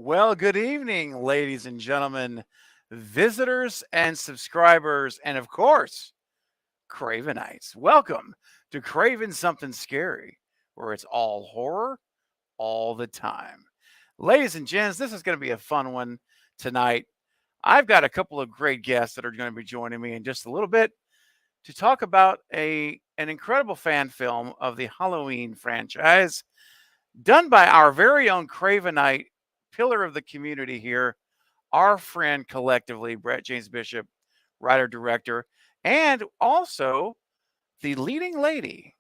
Well, good evening, ladies and gentlemen, visitors and subscribers, and of course, Cravenites. Welcome to Craven Something Scary, where it's all horror all the time. Ladies and gents, this is going to be a fun one tonight. I've got a couple of great guests that are going to be joining me in just a little bit to talk about an incredible fan film of the Halloween franchise done by our very own Cravenite pillar of the community here, our friend collectively, Brett James Bishop, writer director, and also the leading lady.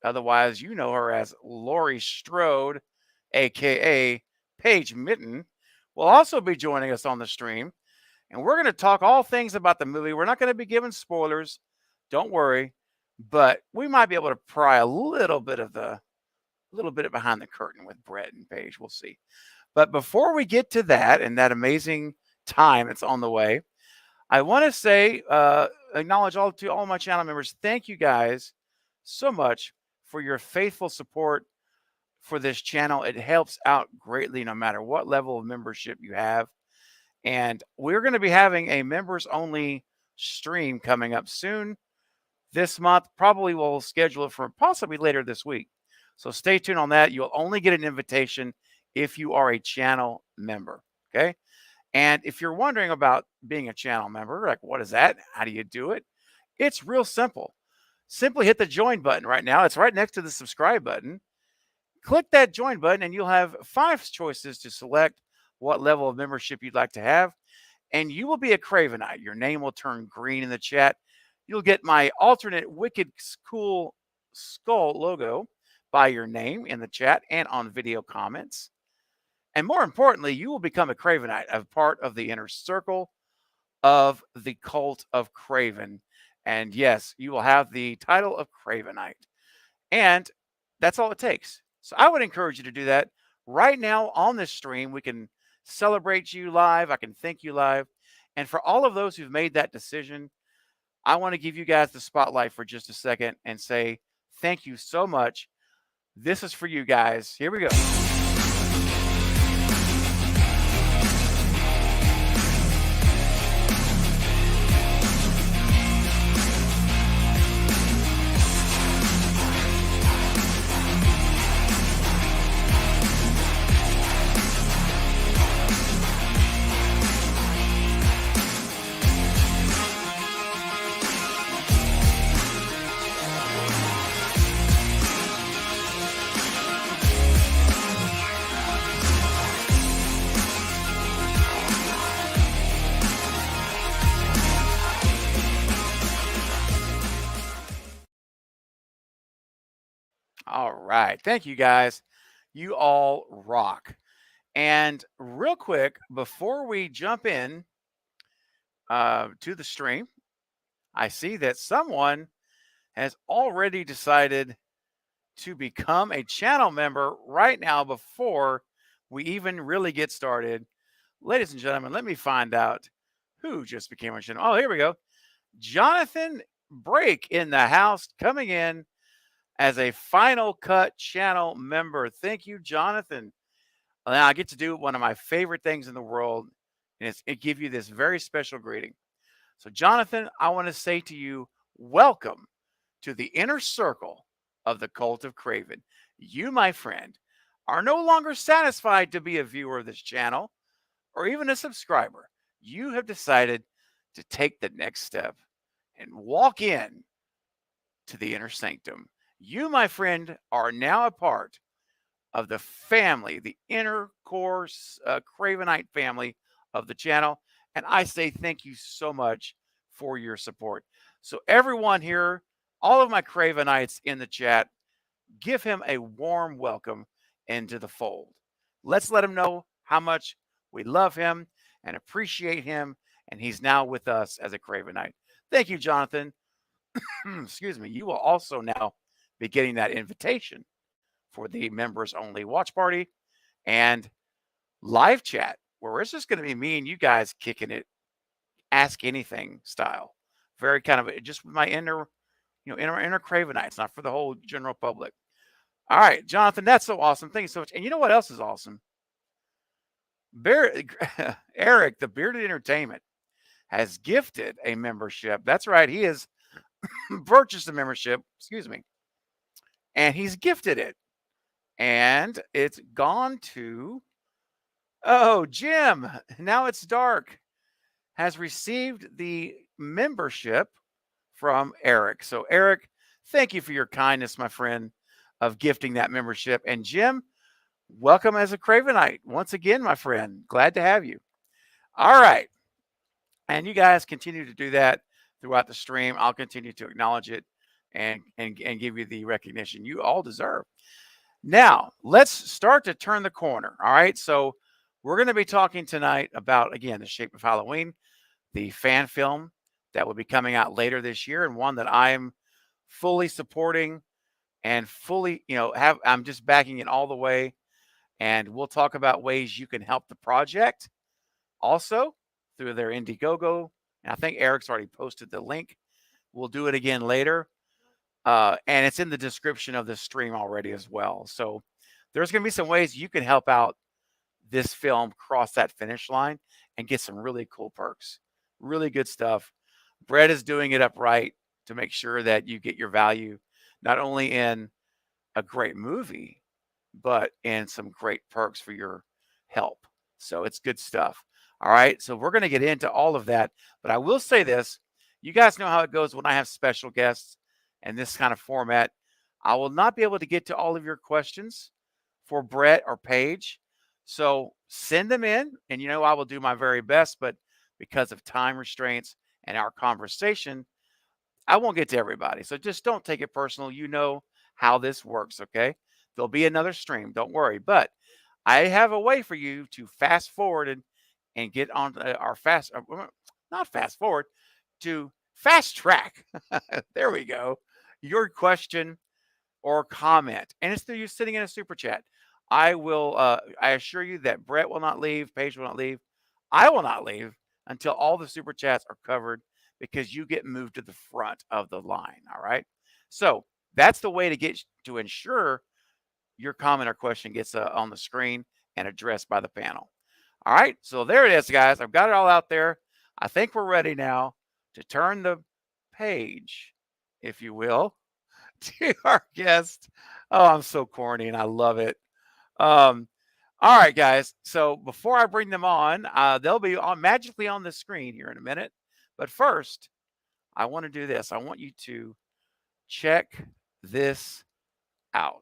Otherwise, you know her as Laurie Strode, aka Paige Mitten, will also be joining us on the stream. And we're going to talk all things about the movie. We're not going to be giving spoilers, don't worry, but we might be able to pry a little bit behind the curtain with Brett and Paige. We'll see. But before we get to that and that amazing time that's on the way, I want to say, acknowledge all my channel members. Thank you guys so much for your faithful support for this channel. It helps out greatly no matter what level of membership you have. And we're going to be having a members only stream coming up soon this month. Probably we'll schedule it for possibly later this week. So stay tuned on that. You'll only get an invitation if you are a channel member. Okay. And if you're wondering about being a channel member, like what is that? How do you do it? It's real simple. Simply hit the join button right now. It's right next to the subscribe button. Click that join button and you'll have 5 choices to select what level of membership you'd like to have. And you will be a Cravenite. Your name will turn green in the chat. You'll get my alternate wicked cool skull logo by your name in the chat and on video comments. And more importantly, you will become a Cravenite, a part of the inner circle of the cult of Craven. And yes, you will have the title of Cravenite. And that's all it takes. So I would encourage you to do that right now on this stream. We can celebrate you live. I can thank you live. And for all of those who've made that decision, I want to give you guys the spotlight for just a second and say thank you so much. This is for you guys. Here we go. All right. Thank you guys. You all rock. And real quick, before we jump in to the stream, I see that someone has already decided to become a channel member right now before we even really get started. Ladies and gentlemen, let me find out who just became a channel. Oh, here we go. Jonathan Brake in the house, coming in as a Final Cut channel member. Thank you, Jonathan. Now I get to do one of my favorite things in the world, and it give you this very special greeting. So, Jonathan, I want to say to you, welcome to the inner circle of the cult of Craven. You, my friend, are no longer satisfied to be a viewer of this channel or even a subscriber. You have decided to take the next step and walk in to the inner sanctum. You, my friend, are now a part of the family, the inner core Cravenite family of the channel. And I say thank you so much for your support. So everyone here, all of my Cravenites in the chat, give him a warm welcome into the fold. Let's let him know how much we love him and appreciate him. And he's now with us as a Cravenite. Thank you, Jonathan. Excuse me. You will also now be getting that invitation for the members only watch party and live chat, where it's just going to be me and you guys kicking it, ask anything style. Very kind of just my inner Cravenites, not for the whole general public. All right, Jonathan, that's so awesome. Thank you so much. And you know what else is awesome? Bear, Eric, the Bearded Entertainment, has gifted a membership. That's right. He has purchased a membership, excuse me, and he's gifted it. And it's gone to, oh, Jim, now it's dark, has received the membership from Eric. So, Eric, thank you for your kindness, my friend, of gifting that membership. And Jim, welcome as a Cravenite once again, my friend. Glad to have you. All right. And you guys continue to do that throughout the stream. I'll continue to acknowledge it and give you the recognition you all deserve. Now, let's start to turn the corner. All right. So, we're going to be talking tonight about, again, The Shape of Halloween, the fan film that will be coming out later this year, and one that I'm fully supporting and fully, I'm just backing it all the way. And we'll talk about ways you can help the project also through their Indiegogo. And I think Eric's already posted the link. We'll do it again later. And it's in the description of this stream already as well. So there's going to be some ways you can help out this film cross that finish line and get some really cool perks. Really good stuff. Brett is doing it upright to make sure that you get your value, not only in a great movie, but in some great perks for your help. So it's good stuff. All right. So we're going to get into all of that. But I will say this. You guys know how it goes when I have special guests and this kind of format. I will not be able to get to all of your questions for Brett or Paige. So send them in, and I will do my very best. But because of time restraints and our conversation, I won't get to everybody. So just don't take it personal. You know how this works, okay? There'll be another stream. Don't worry. But I have a way for you to fast forward and get on our not fast forward, to fast track. There we go. Your question or comment. And it's through you sitting in a super chat. I assure you that Brett will not leave. Paige will not leave. I will not leave until all the super chats are covered, because you get moved to the front of the line. All right. So that's the way to ensure your comment or question gets on the screen and addressed by the panel. All right. So there it is, guys. I've got it all out there. I think we're ready now to turn the page, if you will, to our guest. Oh, I'm so corny and I love it. All right, guys. So before I bring them on, they'll be magically on the screen here in a minute. But first, I want to do this. I want you to check this out.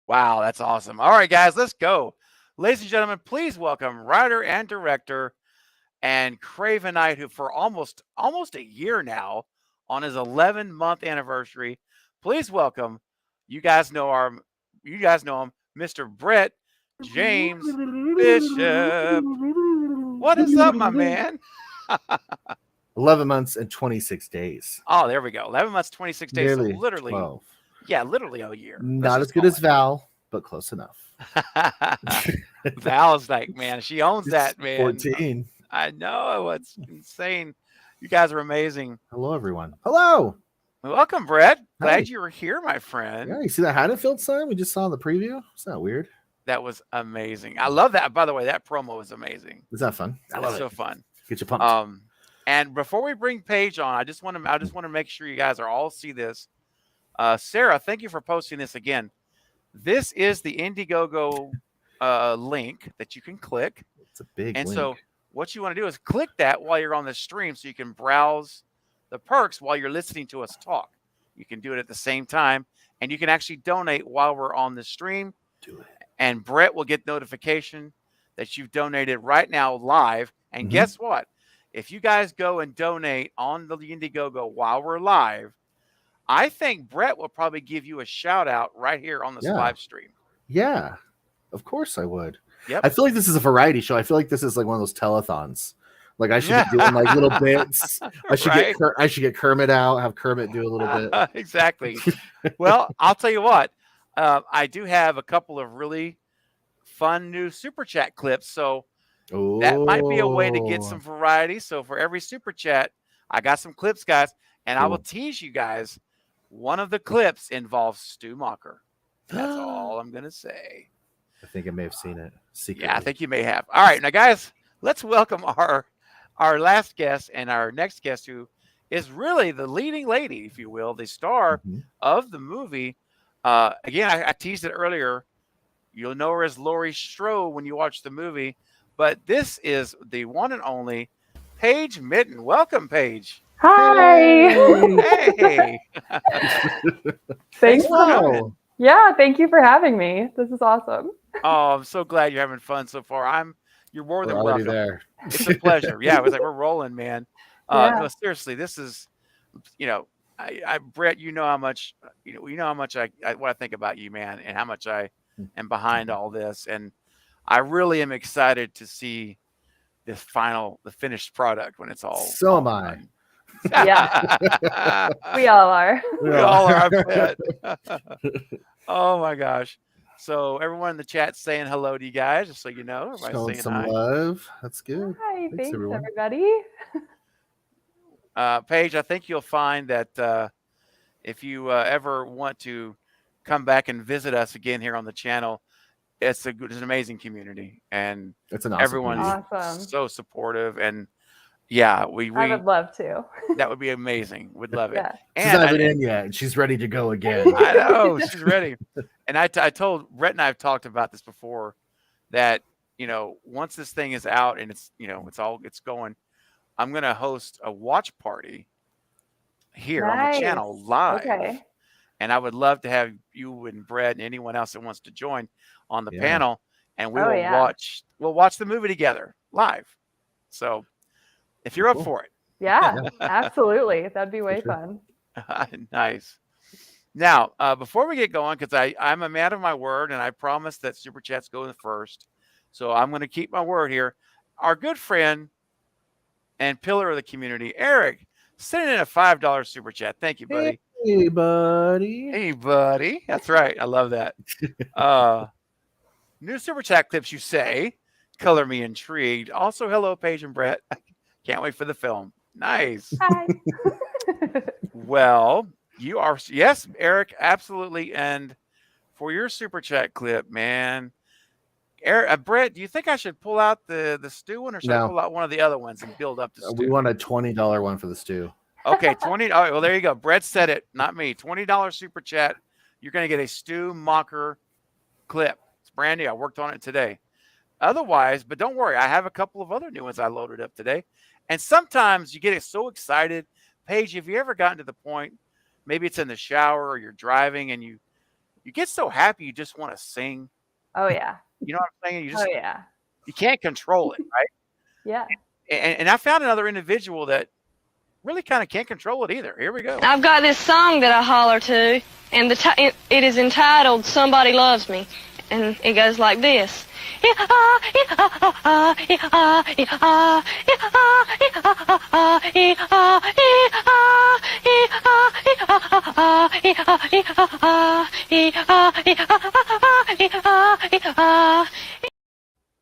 Wow, that's awesome. All right, guys, let's go. Ladies and gentlemen, please welcome writer and director and Cravenite, who for almost a year now, on his 11-month anniversary, please welcome, you guys know him, Mr. Brett James Bishop. What is up, my man? 11 months and 26 days. Oh, there we go. 11 months, 26 days. Nearly so literally 12. Yeah, literally a year. Not as good as Val, but close enough. Val's like, man, she owns that, man. 14. I know. It's insane. You guys are amazing. Hello, everyone. Hello. Welcome, Brett. Glad Hi. you were here, my friend. Yeah, you see that Haddonfield sign we just saw in the preview? Is that weird? That was amazing. I love that. By the way, that promo was amazing. Is that fun? I love it. So fun. Get you pumped. And before we bring Paige on, I just want to make sure you guys are all see this. Sarah, thank you for posting this again. This is the Indiegogo link that you can click. It's a big link. So what you want to do is click that while you're on the stream, so you can browse the perks while you're listening to us talk. You can do it at the same time, and you can actually donate while we're on the stream. Do it. And Brett will get notification that you've donated right now live. And guess what? If you guys go and donate on the Indiegogo while we're live, I think Brett will probably give you a shout out right here on this live stream. Yeah, of course I would. Yep. I feel like this is a variety show. I feel like this is like one of those telethons Like I should be doing like little bits. Right? I should get Kermit out, have Kermit do a little bit. Exactly. Well, I'll tell you what. I do have a couple of really fun new super chat clips, so that might be a way to get some Oh, variety. So for every super chat, I got some clips, guys, and I will cool. tease you guys. One of the clips involves Stu Mocker. That's all I'm gonna say. I think I may have seen it Yeah, I secretly. think you may have. All right, now guys, let's welcome our last guest and our next guest, who is really the leading lady, if you will, the star Mhm. of the movie. Again, I teased it earlier. You'll know her as Laurie Strode when you watch the movie, but this is the one and only Paige Mitten. Welcome, Paige. Hi. Hey! Hey, thanks Thanks for so much. coming. Wow! Yeah, thank you for having me. This is awesome. Oh, I'm so glad you're having fun so far. You're more We're than already welcome. there. It's a pleasure. Yeah, it was like we're rolling, man. Yeah. No, seriously, this is, you know, Brett, you know how much, you know how much what I think about you, man, and how much I am behind all this, and I really am excited to see the finished product when it's So am all I. done. Yeah, we all are. We We are. all are, I bet. Oh my gosh. So everyone in the chat saying hello to you guys, just so you know, everybody's Showing saying some hi. love. That's good. Hi, Thanks, thanks everyone. everybody. Paige, I think you'll find that if you ever want to come back and visit us again here on the channel, it's an amazing community, and It's an awesome everyone's community. Awesome. so supportive. And yeah, I would love to. that would be amazing. We'd love it. Yeah. She's And not even I, in yet, and she's ready to go again. I know she's ready. And I told Brett and I have talked about this before, that once this thing is out and it's going, I'm gonna host a watch party here on the Nice. channel live, Okay. and I would love to have you and Brett and anyone else that wants to join on the Yeah. panel, and Oh yeah. we'll watch the movie together live. So if you're up Cool. for Yeah, Yeah. absolutely. That'd be way sure. fun. it, nice. Now, before we get going, because I'm a man of my word, and I promised that super chats go in first, so I'm going to keep my word here. Our good friend and pillar of the community, Eric, sending in a $5 super chat. Thank you, buddy. Hey, buddy. Hey, buddy. That's right. I love that. New super chat clips, you say, color me intrigued. Also, hello, Paige and Brett. Can't wait for the film. Nice. Hi. Well, you are, yes, Eric, absolutely. And for your super chat clip, man, Eric, Brett, do you think I should pull out the stew one, or should I No, pull out one of the other ones and build up the we stew? want a $20 one for the stew. Okay, 20. All right, well, there you go. Brett said it, not me. $20 super chat. You're going to get a Stu Mocker clip. It's brand new. I worked on it today. Otherwise, but don't worry, I have a couple of other new ones I loaded up today. And sometimes you get so excited. Paige, have you ever gotten to the point, maybe it's in the shower or you're driving, and you get so happy you just want to sing? Oh yeah. You know what I'm saying? Oh yeah. You can't control it, right? Yeah. And I found another individual that really kind of can't control it either. Here we go. I've got this song that I holler to, and it is entitled "Somebody Loves Me," and it goes like this.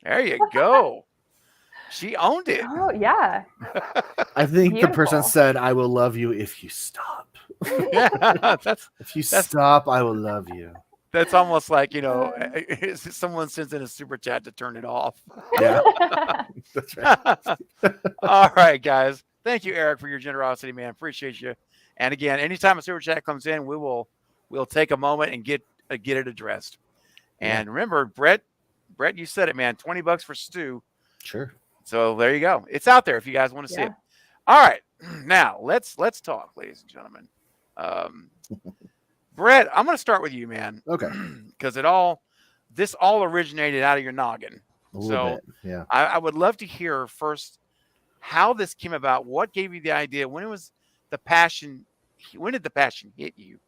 There you go. She owned it. Oh yeah. I think the person Beautiful. said, "I will love you if you stop. Yeah, If you That's- stop, I will love you." that's almost like, someone sends in a super chat to turn it off. Yeah, that's right. All right, guys. Thank you, Eric, for your generosity, man. Appreciate you. And again, anytime a super chat comes in, we'll take a moment and get it addressed. Yeah. And remember, Brett, you said it, man. $20 for stew. Sure. So there you go. It's out there if you guys want to see Yeah. it. All right, now let's talk, ladies and gentlemen. Brett, I'm going to start with you, man. Okay. Because this all originated out of your noggin. A little bit. Yeah. I would love to hear first how this came about. What gave you the idea? When did the passion hit you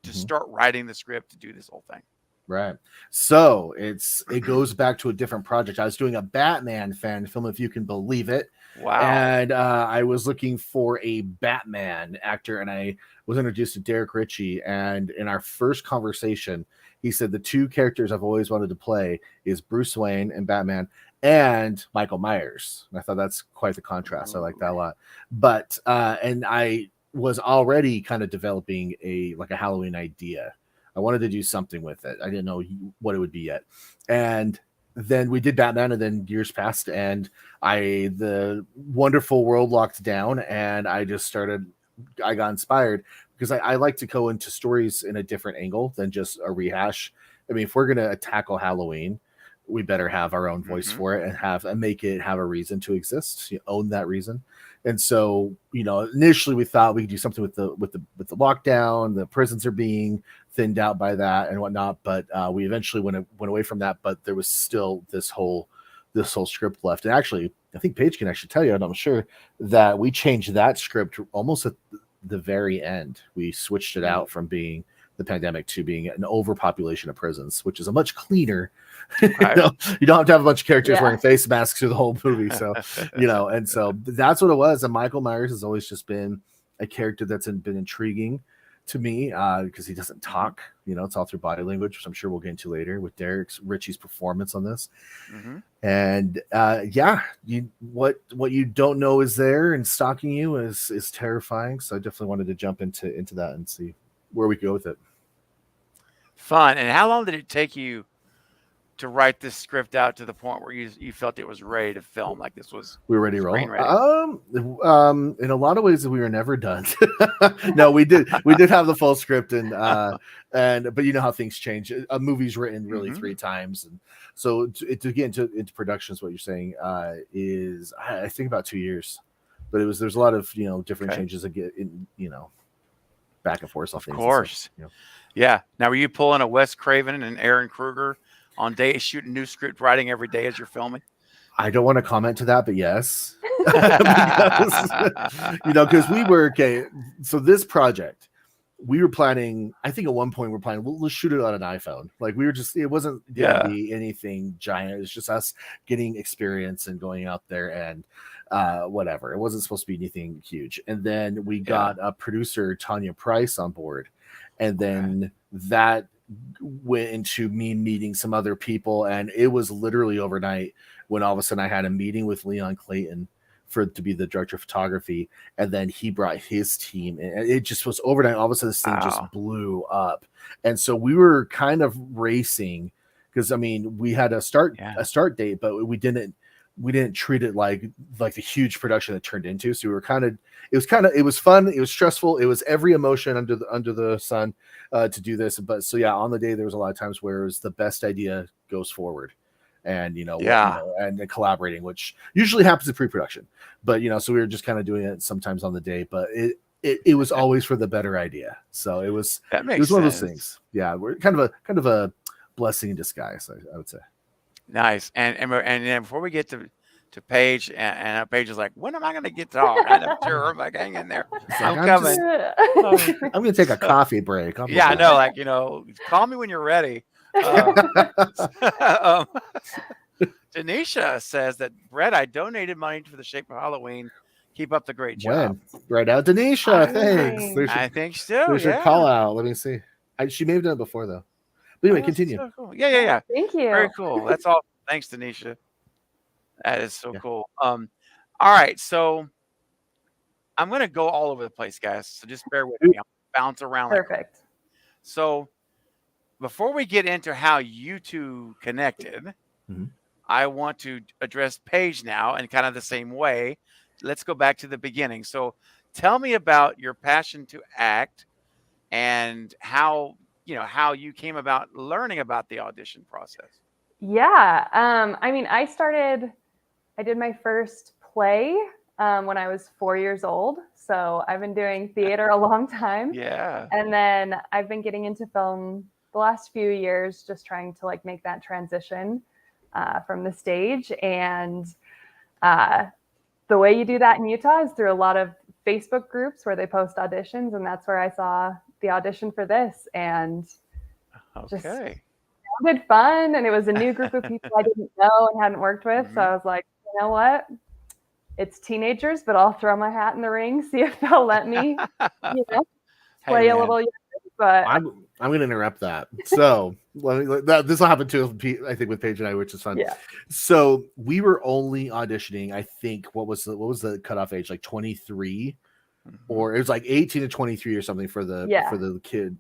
to Mhm. start writing the script to do this whole thing? Right. So it goes back to a different project. I was doing a Batman fan film, if you can believe it. Wow. And I was looking for a Batman actor, and I was introduced to Derek Ritchie. And in our first conversation, he said the two characters I've always wanted to play is Bruce Wayne and Batman, and Michael Myers. And I thought that's quite the contrast. I like that a lot. But and I was already kind of developing a Halloween idea. I wanted to do something with it. I didn't know what it would be yet. And then we did Batman, and then years passed, and the wonderful world locked down, and I got inspired because I like to go into stories in a different angle than just a rehash. I mean, if we're gonna tackle Halloween, we better have our own voice for it and make it have a reason to exist. Own that reason. And so, initially we thought we could do something with the lockdown. The prisons are being thinned out by that and whatnot, but we eventually went away from that. But there was still this whole script left. And actually, I think Paige can actually tell you, and I'm sure that we changed that script almost at the very end. We switched it out from being the pandemic to being an overpopulation of prisons, which is a much cleaner. Okay. You don't have to have a bunch of characters wearing face masks through the whole movie. So, and so that's what it was. And Michael Myers has always just been a character that's been intriguing to me because he doesn't talk. It's all through body language, which I'm sure we'll get into later with Derek Ritchie's performance on this. And what you don't know is there and stalking you is terrifying. So I definitely wanted to jump into that and see where we go with it. Fun. And how long did it take you to write this script out to the point where you felt it was ready to film? Like this was we were ready to roll. Ready. In a lot of ways we were never done. No, we did have the full script but you know how things change. A movie's written really 3 times, and so to get into production is what you're saying is I think about 2 years, but there's a lot of different changes that get in back and forth. Of course. Yeah. Now, were you pulling a Wes Craven and Aaron Kruger on days shooting new script writing every day as you're filming? I don't want to comment to that, but yes, because we were okay. So this project, we were planning. I think at one point we're planning. Let's shoot it on an iPhone. Like we were just. It wasn't going to be anything giant. It was just us getting experience and going out there and whatever. It wasn't supposed to be anything huge. And then we got a producer, Tanya Price, on board, and then that went into me meeting some other people, and it was literally overnight when all of a sudden I had a meeting with Leon Clayton to be the director of photography, and then he brought his team, and it just was overnight. All of a sudden, this thing just blew up, and so we were kind of racing because we had a start date, but we didn't treat it like the huge production it turned into. So we were it was fun, it was stressful, it was every emotion under the sun to do this. But so on the day there was a lot of times where it was the best idea goes forward, and and collaborating, which usually happens in pre-production. But so we were just kind of doing it sometimes on the day, but it was always for the better idea. So it was one of those things. Yeah, we're kind of a blessing in disguise, I would say. Nice. And then before we get to Paige, and Paige is like, when am I going to get to talk? I'm sure. I'm like, hang in there. I'm coming. I'm going to take a coffee break. I know. Like, call me when you're ready. Denisha says that, Brett, I donated money for the Shape of Halloween. Keep up the great job. Right out, Denisha. Thanks. I think so. There's your call out. Let me see. She may have done it before, though. But anyway, continue. So cool. Yeah. Thank you. Very cool. That's all. Thanks, Denisha. That is so cool. All right. So I'm going to go all over the place, guys. So just bear with me. I'll bounce around. Perfect. So before we get into how you two connected, I want to address Paige now in kind of the same way. Let's go back to the beginning. So tell me about your passion to act and how you came about learning about the audition process. Yeah. I did my first play when I was 4 years old. So I've been doing theater a long time. Yeah. And then I've been getting into film the last few years, just trying to make that transition from the stage. And the way you do that in Utah is through a lot of Facebook groups where they post auditions. And that's where I saw the audition for this, and just sounded fun. And it was a new group of people I didn't know and hadn't worked with. So I was like, you know what? it's teenagers, but I'll throw my hat in the ring, see if they'll let me, you know, Hey, play a man. little younger. But I'm going to interrupt that. So this will happen too, I think, with Paige and I, which is fun. yeah, So we were only auditioning. I think what was the cutoff age? Like 23, or it was like 18 to 23 or something for the kid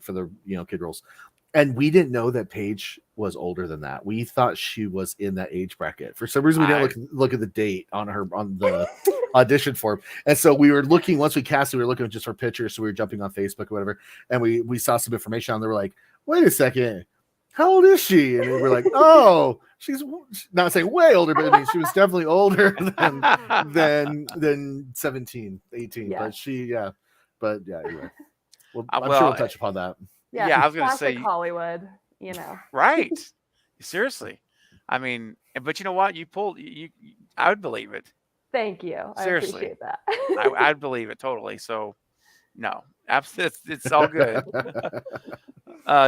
roles. And we didn't know that Paige was older than that. We thought she was in that age bracket. For some reason, we didn't look at the date on the audition form. And so we were looking, once we cast it, we were looking just for pictures. So we were jumping on Facebook or whatever. And we saw some information on there. We're like, wait a second, how old is she? And we're like, oh, she's not saying way older, but I mean, she was definitely older than 17, 18. Yeah. But anyway. Well, I'm well, sure we'll touch upon that. Yeah, I was going to classic say Hollywood, you know. right. Seriously, I mean, but you know what? You pulled. I would believe it. Thank you. Seriously. I appreciate that. I'd believe it totally. So, no, absolutely, it's all good.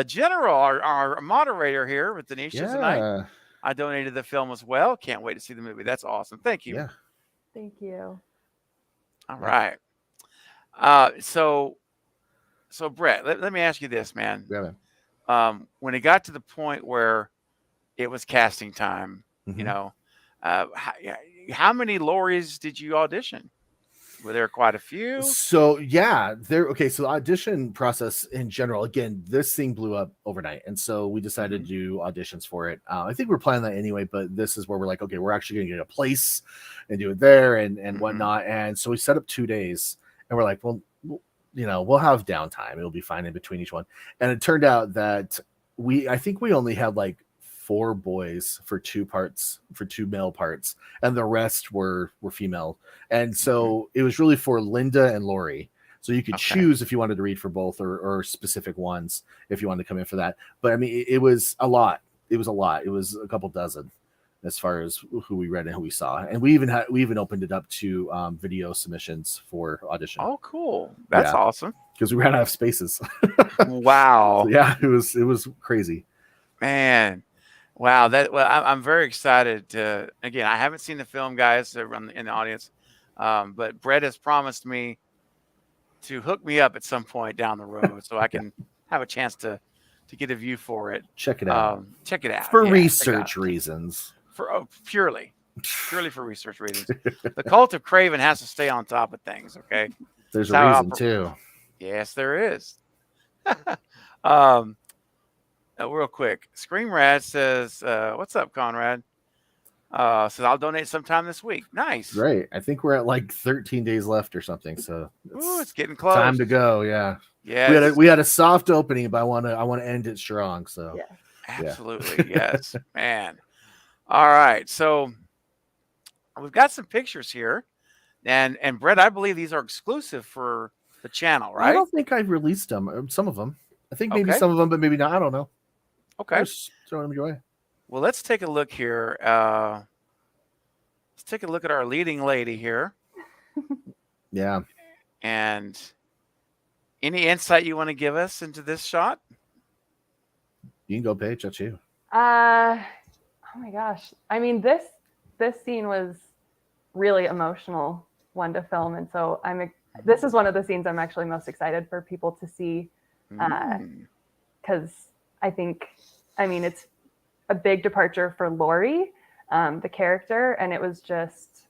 General, our moderator here with Denisha tonight. I donated the film as well. Can't wait to see the movie. That's awesome. Thank you. Yeah. Thank you. All right. So Brett, let me ask you this, man. Yeah, man. When it got to the point where it was casting time, Mm-hmm. you know, how many Lauries did you audition? Were there quite a few? So yeah, so the audition process in general, again, this thing blew up overnight. And so we decided to do auditions for it. I think we're planning that anyway, but this is where we're like, okay, we're actually going to get a place and do it there and whatnot. And so we set up 2 days and we're like, well, you know, we'll have downtime. It'll be fine in between each one. And it turned out that I think we only had like 4 boys for 2 male parts, and the rest were female. And so it was really for Linda and Lori. So you could choose if you wanted to read for both or specific ones if you wanted to come in for that. But I mean, it was a lot. It was a couple dozen as far as who we read and who we saw. And we even opened it up to video submissions for audition. Oh, cool. That's awesome. Because we ran out of spaces. Wow. So, yeah, it was crazy. Man. Wow. I'm very excited to, again, I haven't seen the film, guys, in the audience. But Brett has promised me to hook me up at some point down the road so I can have a chance to get a view for it. Check it out. Check it out. For research reasons. Purely for research reasons. The cult of Craven has to stay on top of things, okay? There's a reason too. Yes, there is. Real quick, Scream Rad says, what's up, Conrad? Says I'll donate sometime this week. Nice. Great. I think we're at like 13 days left or something. So it's getting close. Time to go. Yeah. Yeah. We had a soft opening, but I want to end it strong. So yeah. Absolutely. Yes, man. All right. So we've got some pictures here. And Brett, I believe these are exclusive for the channel, right? I don't think I've released them. Some of them. I think maybe some of them, but maybe not. I don't know. Okay. Just throwing them away. Well, let's take a look here. Let's take a look at our leading lady here. Yeah. And any insight you want to give us into this shot? You can go, Paige. That's you. Oh my gosh. I mean, this scene was really emotional one to film, and so this is one of the scenes I'm actually most excited for people to see, because it's a big departure for Lori, the character, and it was just,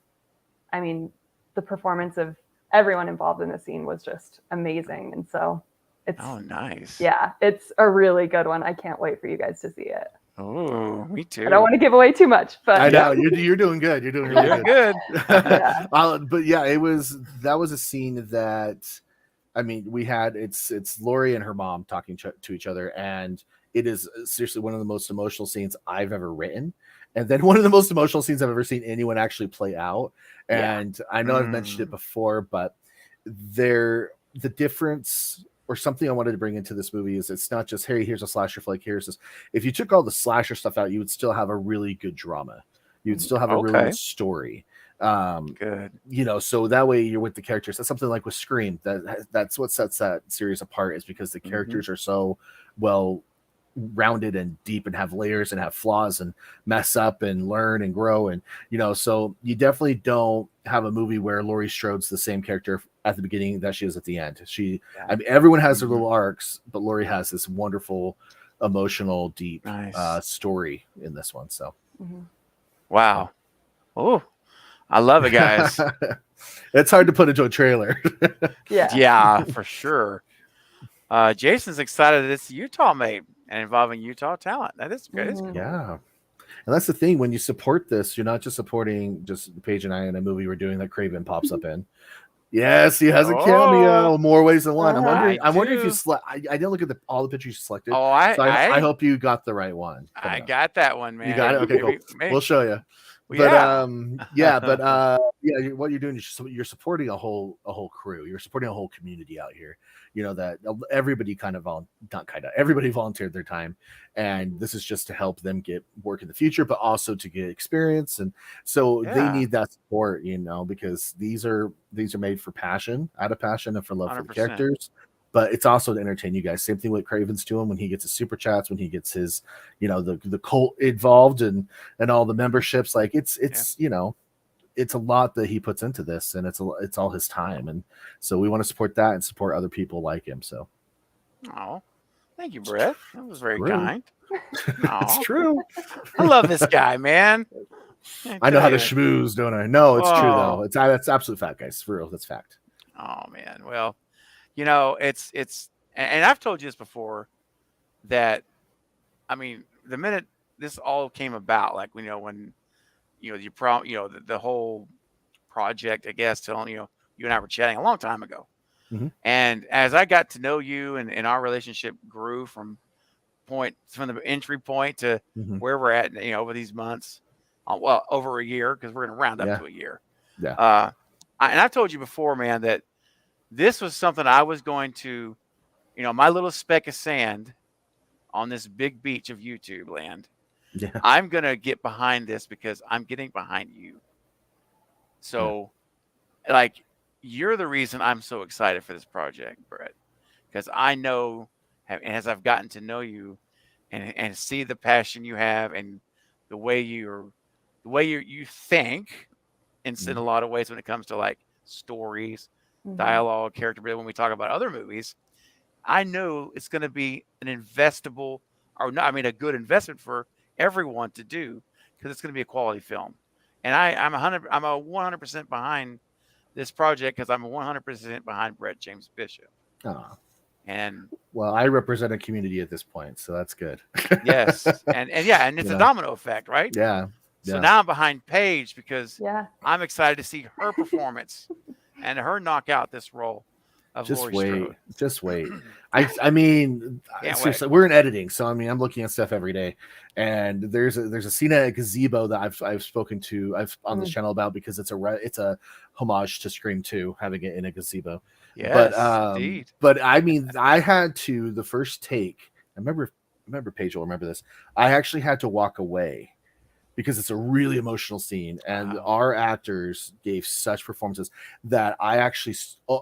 the performance of everyone involved in the scene was just amazing, and so it's nice. Yeah, it's a really good one. I can't wait for you guys to see it. Oh, me too. I don't want to give away too much, but I know you're doing good. You're doing really good. Yeah. But yeah, that was a scene that, we had it's Lori and her mom talking to each other, and it is seriously one of the most emotional scenes I've ever written, and then one of the most emotional scenes I've ever seen anyone actually play out. And I know I've mentioned it before, but the difference, or something I wanted to bring into this movie, is it's not just, hey, here's a slasher flick, here's this. If you took all the slasher stuff out, you would still have a really good drama. You'd still have a really good story. Good. So that way you're with the characters. That's something like with Scream. That's what sets that series apart, is because the characters are so well rounded and deep and have layers and have flaws and mess up and learn and grow. And, so you definitely don't have a movie where Laurie Strode's the same character at the beginning that she is at the end. I mean, everyone has their little arcs, but Laurie has this wonderful, emotional, deep story in this one. So, wow. Oh, I love it, guys. It's hard to put into a trailer. Yeah, for sure. Jason's excited it's Utah made and involving Utah talent. That is good. Yeah. And that's the thing. When you support this, you're not just supporting just Paige and I in a movie we're doing that Craven pops up in. Yes, he has a cameo more ways than one. I'm wondering if you I didn't look at all the pictures you selected. Oh, I hope you got the right one. I got that one, man. You got it? Okay, cool. We'll show you. But what you're doing is you're supporting a whole crew. You're supporting a whole community out here. That everybody everybody volunteered their time, and this is just to help them get work in the future, but also to get experience. And so they need that support, because these are made for passion, out of passion, and for love 100%. For the characters. But it's also to entertain you guys. Same thing with Craven's doing when he gets his super chats, when he gets his, the cult involved and all the memberships. Like it's it's a lot that he puts into this, and it's all his time. And so we want to support that and support other people like him. So, thank you, Brett. That was very kind. It's true. I love this guy, man. I know how to schmooze, don't I? No, it's true though. That's absolute fact, guys. For real, that's fact. Oh man, well. It's and I've told you this before that, I mean, the minute this all came about, like, when, the whole project, I guess, telling, you and I were chatting a long time ago. And as I got to know you and our relationship grew from the entry point to where we're at, over these months, over a year, because we're going to round up to a year. Yeah. And I've told you before, man, that this was something I was going to, my little speck of sand on this big beach of YouTube land. Yeah. I'm going to get behind this because I'm getting behind you. So, you're the reason I'm so excited for this project, Brett, because I know, as I've gotten to know you and see the passion you have and the way you think in a lot of ways when it comes to like stories, dialogue, character building. When we talk about other movies, I know it's going to be an investable, a good investment for everyone to do, because it's going to be a quality film. And I'm 100% behind this project, because I'm 100% behind Brett James Bishop. And I represent a community at this point, so that's good. Yes, and it's a domino effect, right? Yeah. So now I'm behind Paige because I'm excited to see her performance and her knock out this role of Laurie Strode. Just wait. I mean, seriously, we're in editing, so I'm looking at stuff every day, and there's a scene at a gazebo that I've spoken to on this channel about, because it's a homage to Scream 2, having it in a gazebo. Yes, indeed. But I mean, I had to, the first take. I remember Paige will remember this. I actually had to walk away, because it's a really emotional scene, and our actors gave such performances that I actually,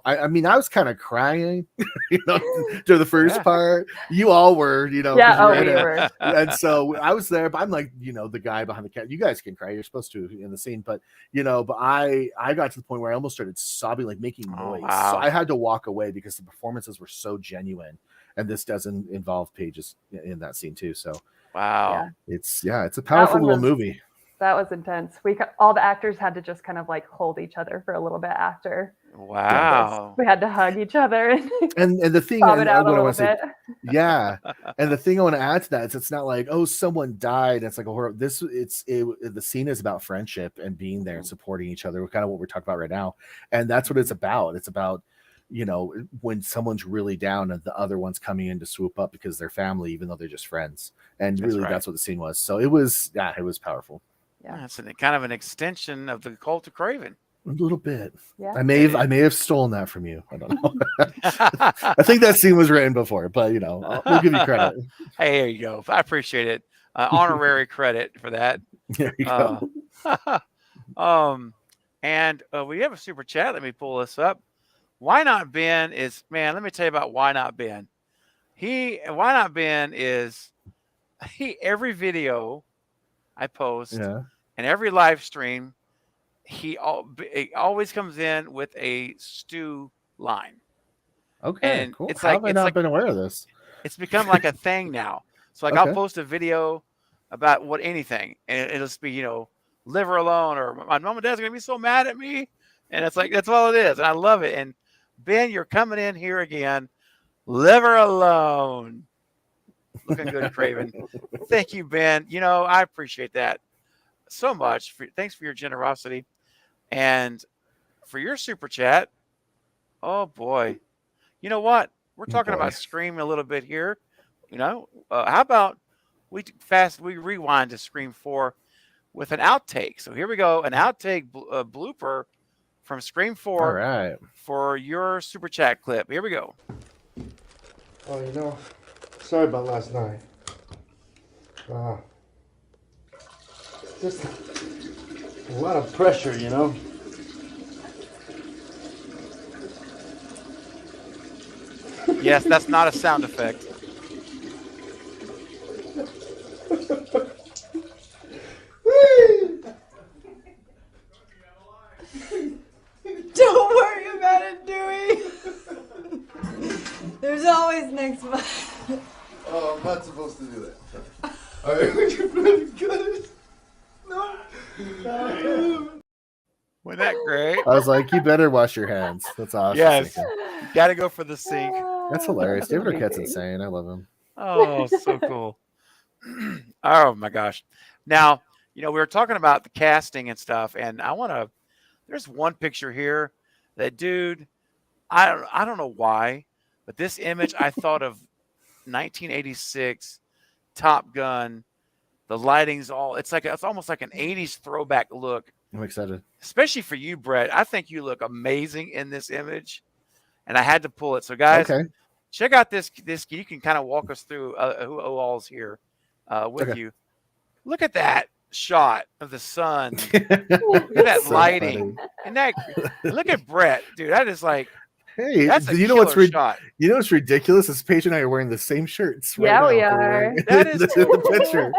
I was kind of crying, to the first part. You all were, we were. And so I was there, but I'm like, the guy behind the camera. You guys can cry. You're supposed to in the scene, but but I got to the point where I almost started sobbing, like making noise. So I had to walk away because the performances were so genuine, and this doesn't involve Paige's in that scene too. So. Wow. It's a powerful little movie. That was intense. All the actors had to just kind of like hold each other for a little bit after. Wow. We had to hug each other and the thing and it out a little bit. And the thing I want to add to that is, it's not like, oh, someone died. It's like a horror. The scene is about friendship and being there and supporting each other. Kind of what we're talking about right now. And that's what it's about. It's about, when someone's really down and the other one's coming in to swoop up because they're family, even though they're just friends. And that's what the scene was. So it was powerful. Yeah, it's kind of an extension of the Cult of Craven. A little bit. Yeah. I may have stolen that from you. I don't know. I think that scene was written before, but we'll give you credit. Hey, there you go. I appreciate it. Honorary credit for that. There you go. And we have a super chat. Let me pull this up. Why Not Ben is, man, let me tell you about Why Not Ben. Why not Ben is he every video I post Yeah. and every live stream, he always comes in with a stew line. Okay, And cool. it's How like have I it's not like been aware of this? it's become like a thing now. So like I'll Okay. post a video about what anything, and it'll just be live her alone, or my mom and dad's gonna be so mad at me, and it's like that's all it is, and I love it. And Ben, you're coming in here again, live her alone, looking good, Craven. Thank you, Ben. I appreciate that so much. Thanks for your generosity and for your super chat. Oh boy, you know what? We're Oh talking boy. about Scream a little bit here. How about we rewind to Scream 4 with an outtake? So here we go, an outtake blooper from Scream All 4 right. for your super chat clip. Here we go. Oh, sorry about last night. Just a lot of pressure. Yes, that's not a sound effect. Don't worry about it, Dewey. There's always next month. Oh, I'm not supposed to do that. Alright, you're pretty good. No. Wasn't that great? I was like, you better wash your hands. That's all I was Yes. thinking. You got to go for the sink. That's hilarious. David Arquette's amazing. insane. I love him. Oh, so cool. Oh my gosh. Now, we were talking about the casting and stuff, and there's one picture here that dude, I don't know why, but this image I thought of 1986 Top Gun. The lighting's it's almost like an 80s throwback look, I'm excited. especially for you, Brett. I think you look amazing in this image, and I had to pull it. So guys, Okay. check out this. You can kind of walk us through who all's here with Okay. you. Look at that shot of the sun. Look at that So lighting. funny. And look at Brett, dude. That is like Hey, that's a you know killer shot. You know what's ridiculous? Is Paige and I are wearing the same shirts. Right Yeah, now. we We're are. wearing That is the picture.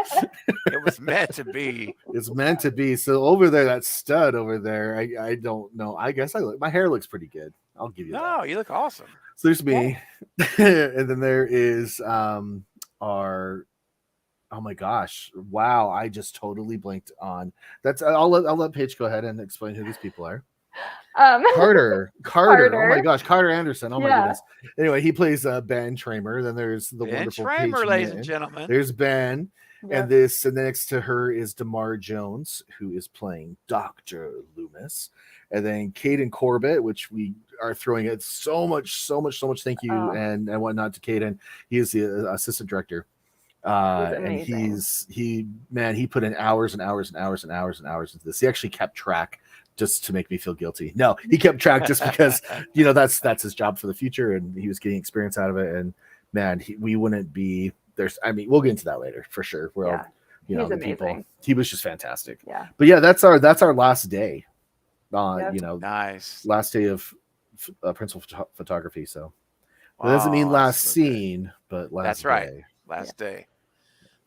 It was meant to be. It's meant to be. So over there, that stud over there, I don't know. I guess my hair looks pretty good. I'll give you that. No, you look awesome. So there's me, and then there is our. Oh my gosh! Wow, I just totally blinked on. That's. I'll let Paige go ahead and explain who these people are. Carter. Oh my gosh, Carter Anderson. Oh my goodness. Anyway, he plays Ben Tramer. Then there's the Ben wonderful Tramer, Paige ladies Mitten. and gentlemen. There's Ben, Yep. and next to her is Damar Jones, who is playing Dr. Loomis, and then Caden Corbett, which we are throwing it so much thank you and whatnot to Caden. He is the assistant director. And he put in hours and hours and hours and hours and hours into this. He actually kept track just to make me feel guilty. No, he kept track just because that's his job for the future, and he was getting experience out of it. And man, we wouldn't be there's. I mean, we'll get into that later for sure. We're all, he's the amazing. people. He was just fantastic. Yeah. But yeah, that's our last day. Nice. Last day of principal photography. So that doesn't mean last scene, but last. That's right. Day. Last day.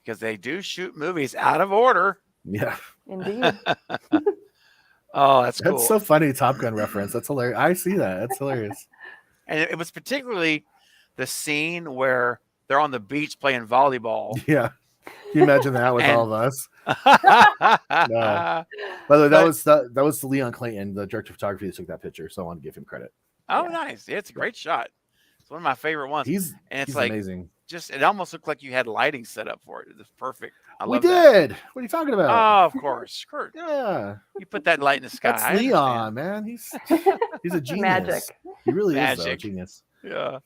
Because they do shoot movies out of order. Yeah. Indeed. Oh, that's cool. That's so funny. Top Gun reference. That's hilarious. I see that. That's hilarious. And it was particularly the scene where they're on the beach playing volleyball. Yeah. Can you imagine that with all of us? No. By the way, that was Leon Clayton, the director of photography, that took that picture. So I want to give him credit. Oh, nice. Yeah, it's a great shot. It's one of my favorite ones. He's like amazing. It almost looked like you had lighting set up for it. It was perfect. We did. That. What are you talking about? Oh, of course. Kurt. Yeah. You put that light in the sky. That's Leon, man. He's a genius. Magic. He really is Magic. a genius. Yeah.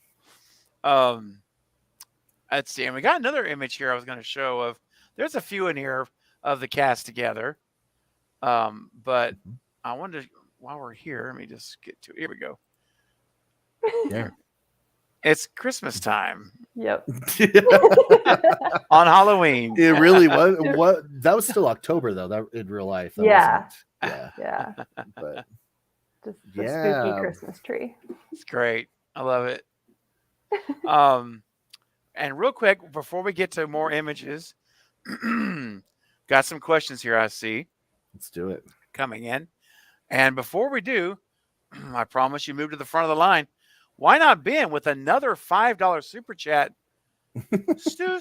Let's see. And we got another image here I was going to show of. There's a few in here of the cast together. But I wonder while we're here, let me just get to it. Here we go. Yeah. It's Christmas time. Yep. On Halloween. It really was. That was still October though. That in real life. That wasn't. Yeah. But Just the spooky Christmas tree. It's great. I love it. And real quick, before we get to more images, got some questions here I see Let's do it. coming in. And before we do, I promise you move to the front of the line. Why not Ben with another $5 super chat? Stu.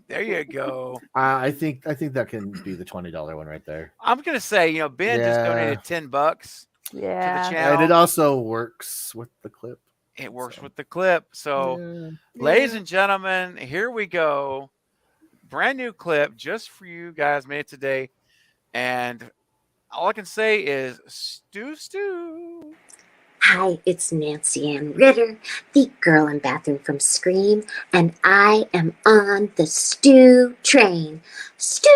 There you go. I think that can be the $20 one right there. I'm gonna say, Ben just Yeah. donated $10 to the Yeah. channel. And it also works with the clip. It works So. with the clip. So, Yeah. ladies and gentlemen, here we go. Brand new clip just for you guys made it today. And all I can say is Stu. Hi, it's Nancy Ann Ritter, the girl in bathroom from Scream, and I am on the stew train. Stew!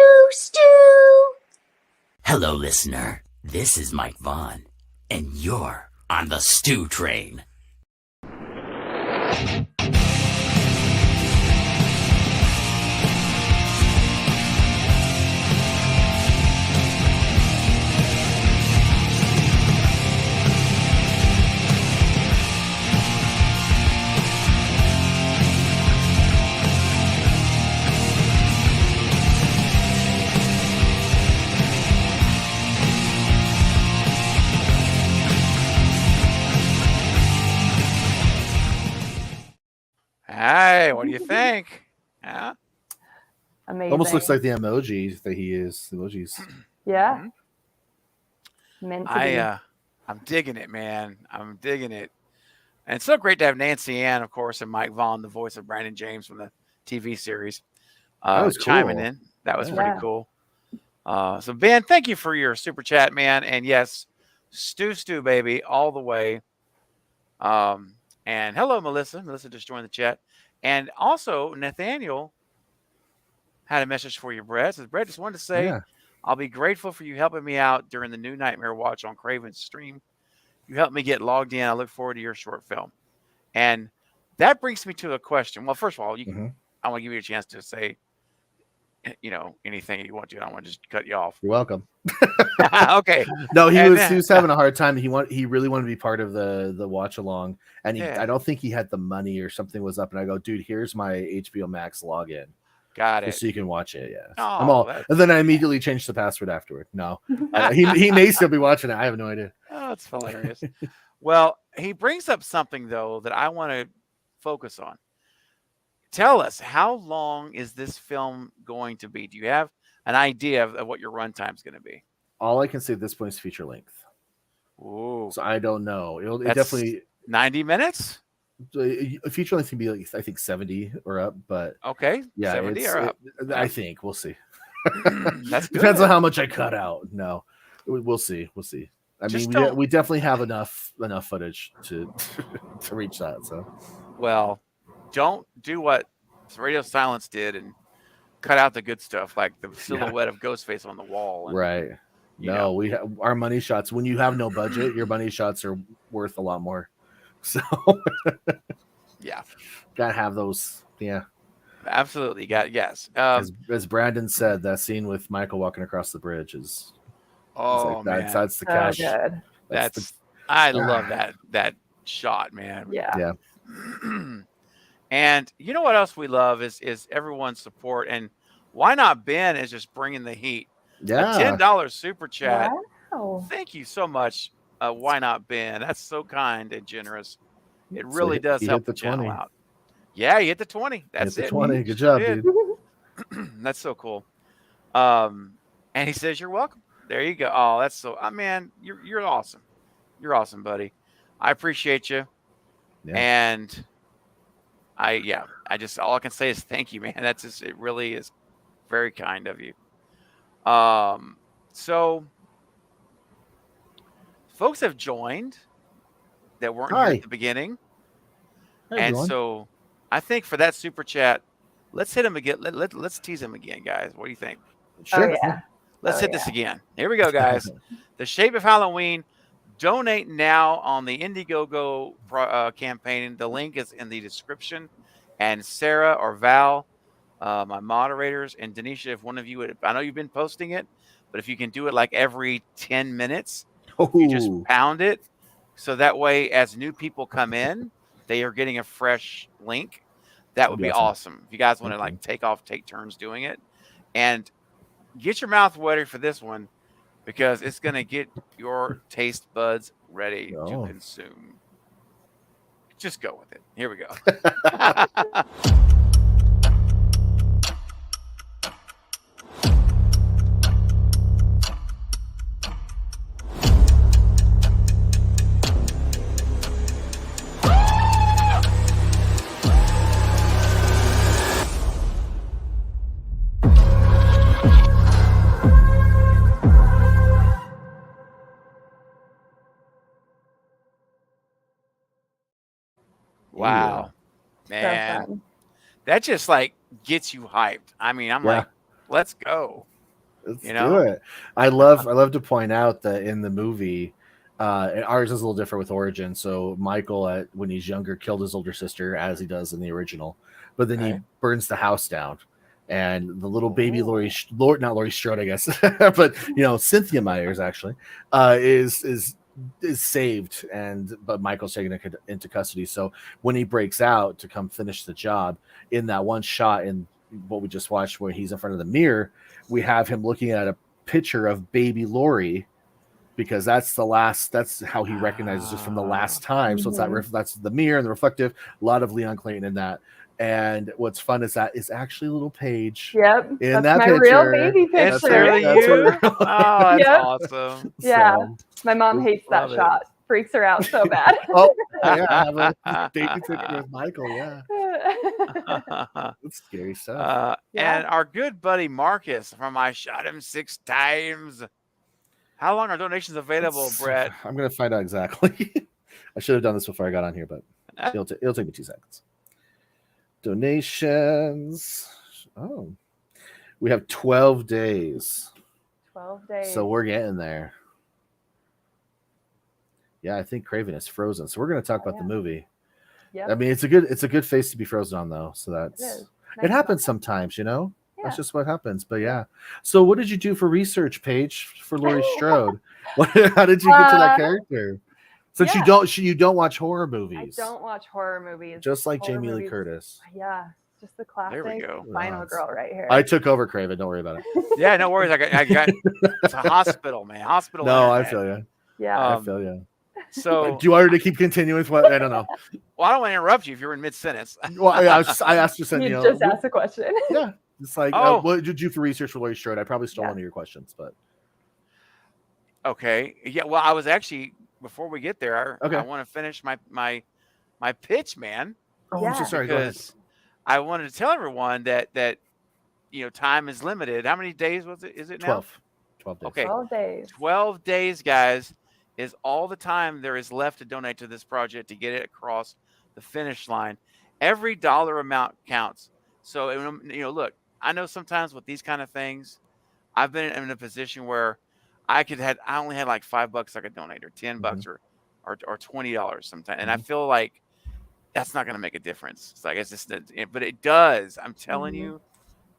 Hello, listener. This is Mike Vaughn, and you're on the stew train. Hey, what do you think? Yeah. Amazing. Almost looks like the emojis that he is. Emojis. Yeah. Mhm. Meant to be. I'm digging it, man. I'm digging it. And it's so great to have Nancy Ann, of course, and Mike Vaughn, the voice of Brandon James from the TV series, That was chiming cool. in. That was Yeah. pretty cool. So Ben, thank you for your super chat, man. And yes, Stu, baby, all the way. And hello, Melissa. Melissa just joined the chat. And also, Nathaniel had a message for you, Brett. Says, Brett, just wanted to say, Yeah. I'll be grateful for you helping me out during the new Nightmare Watch on Craven's stream. You helped me get logged in. I look forward to your short film. And that brings me to a question. Well, first of all, I want to give you a chance to say, anything you want to. I don't want to just cut you off. You're welcome. Okay. No, he And was having a hard time. He really wanted to be part of the watch along, and Yeah. I don't think he had the money or something was up. And I go, dude, here's my HBO Max login, Got it. just so you can watch it. Yeah, Oh, and then I immediately changed the password afterward. No, he may still be watching it. I have no idea. Oh, that's hilarious. Well, he brings up something though that I want to focus on. Tell us, how long is this film going to be? Do you have an idea of what your runtime is going to be? All I can say at this point is feature length. Ooh, So I don't know. It that's definitely 90 minutes. a feature length can be like I think 70 or up, but Okay, yeah, 70 or up. I think we'll see. That's good. Depends on how much I cut out. No, we'll see. We'll see. I Just mean, don't- we definitely have enough footage to to reach that. So Well, don't do what Radio Silence did and cut out the good stuff, like the silhouette of Ghostface on the wall. And, right. you No, know. we have our money shots. When you have no budget, your money shots are worth a lot more. So Yeah, gotta have those. Yeah. absolutely. Yes. As Brandon said, that scene with Michael walking across the bridge is Oh man, that's the So cash. good. that's I love that shot, man. Yeah. Yeah. And you know what else we love is everyone's support. And why not Ben is just bringing the heat. A Yeah. $10 super chat. Wow. Thank you so much. Why not Ben? That's so kind and generous. It So really does he help hit the the channel 20. out. Yeah, you hit the 20. That's Hit the it. 20. You Good sure job, did. dude. That's so cool. And he says, "You're welcome." There you go. Oh, that's so. Man, you're awesome. You're awesome, buddy. I appreciate you. Yeah. And I just all I can say is thank you, man. That's just it. Really is very kind of you. So folks have joined that weren't here Hi. at the beginning, Hey, and everyone. so I think for that super chat, let's hit him again. Let's tease him again, guys. What do you think? Sure. Oh yeah. Let's Oh, hit this again. Here we go, guys. The Shape of Halloween. Donate now on the Indiegogo campaign. The link is in the description. And Sarah or Val, my moderators, and Denisha, if one of you would, I know you've been posting it, but if you can do it like every 10 minutes, you just Ooh. pound it. So that way, as new people come in, they are getting a fresh link. That would be awesome. If you guys want to Thank like take turns doing it, and get your mouth ready for this one because it's gonna get your taste buds ready to Oh. consume. Just go with it. Here we go. Wow, man, fun. that just like gets you hyped. I mean, I'm Yeah. like, let's go. Let's You do know? it. I love to point out that in the movie, and ours is a little different with origin. So Michael, when he's younger, killed his older sister as he does in the original, but then he Okay. burns the house down, and the little baby Oh. not Laurie Strode, I guess, but Cynthia Myers actually is saved, but Michael's taken into custody. So when he breaks out to come finish the job, in that one shot in what we just watched where he's in front of the mirror, we have him looking at a picture of baby Lori, because that's how he recognizes us from the last time. So it's that's the mirror and the reflective. A lot of Leon Clayton in that. And what's fun is that is actually a little page. Yep, in that's that my picture. real baby picture. It's really you? Oh, that's Yep. awesome. Yeah, So, my mom hates that love it. shot. Freaks her out so bad. oh yeah, I have a baby picture with Michael. Yeah, that's scary stuff. Yeah. And our good buddy Marcus from I Shot Him 6 Times. How long are donations available, Brett? I'm gonna find out exactly. I should have done this before I got on here, but it'll take me 2 seconds. Donations. Oh, we have 12 days. 12 days. So we're getting there. Yeah, I think Craven is frozen. So we're going to talk about the movie. Yep. I mean, it's a good face to be frozen on, though. So is. it happens sometimes, Yeah. That's just what happens. But yeah. So what did you do for research, Paige, for Laurie Strode? How did you get to that character? Since you don't watch horror movies. I don't watch horror movies. Just like Horror Jamie Lee movies, Curtis. Yeah, just the classic go. final girl right here. I took over, Craven. Don't worry about it. Yeah, no worries. I got it's a hospital, man. Hospital. No, internet. I feel you. Yeah. I feel you. So do you want her to keep continuing with what? I don't know. Well, I don't want to interrupt you if you're in mid-sentence. Well, I asked you something. You just asked a question. Yeah. It's like, Oh. what did you do for research for Laurie Strode? I probably stole one of your questions, but. Okay. Yeah. Well, I was actually, before we get there, Okay. I want to finish my pitch, man. Oh, I'm so sorry. Go ahead. Because I wanted to tell everyone that time is limited. How many days was it? Is it now? 12 days. Okay. 12 days. 12 days, guys, is all the time there is left to donate to this project to get it across the finish line. Every dollar amount counts. So, look, I know sometimes with these kind of things, I've been in a position where I only had like $5 I could donate, or $10 or $20 sometimes. And I feel like that's not going to make a difference. It's like, but it does. I'm telling you,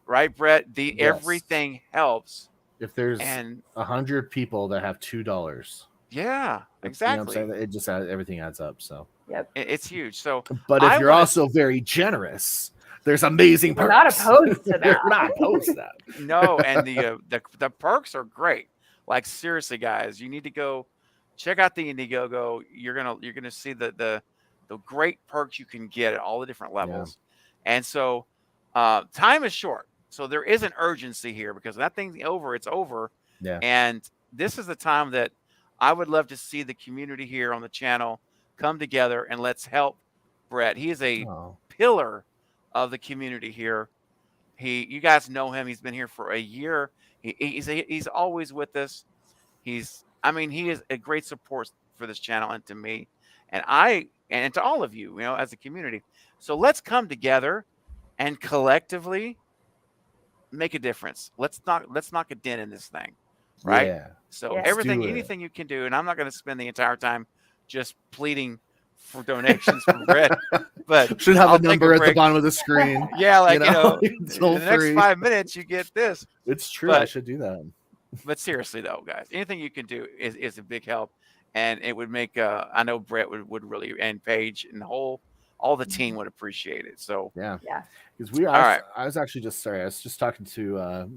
right, Brett? Everything helps. If there's 100 people that have $2, yeah, exactly. You know what I'm saying? It just everything adds up. So yep, it's huge. So, but if you're also very generous, there's amazing perks. We're not opposed to that. We're not opposed to that. No, and the perks are great. Like, seriously, guys, you need to go check out the Indiegogo. You're gonna see the great perks you can get at all the different levels. And so time is short. So there is an urgency here, because when that thing's over, it's over. Yeah. And this is the time that I would love to see the community here on the channel come together, and let's help Brett. He is a pillar of the community here. You guys know him. He's been here for a year. He's always with us. He is a great support for this channel and to me, and to all of you, as a community. So let's come together and collectively make a difference. Let's knock a dent in this thing, right? Yeah. So Let's everything, do it. anything you can do, and I'm not going to spend the entire time just pleading for donations from Brett, but should have I'll a take number at the break. bottom of the screen. Yeah, like it's in the next free. 5 minutes you get this. It's true. I should do that. But seriously though, guys, anything you can do is a big help, and it would make I know Brett would really, and Paige and the whole all the team would appreciate it. So Yeah. Yeah. Because all right. I was actually just sorry. I was just talking to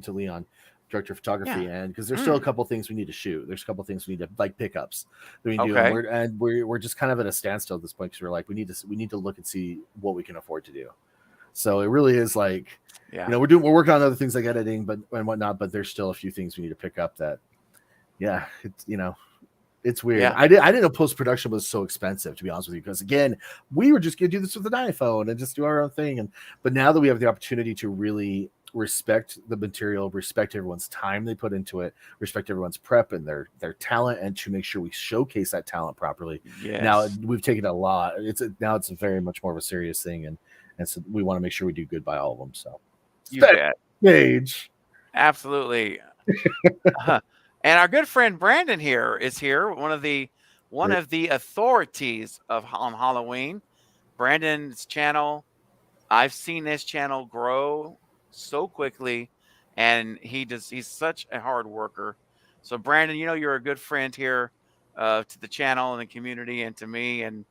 to Leon, director of photography, Yeah. and because there's still a couple things we need to shoot. There's a couple things we need to like pickups that we do, Okay. and we're just kind of at a standstill at this point because we're like we need to look and see what we can afford to do. So it really is like, Yeah. we're working on other things like editing, and whatnot, but there's still a few things we need to pick up that, it's it's weird. Yeah. I didn't know post production was so expensive, to be honest with you, because again, we were just gonna do this with an iPhone and just do our own thing, but now that we have the opportunity to really respect the material, respect everyone's time they put into it, respect everyone's prep and their talent, and to make sure we showcase that talent properly. Yes. Now we've taken a lot. Now it's a very much more of a serious thing, and so we want to make sure we do good by all of them. So You bet. Stage. Absolutely. And our good friend Brandon is here, one of the authorities on Halloween. Brandon's channel, I've seen this channel grow so quickly, and he's such a hard worker. So Brandon, you're a good friend here to the channel and the community and to me, and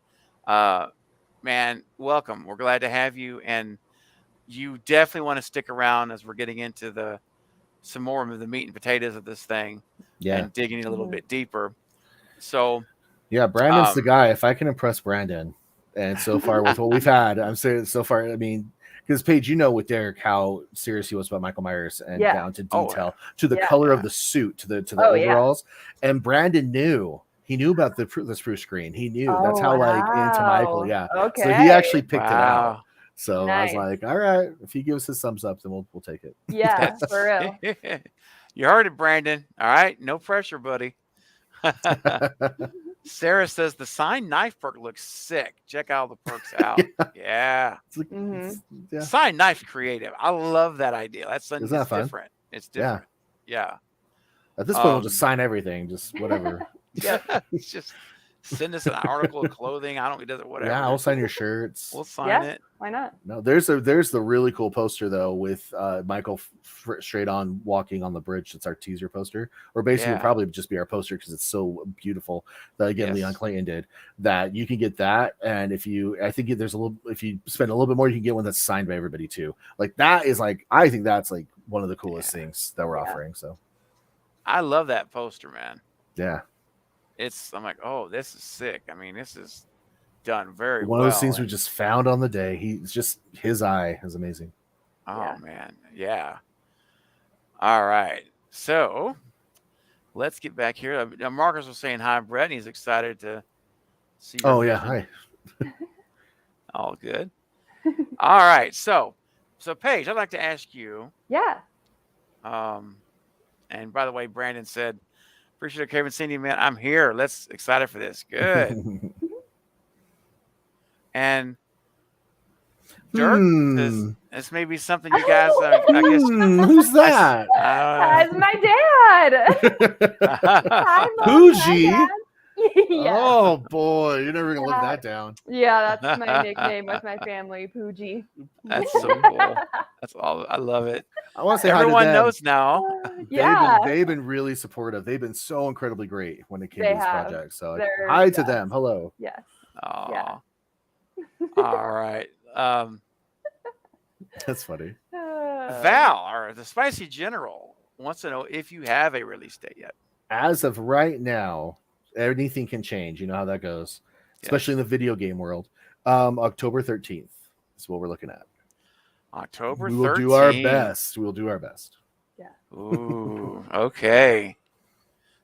man, welcome. We're glad to have you, and you definitely want to stick around as we're getting into some more of the meat and potatoes of this thing, and digging a little bit deeper. So yeah, Brandon's the guy. If I can impress Brandon, and so far with what we've had, I'm saying so far, I mean, because Paige, with Derek how serious he was about Michael Myers, and down to detail, to the color of the suit, to the overalls. And Brandon knew. He knew about the spruce screen. He knew that's how into Michael. Yeah. Okay. So he actually picked it out. Wow. So I was like, all right, if he gives his thumbs up, then we'll take it. Yeah, for real. You heard it, Brandon. All right, no pressure, buddy. Sarah says the signed knife perk looks sick. Check all the perks out. Yeah. Signed knife creative. I love that idea. That's something that's different. It's different. Yeah. At this point, we'll just sign everything, just whatever. Yeah. It's just send us an article of clothing. It doesn't whatever. Yeah, I'll sign your shirts. We'll sign it. Why not? No, there's the really cool poster though with Michael straight on walking on the bridge. It's our teaser poster, or basically it'll probably just be our poster because it's so beautiful. That again, Leon Clayton did that. You can get that, and if you spend a little bit more, you can get one that's signed by everybody too. Like that is I think that's one of the coolest things that we're offering. So I love that poster, man. Yeah. I'm like, oh, this is sick. I mean, this is done very well. One of those things we just found on the day. His eye is amazing. Oh man. Yeah. All right. So let's get back here. Marcus was saying hi, Brett, and he's excited to see you. Oh yeah. Hi. All good. All right. So Paige, I'd like to ask you. Yeah. And by the way, Brandon said, appreciate it, Kevin, seeing you, man. I'm here. Let's excited for this. Good. And Dirk, this may be something you guys, I guess. Who's that? That's my dad. Hi, Mom. Poogie. Hi, yeah. Oh boy, you're never gonna live that down. Yeah, that's my nickname with my family, Poogie. That's so cool. That's all. I love it. I want to say everyone knows now. Yeah, they've been really supportive. They've been so incredibly great when it came to this project. So hi to them. Hello. Yes. Oh. Yeah. All right. That's funny. Val, or the Spicy General, wants to know if you have a release date yet. As of right now, anything can change. You know how that goes, especially in the video game world. October 13th is what we're looking at. October 13th. We will do our best. We will do our best. Yeah. Ooh, okay.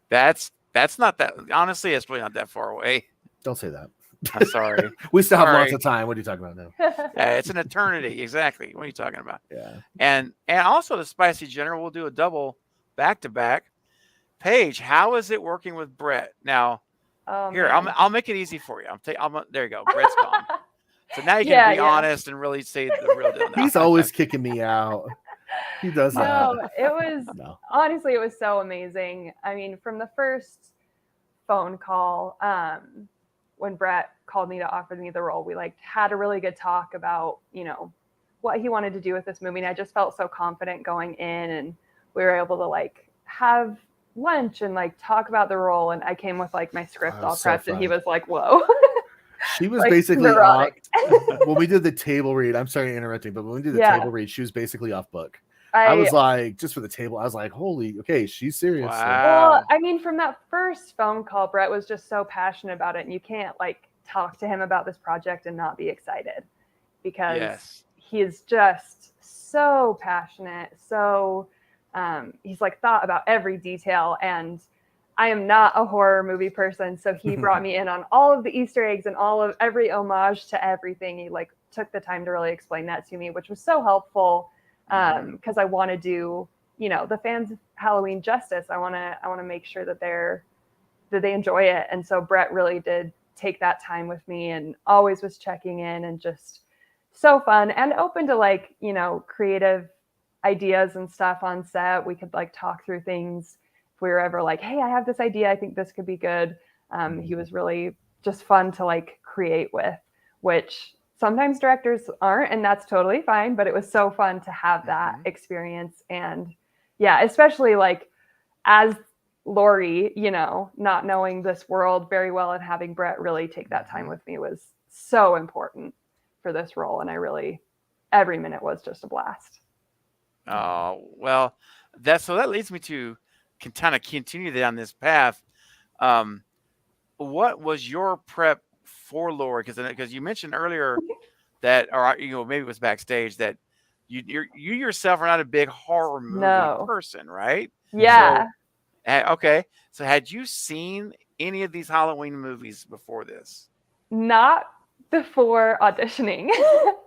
That's not that. Honestly, it's really not that far away. Don't say that. I'm sorry. We still have lots of time. What are you talking about now? Yeah, it's an eternity. Exactly. What are you talking about? Yeah. And also the Spicy General will do a double back-to-back. Paige, how is it working with Brett? Now, here, I'll make it easy for you. There you go. Brett's gone. So now you can be honest and really say the real deal. He's always kicking me out. He does that. No, it was honestly, it was so amazing. I mean, from the first phone call, when Brett called me to offer me the role, we had a really good talk about, what he wanted to do with this movie. And I just felt so confident going in, and we were able to have lunch and talk about the role. And I came with my script all prepped, and he was like, whoa. She was Like, basically neurotic. when we did the table read. I'm sorry interrupting, but when we did the Yeah. table read, she was basically off book. I was like, just for the table, I was like, holy, okay, she's serious. So. Wow. Well, I mean, from that first phone call, Brett was just so passionate about it, and you can't like talk to him about this project and not be excited because Yes. he is just so passionate. So he's like thought about every detail, and I am not a horror movie person, so he brought me in on all of the Easter eggs and all of every homage to everything. He like took the time to really explain that to me, which was so helpful. Because I want to do, you know, the fans of Halloween justice. I want to make sure that they enjoy it. And so Brett really did take that time with me and always was checking in and just so fun and open to like, you know, creative ideas and stuff on set. We could like talk through things if we were ever like, hey, I have this idea. I think this could be good. He was really just fun to like create with, which sometimes directors aren't, and that's totally fine, but it was so fun to have that experience. And yeah, especially like as Lori, you know, not knowing this world very well and having Brett really take that time with me was so important for this role. And every minute was just a blast. Oh, well, that leads me to kind of continue down this path. What was your prep for Lori? Because you mentioned earlier that, or you know, maybe it was backstage that you yourself are not a big horror movie person, right? Yeah. So, okay. So had you seen any of these Halloween movies before this? Not before auditioning.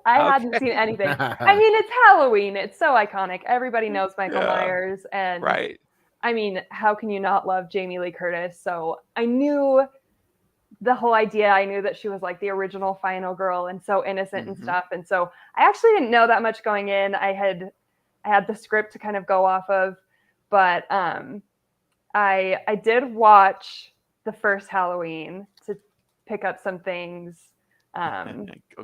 I hadn't seen anything. I mean, it's Halloween. It's so iconic. Everybody knows Michael Myers. And right. I mean, how can you not love Jamie Lee Curtis? So I knew the whole idea. I knew that she was like the original final girl and so innocent and stuff. And so I actually didn't know that much going in. I had the script to kind of go off of, but I did watch the first Halloween to pick up some things.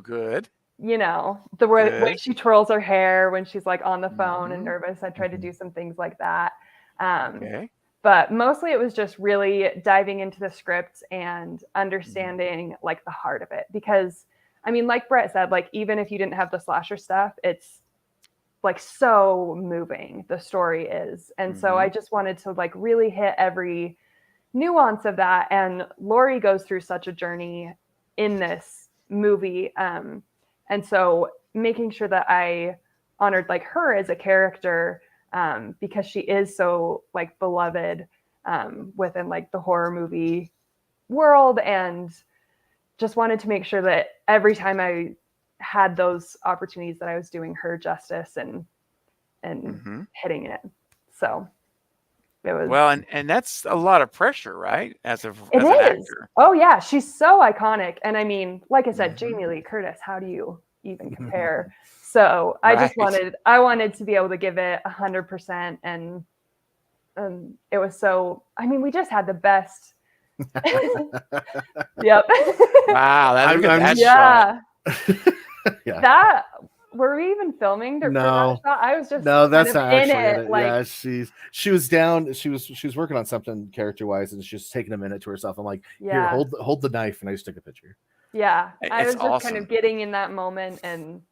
Good. You know, the way she twirls her hair when she's like on the phone and nervous. I tried to do some things like that. Okay. But mostly it was just really diving into the script and understanding like the heart of it. Because I mean, like Brett said, like even if you didn't have the slasher stuff, it's like so moving, the story is. And so I just wanted to like really hit every nuance of that. And Lori goes through such a journey in this movie. And so making sure that I honored like her as a character, because she is so like beloved within like the horror movie world, and just wanted to make sure that every time I had those opportunities that I was doing her justice and hitting it. So it was well, and that's a lot of pressure, right? As an is. actor. Oh yeah, she's so iconic. And I mean, like I said, Jamie Lee Curtis, how do you even compare? So I just wanted to be able to give it 100%. And it was so, I mean, we just had the best. Yep. Wow. That shot. Yeah. That, were we even filming for that shot? I was just that's not in actually it. Like, yeah, she was down. She was working on something character wise, and she's taking a minute to herself. I'm like, here, hold the knife, and I just took a picture. Yeah, I was just awesome. kind of getting in that moment, and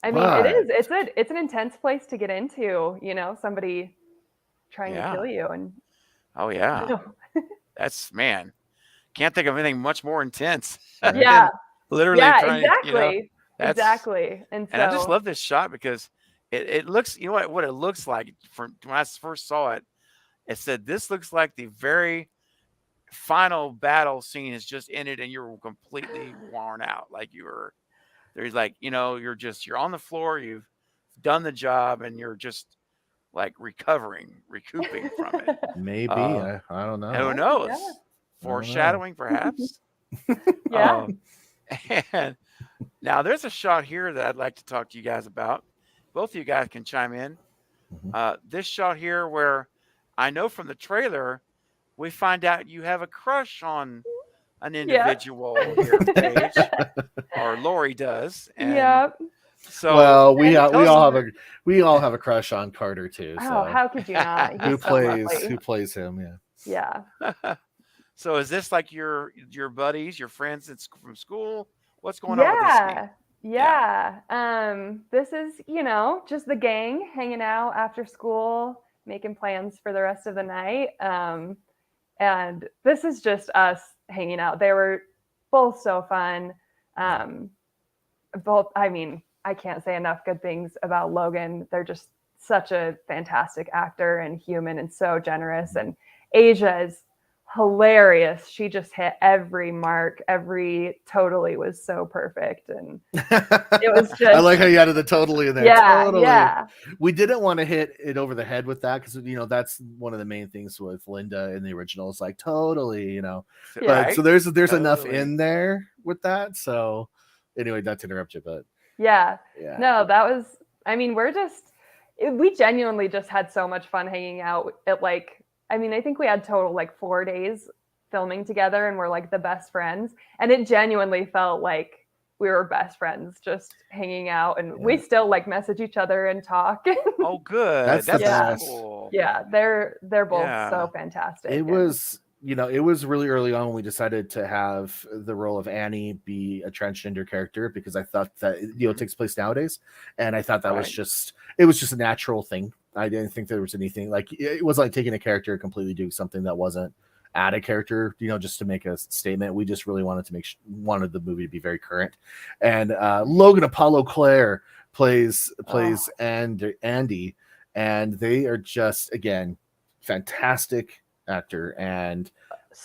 I mean, it's an intense place to get into. You know, somebody trying to kill you, and oh yeah, you know. That's man, can't think of anything much more intense. Yeah, literally. Yeah, exactly. You know, exactly. And I just love this shot because it looks, you know what it looks like from when I first saw it. It said this looks like the very final battle scene has just ended and you're completely worn out. Like there's like, you know, you're on the floor, you've done the job, and you're just like recouping from it. Maybe I don't know. Who knows? Yeah. Foreshadowing, perhaps. Yeah. And now there's a shot here that I'd like to talk to you guys about. Both of you guys can chime in. This shot here, where I know from the trailer, we find out you have a crush on an individual here, Paige, or Lori does. And so, well, we all have a crush on Carter too. So. Oh, how could you not? Who plays him? Yeah. Yeah. So is this like your buddies, your friends from school? What's going on with this scene? Yeah. Yeah. This is, just the gang hanging out after school, making plans for the rest of the night. And this is just us hanging out. They were both so fun. Both, I mean, I can't say enough good things about Logan. They're just such a fantastic actor and human and so generous. And Asia is hilarious. She just hit every mark. Every totally was so perfect. And it was just, I like how you added the totally in there. yeah, Totally. yeah. We didn't want to hit it over the head with that because that's one of the main things with Linda in the original. It's like totally, But so there's enough Totally. in there with that. So anyway, not to interrupt you, but yeah. No, that was. I mean, we genuinely just had so much fun hanging out at I think we had total 4 days filming together and we're the best friends. And it genuinely felt like we were best friends just hanging out. And we still message each other and talk. Oh, good. That's the best. Cool. Yeah, they're both so fantastic. It was, it was really early on when we decided to have the role of Annie be a transgender character because I thought that, it takes place nowadays. And I thought that was it was just a natural thing. I didn't think there was anything it was like taking a character and completely doing something that wasn't add a character, just to make a statement. We just really wanted to wanted the movie to be very current. And Logan Apollo Claire plays Andy, and they are just, again, fantastic actor. And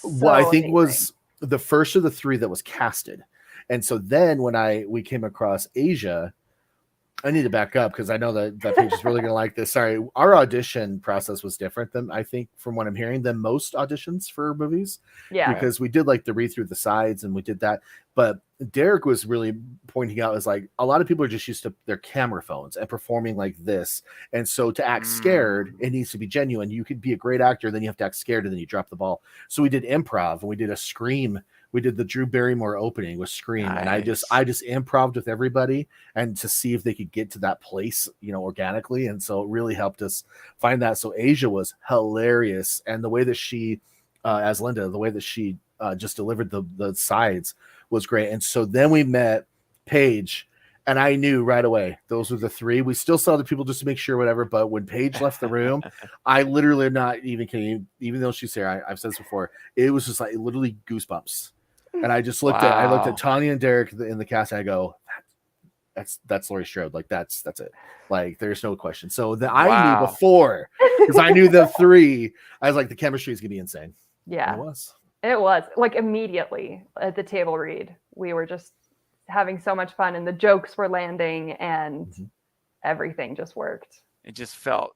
what I think was the first of the three that was casted. And so then when we came across Asia, I need to back up because I know that Paige is really going to like this. Sorry. Our audition process was different than, I think, from what I'm hearing, than most auditions for movies. Yeah. Because we did the read through the sides and we did that. But Derek was really pointing out is a lot of people are just used to their camera phones and performing like this. And so to act scared, it needs to be genuine. You could be a great actor, then you have to act scared and then you drop the ball. So we did improv and we did a Scream. We did the Drew Barrymore opening with Scream. Nice. And I just improv'd with everybody and to see if they could get to that place, organically. And so it really helped us find that. So Asia was hilarious. And the way that she, as Linda, the way that she just delivered the sides was great. And so then we met Paige, and I knew right away those were the three. We still saw the people just to make sure, whatever. But when Paige left the room, I literally am not even kidding. Even though she's there, I've said this before. It was just literally goosebumps. And I just looked at Tanya and Derek in the cast, and I go, that's Laurie Strode. That's it. There's no question. So I knew before because I knew the three. I was like, the chemistry is gonna be insane. Yeah, and it was. It was immediately at the table read. We were just having so much fun, and the jokes were landing, and everything just worked. It just felt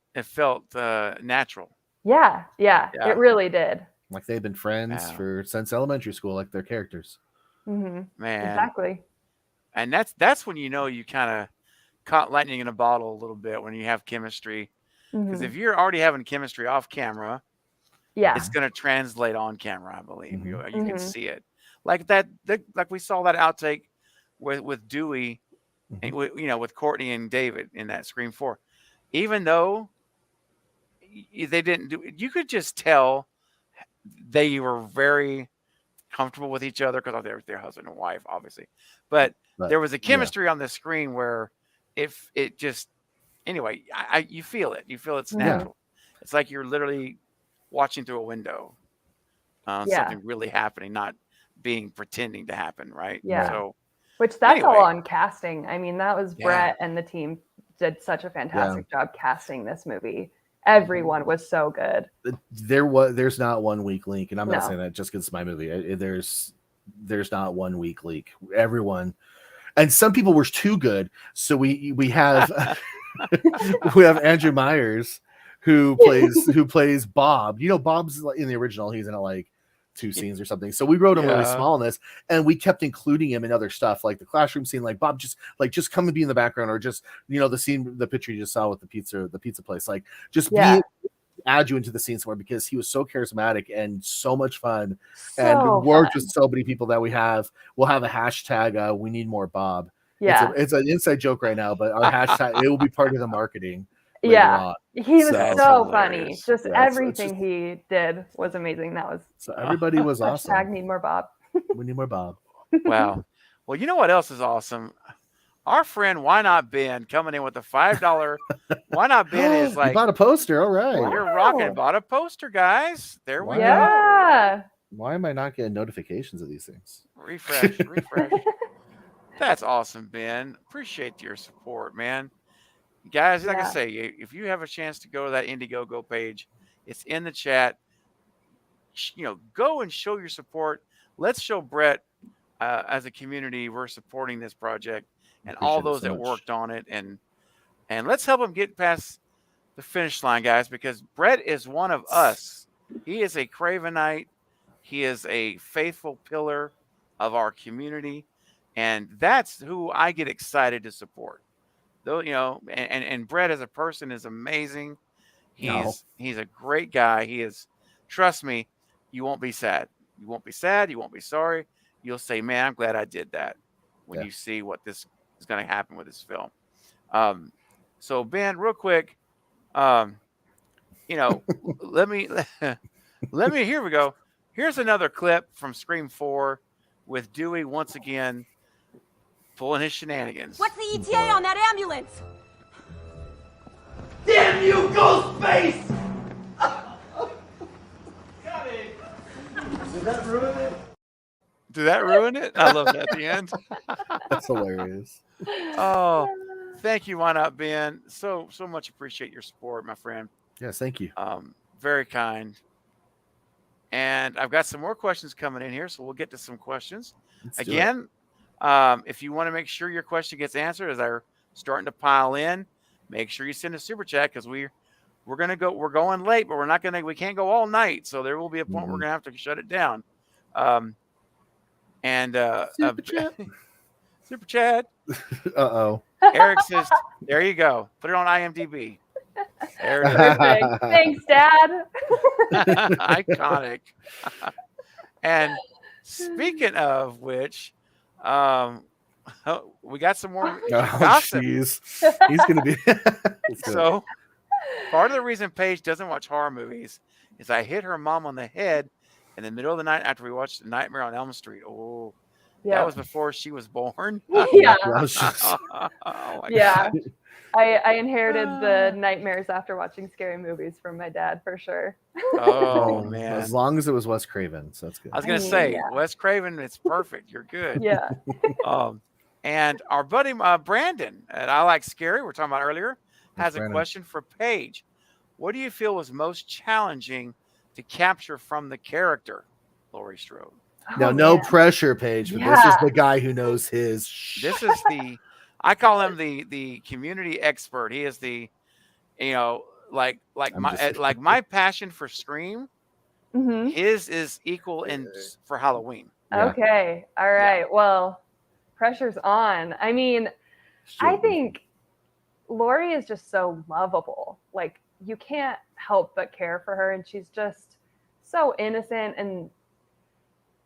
natural. Yeah, it really did. Like they've been friends since elementary school, like their characters. Mm-hmm. Man, exactly. And that's when you kind of caught lightning in a bottle a little bit when you have chemistry. Because if you're already having chemistry off camera, it's going to translate on camera. I believe you can see it, like that. Like we saw that outtake with Dewey, and with Courtney and David in that Scream 4. Even though they didn't do it, you could just tell they were very comfortable with each other because they're their husband and wife, obviously. But there was a chemistry on the screen where if it just anyway, you feel it. You feel it's natural. It's like you're literally watching through a window. Something really happening, not being pretending to happen, right? Yeah. So, which that's all on casting. I mean, that was Brett and the team did such a fantastic job casting this movie. Everyone was so good. There's not one weak link, and I'm not saying that just because it's my movie. There's not one weak link. Everyone, and some people were too good. So we have we have Andrew Myers who plays Bob. Bob's in the original. He's in 2 scenes or something. So we wrote him really small in this, and we kept including him in other stuff, like the classroom scene, like Bob just come and be in the background, or just the scene, the picture you just saw with the pizza place, add you into the scene somewhere, because he was so charismatic and so much fun, and worked with so many people that we'll have a hashtag we need more Bob. It's an inside joke right now, but our hashtag, it will be part of the marketing. later Yeah. on. He was So- so funny. hilarious. Just Yeah, so it's everything he did was amazing. That was So everybody was hashtag awesome. need more Bob. We need more Bob. Wow. Well, you know what else is awesome? Our friend Why Not Ben coming in with a $5. Why Not Ben is You like, bought a poster. All right. Wow. you're rocking. Bought a poster, guys. There we Wow. go. Yeah. Why am I not getting notifications of these things? Refresh. That's awesome, Ben. Appreciate your support, man. Guys, like I Yeah. say, if you have a chance to go to that Indiegogo page, it's in the chat. Go and show your support. Let's show Brett as a community we're supporting this project and all Appreciate it those so that much. worked on it, and let's help him get past the finish line, guys, because Brett is one of us. He is a Cravenite. He is a faithful pillar of our community, and that's who I get excited to support. Though, and Brett as a person is amazing. He's a great guy. He is. Trust me, you won't be sad. You won't be sad. You won't be sorry. You'll say, "Man, I'm glad I did that." When Yeah. you see what this is going to happen with this film. So Ben, real quick, let me Here we go. Here's another clip from Scream 4 with Dewey once again pulling his shenanigans. What's the ETA on that ambulance? Damn you, ghost face! Did that ruin it? Did that ruin it? I love that at the end. That's hilarious. Oh, thank you, Why Not Ben. So much appreciate your support, my friend. Yes, thank you. Very kind. And I've got some more questions coming in here, so we'll get to some questions. Let's do it. Again, if you want to make sure your question gets answered as they're starting to pile in, make sure you send a super chat because we're going late, but we can't go all night. So there will be a point we're gonna have to shut it down. Super chat. Super chat. Uh-oh. Eric says, there you go. Put it on IMDb. There it is. Perfect. Thanks, Dad. Iconic. And speaking of which, we got some more Oh, gossip. jeez. He's going to be... So part of the reason Paige doesn't watch horror movies is I hit her mom on the head in the middle of the night after we watched Nightmare on Elm Street. Oh, Yeah. that was before she was born. Yeah. That was just... Oh, my Yeah. God. I inherited the nightmares after watching scary movies from my dad for sure. Oh, man. As long as it was Wes Craven, so that's good. I was going to say, Yeah. Wes Craven, it's perfect. You're good. Yeah. And our buddy Brandon at I Like Scary, we're talking about earlier, has Thanks, a Brandon. question for Paige. What do you feel was most challenging to capture from the character, Laurie Strode? Now, Oh, no man. pressure, Paige, but this is Yeah. the guy who knows his... This is I call him the community expert. He is like my passion for Scream. Mhm. His is equal for Halloween. Yeah. Okay. All right. Well, pressure's on. I mean, I think Lori is just so lovable. Like, you can't help but care for her, and she's just so innocent. And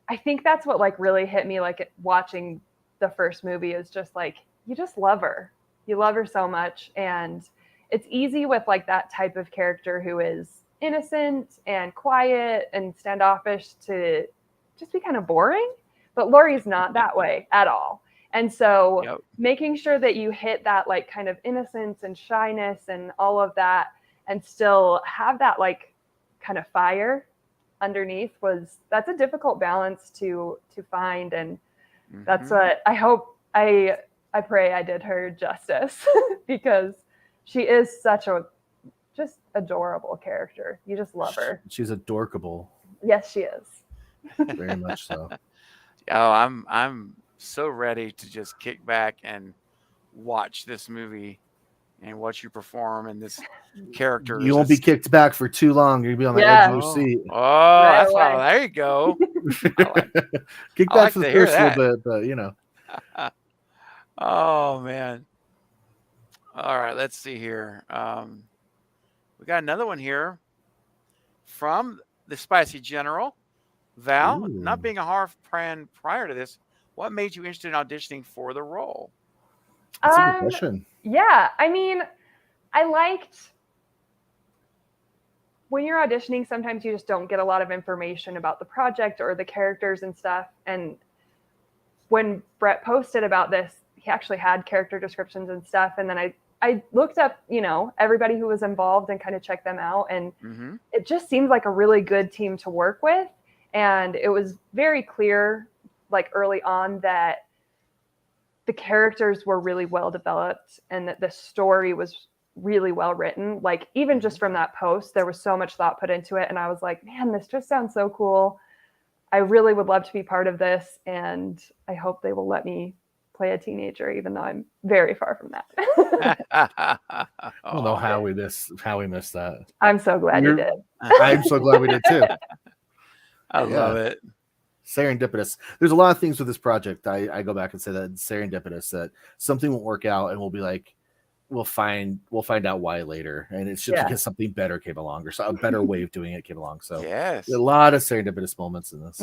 I think that's what like really hit me like watching the first movie is just like you just love her. You love her so much, and it's easy with like that type of character who is innocent and quiet and standoffish to just be kind of boring. But Lori's not that way at all. And so making sure that you hit that like kind of innocence and shyness and all of that and still have that like kind of fire underneath that's a difficult balance to find. And that's what I hope I pray I did her justice because she is such a just adorable character. You just love her. She's adorkable. Yes, she is. Very much so. Oh, I'm so ready to just kick back and watch this movie and watch you perform and this character. You won't be kicked back for too long. You'll be on the Yeah. edge of your seat. Oh, Right that's away. there you go. Kick I back like for the to hear first little bit, but you know. Oh man. All right, let's see here. We got another one here from the Spicy General. Val, not Ooh. being a horror fan prior to this, what made you interested in auditioning for the role? That's a good Um, question. Yeah, I mean, I liked when you're auditioning, sometimes you just don't get a lot of information about the project or the characters and stuff. And when Brett posted about this, he actually had character descriptions and stuff. And then I looked up, everybody who was involved and kind of checked them out. And it just seemed like a really good team to work with. And it was very clear, like early on, that the characters were really well developed and that the story was really well written. Like even just from that post, there was so much thought put into it. And I was like, man, this just sounds so cool. I really would love to be part of this. And I hope they will let me play a teenager, even though I'm very far from that. I don't know how we missed that. I'm so glad you did. I'm so glad we did too. I love it. Serendipitous. There's a lot of things with this project. I go back and say that it's serendipitous, that something won't work out and we'll be like, we'll find out why later. And it's just because something better came along or a better way of doing it came along. So yes, a lot of serendipitous moments in this.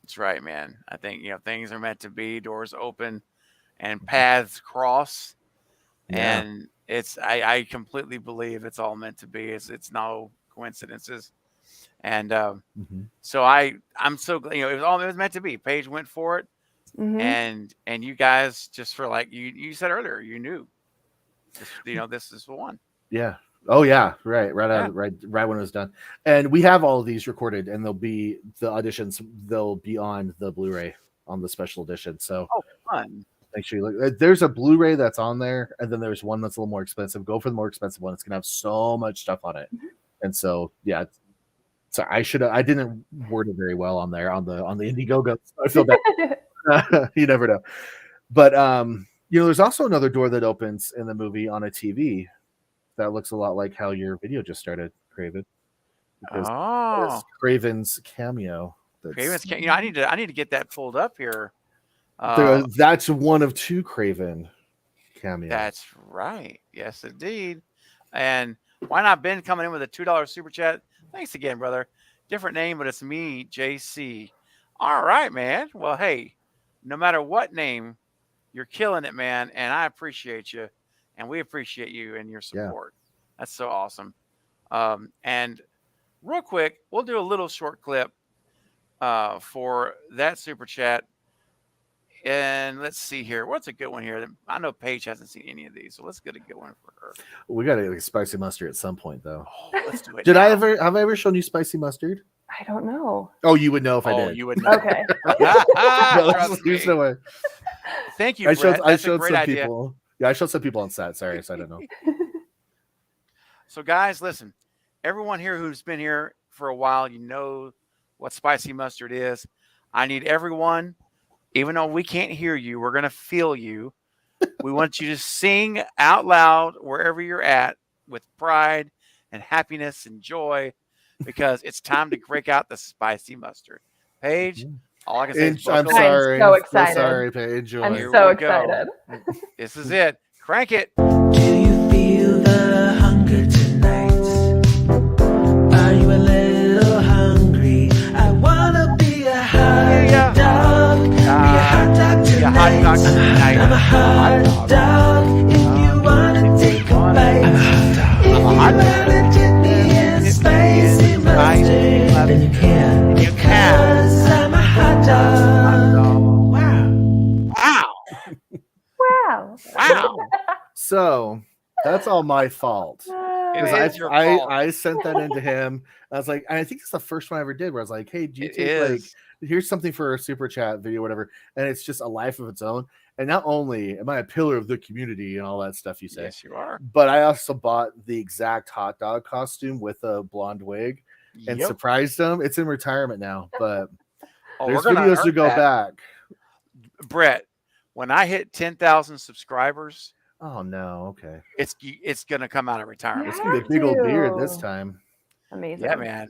That's right, man. I think, things are meant to be, doors open and paths cross. Yeah. And I completely believe it's all meant to be. It's no coincidences. And so I'm so glad, it was meant to be. Paige went for it. And you guys, just for like you said earlier, you knew, this is the one. Yeah. Oh yeah. Right when it was done. And we have all of these recorded, and they'll be the auditions. They'll be on the Blu-ray on the special edition. So fun. Make sure you look. There's a Blu-ray that's on there, and then there's one that's a little more expensive. Go for the more expensive one. It's gonna have so much stuff on it. And so yeah. So I didn't word it very well on there on the Indiegogo. So I feel bad. You never know. But there's also another door that opens in the movie on a TV that looks a lot like how your video just started, Craven. Because Craven's cameo. I need to get that pulled up here. That's one of two Craven cameos. That's right. Yes, indeed. And why not Ben coming in with a $2 super chat? Thanks again, brother. Different name, but it's me, JC. All right, man. Well, hey, no matter what name, you're killing it, man. And I appreciate you. And we appreciate you and your support. Yeah. That's so awesome. And real quick, we'll do a little short clip for that super chat. And let's see here. What's a good one here? I know Paige hasn't seen any of these, so let's get a good one for her. We got to get spicy mustard at some point, though. Oh, let's do it. Have I ever shown you spicy mustard? I don't know. Oh, you would know if I did. You would know. Okay. There's no way. Thank you, Brett. I showed some idea. people. Yeah, I showed some people on set. Sorry, so I don't know. So, guys, listen. Everyone here who's been here for a while, you know what spicy mustard is. I need everyone. Even though we can't hear you, we're going to feel you. We want you to sing out loud wherever you're at with pride and happiness and joy, because it's time to break out the spicy mustard. Paige, all I can say is I'm sorry. I'm so excited. I'm sorry, Paige. I'm so excited. This is it. Crank it. Do you feel the hunger tonight? Are you a little hungry? I want to be a hot dog. Be a hot dog tonight. I'm a hot dog. If you wanna take a bite, if you wanna dip me in spicy mustard, then you can. Because I'm a hot dog. Wow. So that's all my fault. I sent that into him. I was like, I think it's the first one I ever did where I was like, hey, do you take here's something for a super chat video, whatever, and it's just a life of its own. And not only am I a pillar of the community and all that stuff you say, yes, you are, but I also bought the exact hot dog costume with a blonde wig and surprised them. It's in retirement now, but there's videos to go back. Brett, when I hit 10,000 subscribers, oh no, okay, it's gonna come out of retirement. It's gonna be a big old beard this time. Amazing. Yeah, man.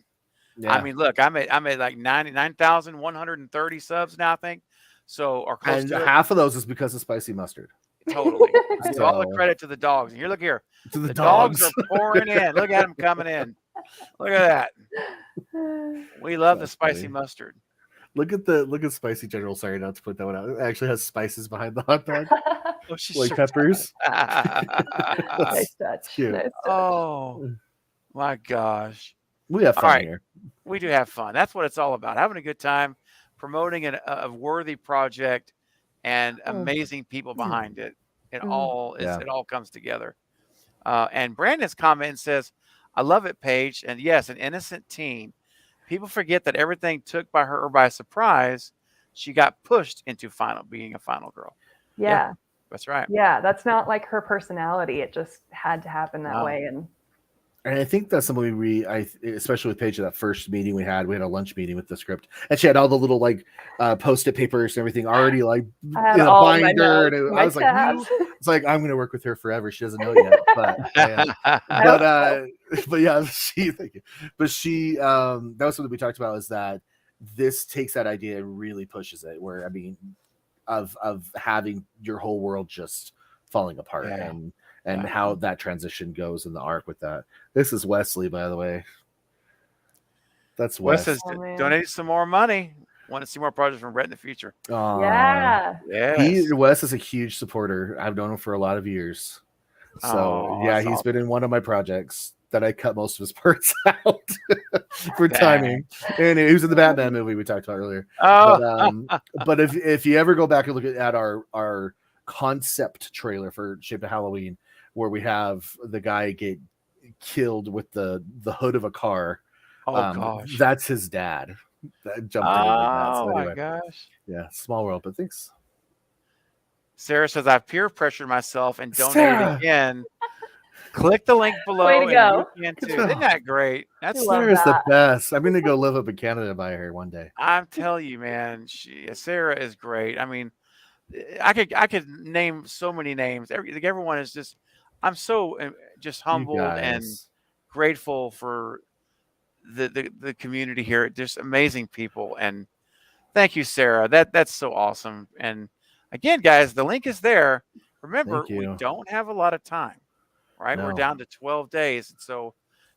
Yeah. I mean, look, I'm at like 99,130 subs now, I think. So, or close and to half of those is because of spicy mustard. Totally. So all the credit to the dogs. And here, look here. To the dogs are pouring in. Look at them coming in. Look at that. We love the spicy mustard. Look at Spicy General. Sorry, not to put that one out. It actually has spices behind the hot dog, Oh, she like sure peppers. Nice touch. cute. Nice touch. Oh my gosh. We have All fun right. here. We do have fun. That's what it's all about. Having a good time, promoting a worthy project, and amazing people behind it. It all is. Yeah. It all comes together. And Brandon's comment says, "I love it, Paige." And yes, an innocent teen. People forget that everything took by her by surprise. She got pushed into being a final girl. Yeah. That's right. Yeah, that's not like her personality. It just had to happen that Wow. way. And I think that's something especially with Paige, that first meeting we had a lunch meeting with the script, and she had all the little like post-it papers and everything already like I had in a all my binder. notes, And my I was like, tabs. it's like I'm going to work with her forever. She doesn't know yet, but I am. But yeah, thank you. But that was something we talked about, is that this takes that idea and really pushes it. Where I mean, of having your whole world just falling apart, and how that transition goes in the arc with that. This is Wesley, by the way. That's Wes Wes. has donated some more money. Want to see more projects from Brett in the future. Yeah. Yes. Wes is a huge supporter. I've known him for a lot of years. So that's he's awesome. been in one of my projects that I cut most of his parts out for timing. And he was in the Batman movie we talked about earlier. But if you ever go back and look at our concept trailer for Shape of Halloween, where we have the guy get killed with the hood of a car. Gosh. That's his dad. That jumped in like that. So anyway, my gosh. Yeah, small world, but thanks. Sarah says, I've peer pressured myself and donated again. Click the link below. Way to go. You can too. Isn't that great? That's Sarah's the best. I'm going to go live up in Canada by her one day. I'm telling you, man. Sarah is great. I mean, I could name so many names. Everyone is just. I'm so just humbled and grateful for the community here. Just amazing people, and thank you, Sarah. That's so awesome. And again, guys, the link is there. Remember, we don't have a lot of time, right? No. We're down to 12 days, and so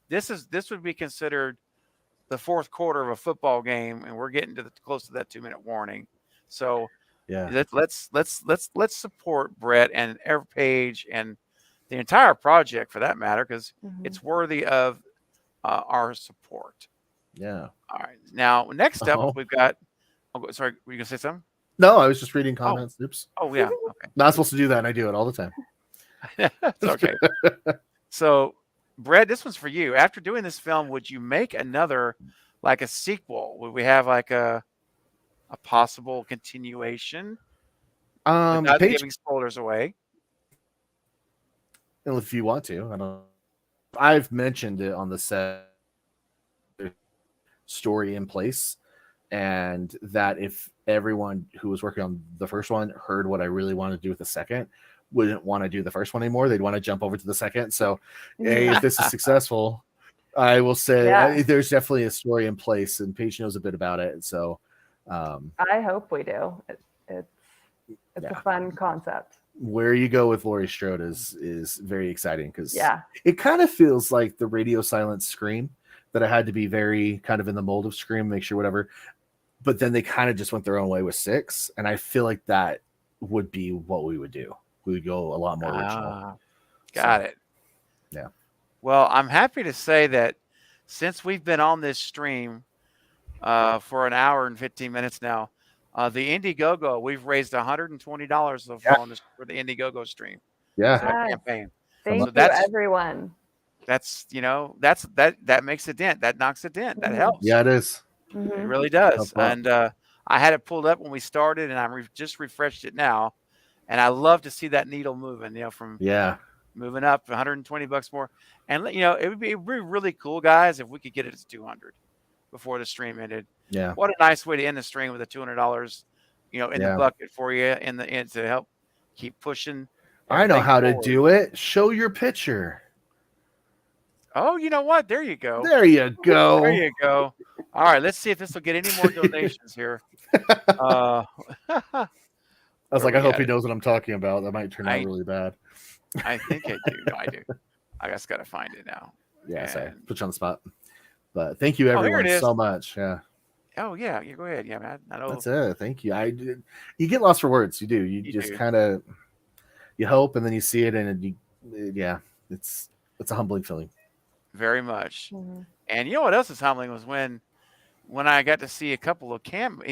this would be considered the fourth quarter of a football game, and we're getting to close to that 2-minute warning. So let's support Brett and Paige and the entire project for that matter, because it's worthy of our support. Yeah. All right. Now, next up, we've got. Oh, sorry, were you gonna say something? No, I was just reading comments. Oops. Oh yeah. Okay. Not supposed to do that, and I do it all the time. It's okay. So, Brett, this one's for you. After doing this film, would you make another, like a sequel? Would we have like a possible continuation? Without giving spoilers away. Well, if you want to, I don't. I've mentioned it on the set story in place, and that if everyone who was working on the first one heard what I really wanted to do with the second, wouldn't want to do the first one anymore. They'd want to jump over to the second. So, if this is successful, I will say there's definitely a story in place, and Paige knows a bit about it. So, I hope we do. It's a fun concept. Where you go with Laurie Strode is very exciting, because it kind of feels like the radio silence Scream, that I had to be very kind of in the mold of Scream, make sure whatever. But then they kind of just went their own way with 6, and I feel like that would be what we would do. We would go a lot more original. Got it. Yeah. Well, I'm happy to say that since we've been on this stream for an hour and 15 minutes now, the Indiegogo, we've raised $120 so far for the Indiegogo stream. Yeah. Campaign. Thank you, everyone. That's that makes a dent. That knocks a dent. That helps. Yeah, it is. It really does. And I had it pulled up when we started, and I just refreshed it now. And I love to see that needle moving, from moving up $120 more. And it would be really cool, guys, if we could get it to 200 before the stream ended. Yeah. What a nice way to end the stream with a $200, in the bucket for you in the end to help keep pushing. I know how to do it. Show your picture. Oh, you know what? There you go. There you go. There you go. All right, let's see if this will get any more donations here. I was like, I hope he knows what I'm talking about. That might turn out really bad. I think I do. No, I do. I just got to find it now. Yeah, sorry. Put you on the spot. But thank you, everyone, so much. Yeah. Oh yeah, you go ahead. Yeah, man. I know That's it. Thank you. You get lost for words. You do. You just do. kind of you hope, and then you see it, and yeah, it's a humbling feeling. very much. Mhm. And you know what else is humbling was when I got to see a couple of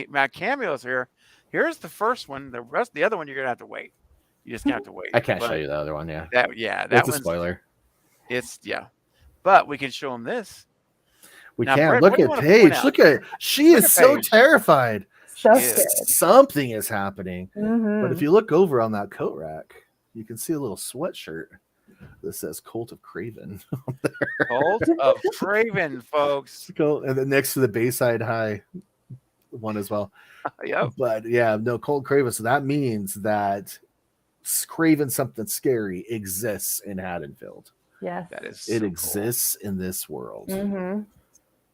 my cameos here. Here's the first one. The other one you're gonna have to wait. You just gonna have to wait. I can't show But you the other one. Yeah, that it's a one's spoiler. yeah. But we can show them this. We Now, can Brett, what look do you at want to point Paige. out? Look at she Look is at so Paige. terrified. So She is. good. Something is happening. But Mhm. if you look over on that coat rack, you can see a little sweatshirt that says Cult of Craven. Cult of Craven, folks. And then next to the Bayside High one as well. Yep. But yeah, no, Cult Craven. So that means that Craven something scary exists in Haddonfield. Yes. That is It so exists in this world. Mm-hmm.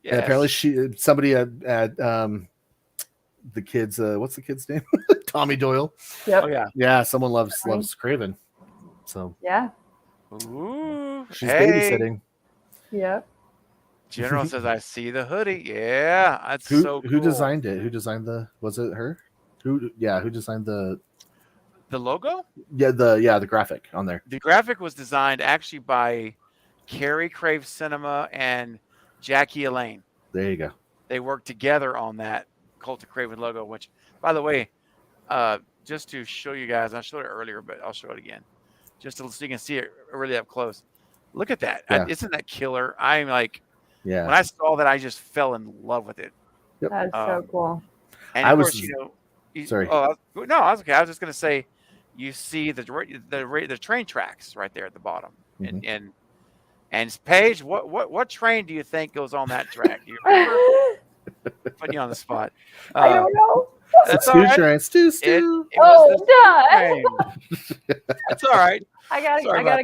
Yes. And apparently somebody at the kids, what's the kid's name? Tommy Doyle. Yep. Oh yeah. Yeah, someone loves Craven. So Yeah. Ooh. she's Hey. babysitting. Yep. General says, "I see the hoodie." Yeah, that's Who so cool. who designed it? Who designed was it her? Who designed the logo? the graphic on there? The graphic was designed actually by Carrie Crave Cinema and Jackie Elaine. There you go. They worked together on that Cult of Craven logo, which, by the way, just to show you guys, I showed it earlier, but I'll show it again, just so you can see it really up close. Look at that. Yeah. Isn't that killer? I'm like, Yeah. when I saw that, I just fell in love with it. Yep. That is so cool. And of course, sorry. Oh, no, I was okay. I was just going to say, you see the train tracks right there at the bottom, Mhm. and Paige, what train do you think goes on that track? Do you remember? Putting you on the spot. I don't know. That's all right. Stew. It was the duh. train. That's all right. I gotta Sorry about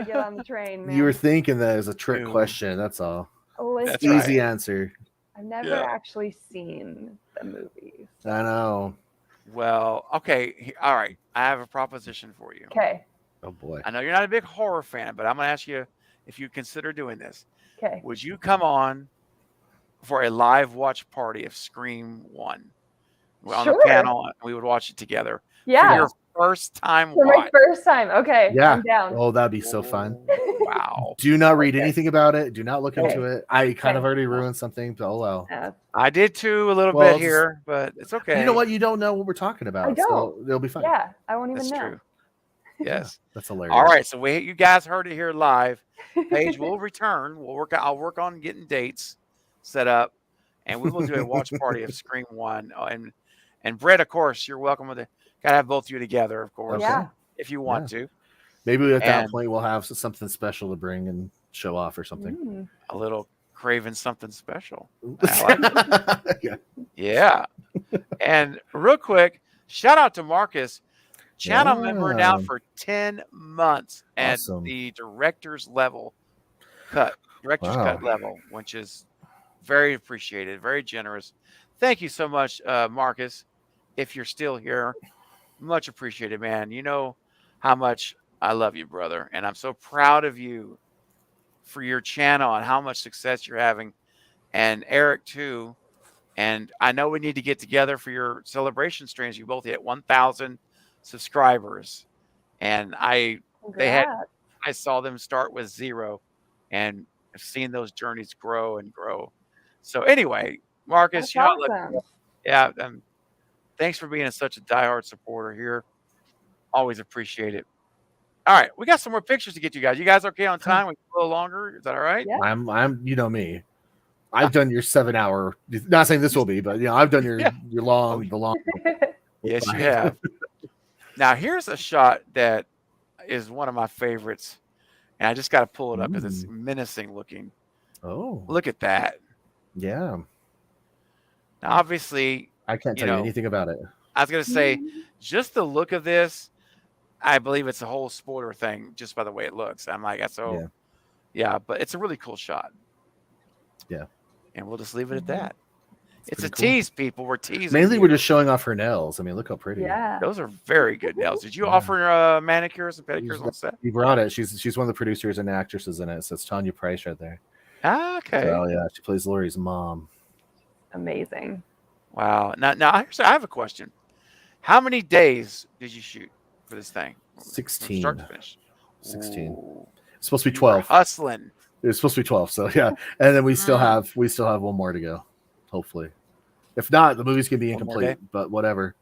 get on the train, man. You were thinking that as a trick Ew. question. That's all. Listen, That's Easy right. answer. I've never actually seen the movies. I know. Well, okay. All right. I have a proposition for you. Okay. Oh boy. I know you're not a big horror fan, but I'm going to ask you if you consider doing this. Okay. Would you come on for a live watch party of Scream 1? We're on the Sure. panel, and we would watch it together. Yeah. For your first time For my watch. first time. Okay. Yeah. I'm down. Oh, that'd be so fun. Wow. Do not read anything about it. Do not look into Okay. it. I kind of Okay. already ruined something, but oh well. I did too a little Well, bit here, but it's okay. You know what? You don't know what we're talking about. I don't. So it'll be fun. Yeah. I won't even That's know. true. Yes. That's hilarious. All right. So you guys heard it here live. Paige will return. I'll work on getting dates set up, and we will do a watch party of Scream 1. And Brett, of course, you're welcome with it. Gotta have both of you together, of course. Yeah. If you want to. Maybe at that And- point we'll have something special to bring and show off or something. Mm. A little Craven something special. I like it. Yeah. Yeah. And real quick, shout out to Marcus, channel member now Yeah. for 10 months at Awesome. the director's cut Wow. level, which is very appreciated, very generous. Thank you so much, Marcus. If you're still here, much appreciated, man. You know how much I love you, brother. And I'm so proud of you for your channel and how much success you're having. And Eric, too. And I know we need to get together for your celebration streams. You both hit 1,000 subscribers. And I saw them start with 0 and I've seen those journeys grow and grow. So anyway, Marcus, That's awesome. yeah, thanks for being such a diehard supporter here. Always appreciate it. All right, we got some more pictures to get you guys. You guys okay on time? We go a little longer. Is that all right? Yeah. I'm you know me. I've done your 7-hour. Not saying this will be, but I've done your long. Yes, you have. Now here's a shot that is one of my favorites, and I just got to pull it up because it's menacing looking. Oh, Look at that. yeah. Now, obviously, I can't tell you anything about it. I was going to say, just the look of this, I believe it's a whole spoiler thing just by the way it looks. I'm like, so, yeah, but it's a really cool shot. Yeah. And we'll just leave it at that. It's a pretty cool. tease, people. We're teasing. Mainly, you. we're just showing off her nails. I mean, look how pretty. Yeah. Those are very good nails. Did you offer manicures and pedicures on set? You brought it. She's one of the producers and actresses in it. So it's Tanya Price right there. Ah, okay. So, yeah, she plays Laurie's mom. amazing. Wow. Now I have a question. How many days did you shoot for this thing from start to 16. finish? 16. Ooh, It's supposed to be you were 12. hustling. It was supposed to be 12. So yeah. And then we still Mm. have one more to go. Hopefully. If not, the movie's gonna be One more day? incomplete. But whatever.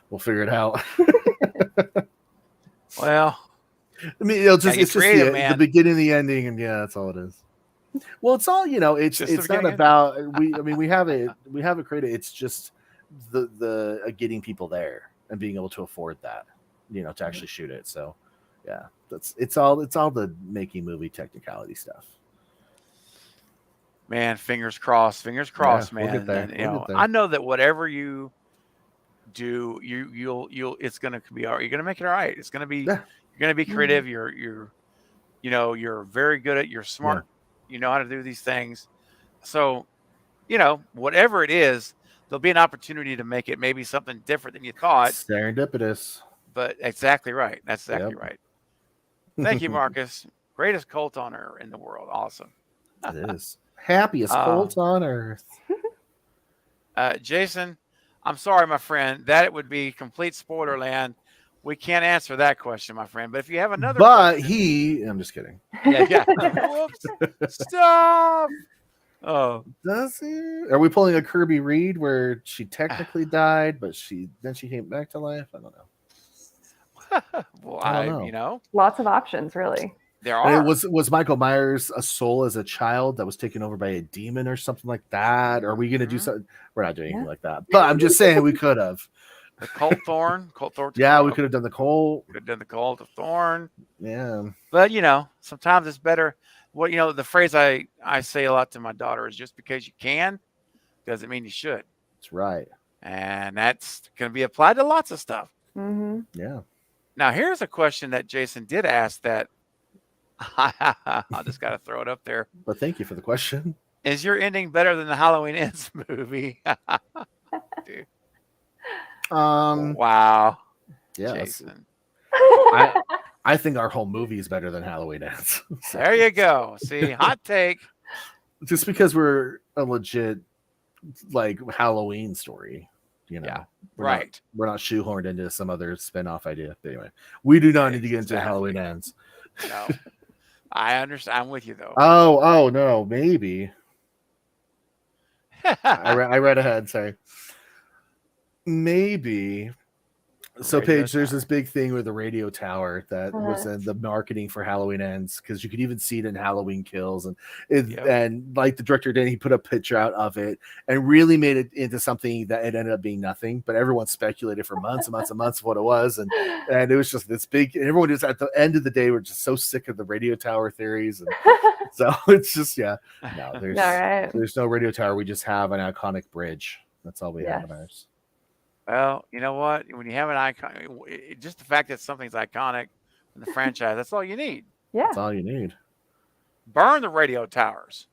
We'll figure it out. Well, I mean, it's gotta get just creative, the man. beginning, the ending, and yeah, that's all it is. Well, it's all Just the it's not beginning. about I mean, we have it created. It's just the getting people there and being able to afford that, to actually shoot it. So, yeah, it's all the making movie technicality stuff. Man, fingers crossed, man. We'll get there. And We'll get there. I know that whatever you do, you'll it's gonna be all right. You're gonna make it all right. It's gonna be Yeah. you're gonna be creative. You're very good at. You're smart. You know how to do these things. So, whatever it is, there'll be an opportunity to make it maybe something different than you thought. Serendipitous. But exactly right. That's exactly Yep. right. Thank you, Marcus. Greatest cult owner in the world. Awesome. It is happiest cult on earth. Jason, I'm sorry, my friend. That it would be complete spoiler land. We can't answer that question, my friend. But if you have another question, I'm just kidding. Yeah. Whoops. Stop. Oh. Does he? Are we pulling a Kirby Reed where she technically died, but she came back to life? I don't know. Well, I don't know. Lots of options, really. There And are. was Michael Myers a soul as a child that was taken over by a demon or something like that? Are we going to do something? We're not doing anything like that. But I'm just saying we could have. The Colt Thorn. Yeah, we could have done the Colt. Could have done the Colt of Thorn. Yeah. But sometimes it's better. The phrase I say a lot to my daughter is just because you can doesn't mean you should. That's right. And that's going to be applied to lots of stuff. Mm-hmm. Yeah. Now, here's a question that Jason did ask that I just got to throw it up there. But thank you for the question. Is your ending better than the Halloween Ends movie? Dude. Wow. Yeah. Jason. I think our whole movie is better than Halloween Ends. So. There you go. See, hot take. Just because we're a legit Halloween story, Yeah. We're not shoehorned into some other spin-off idea. But anyway, we do not need to get into Halloween Ends. No. I understand. I'm with you though. Oh no, maybe. I read ahead. Sorry. Maybe. So Paige, there's this big thing with the radio tower that was in the marketing for Halloween Ends, because you could even see it in Halloween Kills, and the director did, he put a picture out of it and really made it into something that it ended up being nothing, but everyone speculated for months and months and months what it was, and it was just this big. And everyone just at the end of the day we're just so sick of the radio tower theories, and so it's just there's no radio tower. We just have an iconic bridge. That's all we have in ours. Well, you know what? When you have an icon, just the fact that something's iconic in the franchise, that's all you need. Yeah. That's all you need. Burn the radio towers.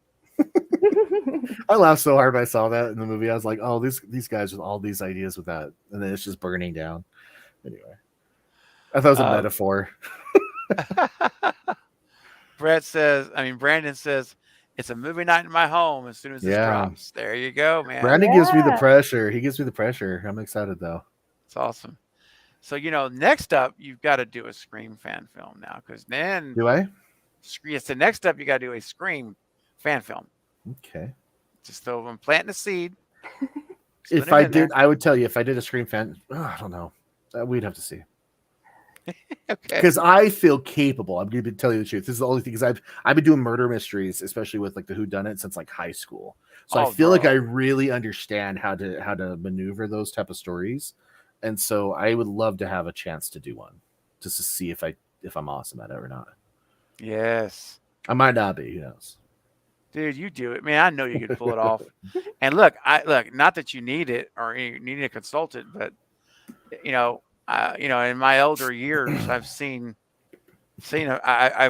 I laughed so hard when I saw that in the movie. I was like, oh, these guys with all these ideas with that. And then it's just burning down. Anyway. I thought it was a metaphor. Brandon says, it's a movie night in my home as soon as this drops. There you go, man. Brandon gives me the pressure. He gives me the pressure. I'm excited, though. It's awesome. So, next up, you've got to do a Scream fan film now. Because then... Do I? So next up, you got to do a Scream fan film. Okay. Just so I'm planting a seed. If I did, I would tell you, if I did a Scream fan... I don't know. We'd have to see. Okay. Because I feel capable. I'm going to tell you the truth. This is the only thing, because I've been doing murder mysteries, especially with the whodunit, since high school. So I feel like I really understand how to maneuver those type of stories, and so I would love to have a chance to do one, just to see if I'm awesome at it or not. Yes. I might not be. Who knows? Dude, you do it, man. I know you could pull it off. And look, not that you need it or you need a consultant, but in my older years, I've seen. I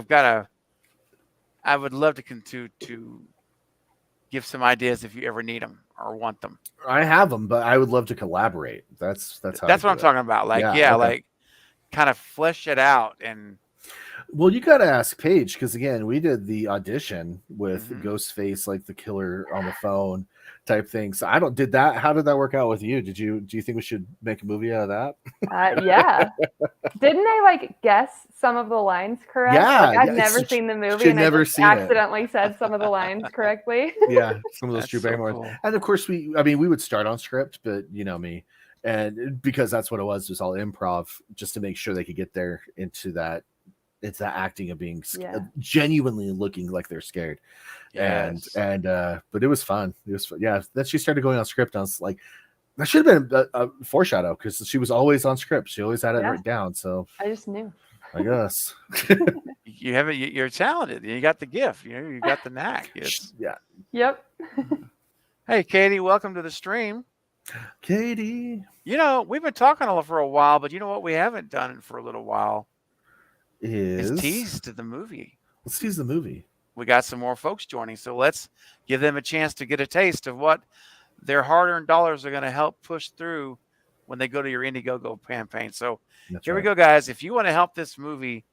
would love to give some ideas if you ever need them or want them. I have them, but I would love to collaborate. That's how. That's what I'm talking about. Kind of flesh it out and. Well, you got to ask Paige, because again, we did the audition with Ghostface, the killer on the phone, type thing. So I don't did that. How did that work out with you? Do you think we should make a movie out of that? Yeah. Didn't I like guess some of the lines correct? Yeah, Like I've yeah, never seen the movie she'd and I never just seen it. accidentally said some of the lines correctly. Yeah, some of those That's Drew so Barrymore. cool. And of course we would start on script, but you know me. And because that's what it was all improv, just to make sure they could get there into that. It's that acting of being genuinely looking like they're scared. Yes. And but it was fun. It was fun. Yeah. Then she started going on script. And I was like, that should have been a foreshadow because she was always on script. She always had it written down. So I just knew. I guess You have it. You're talented. You got the gift. You know, you got the knack. It's... yeah. Yep. Hey, Katie, welcome to the stream. Katie. You know, we've been talking for a while, but you know what we haven't done for a little while is tease to the movie. Let's tease the movie. We got some more folks joining, so let's give them a chance to get a taste of what their hard-earned dollars are going to help push through when they go to your Indiegogo campaign. So here we go, guys. If you want to help this movie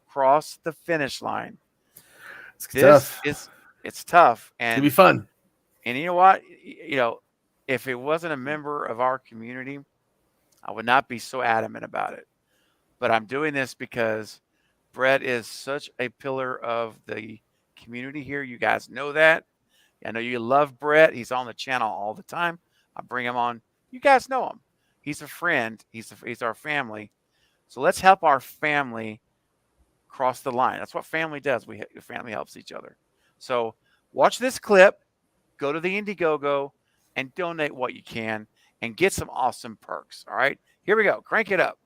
cross the finish line, it's tough, and it'll be fun. And you know what? You know, if it wasn't a member of our community, I would not be so adamant about it. But I'm doing this because Brett is such a pillar of the community here. You guys know that. I know you love Brett. He's on the channel all the time. I bring him on. You guys know him. He's a friend. He's our family. So let's help our family cross the line. That's what family does. The family helps each other. So watch this clip. Go to the Indiegogo and donate what you can and get some awesome perks. All right, here we go. Crank it up.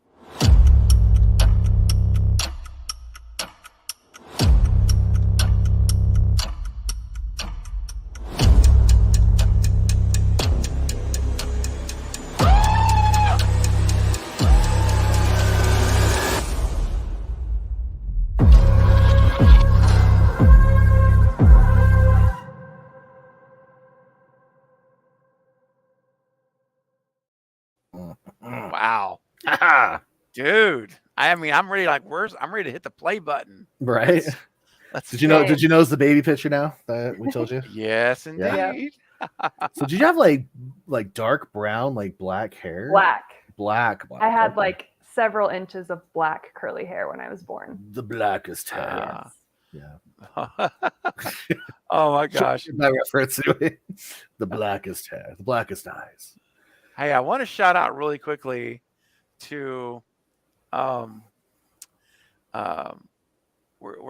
Wow. Dude. I mean, I'm ready. I'm ready to hit the play button. Right. Did you know it's the baby picture now that we told you? Yes, indeed. Yeah. So did you have like dark brown, like black hair? Black. I had like several inches of black curly hair when I was born. The blackest hair. Yeah. Oh my gosh. That reference to it. The blackest hair, the blackest eyes. Hey, I want to shout out really quickly to where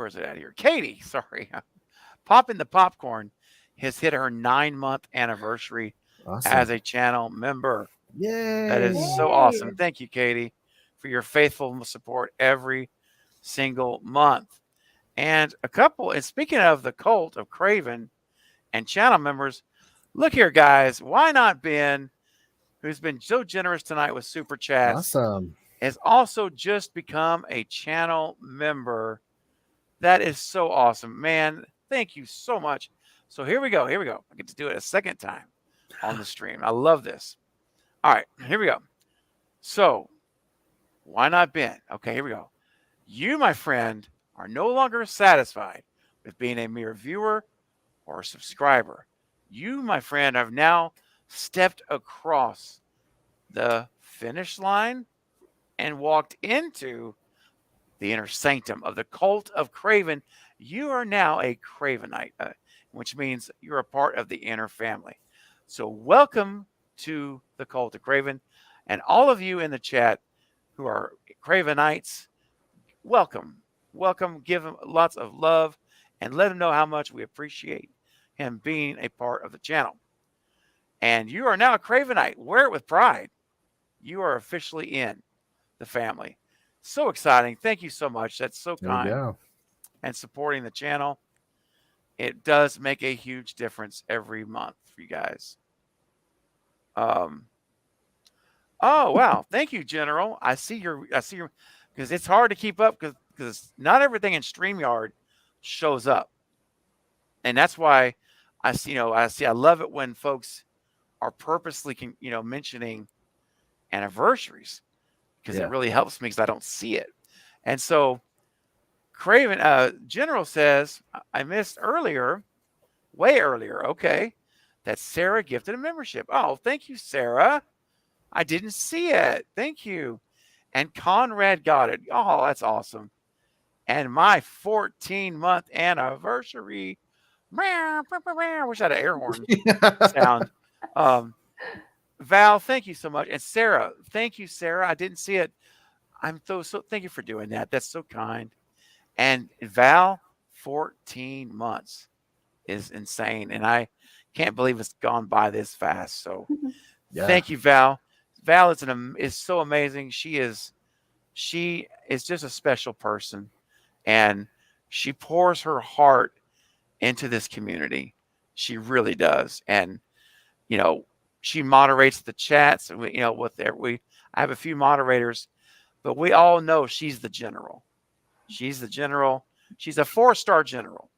is it at here? Katie, sorry. Popping the Popcorn has hit her 9-month anniversary as a channel member. Yay. That is so awesome. Thank you, Katie, for your faithful support every single month. And speaking of the cult of Craven and channel members, look here, guys. Why not Ben, who's been so generous tonight with super chats, has also just become a channel member. That is so awesome, man. Thank you so much. So here we go. I get to do it a second time on the stream. I love this. All right, here we go. So why not Ben? Okay, here we go. You, my friend, are no longer satisfied with being a mere viewer or a subscriber. You, my friend, have now stepped across the finish line and walked into the inner sanctum of the cult of Craven. You are now a Cravenite, which means you're a part of the inner family. So welcome to the cult of Craven. And all of you in the chat who are Cravenites, welcome. Give him lots of love and let him know how much we appreciate him being a part of the channel. And you are now a Cravenite. Wear it with pride. You are officially in the family. So exciting. Thank you so much. That's so kind. And supporting the channel. It does make a huge difference every month for you guys. Oh, wow. Thank you, General. I see your, because it's hard to keep up because not everything in StreamYard shows up. And that's why I love it when folks are purposely, mentioning anniversaries because it really helps me because I don't see it. And so Craven, General says, I missed way earlier. Okay. that Sarah gifted a membership. Oh, thank you, Sarah. I didn't see it. Thank you. And Conrad got it. Oh, that's awesome. And my 14-month anniversary. I wish I had an air horn sound. Val, thank you so much. And Sarah, thank you, Sarah. I didn't see it. I'm so thank you for doing that. That's so kind. And Val, 14 months is insane. And I can't believe it's gone by this fast. So thank you, Val. Val is so amazing. She is just a special person. And she pours her heart into this community. She really does. And, she moderates the chats. I have a few moderators, but we all know she's the general. She's the general. She's a 4-star general.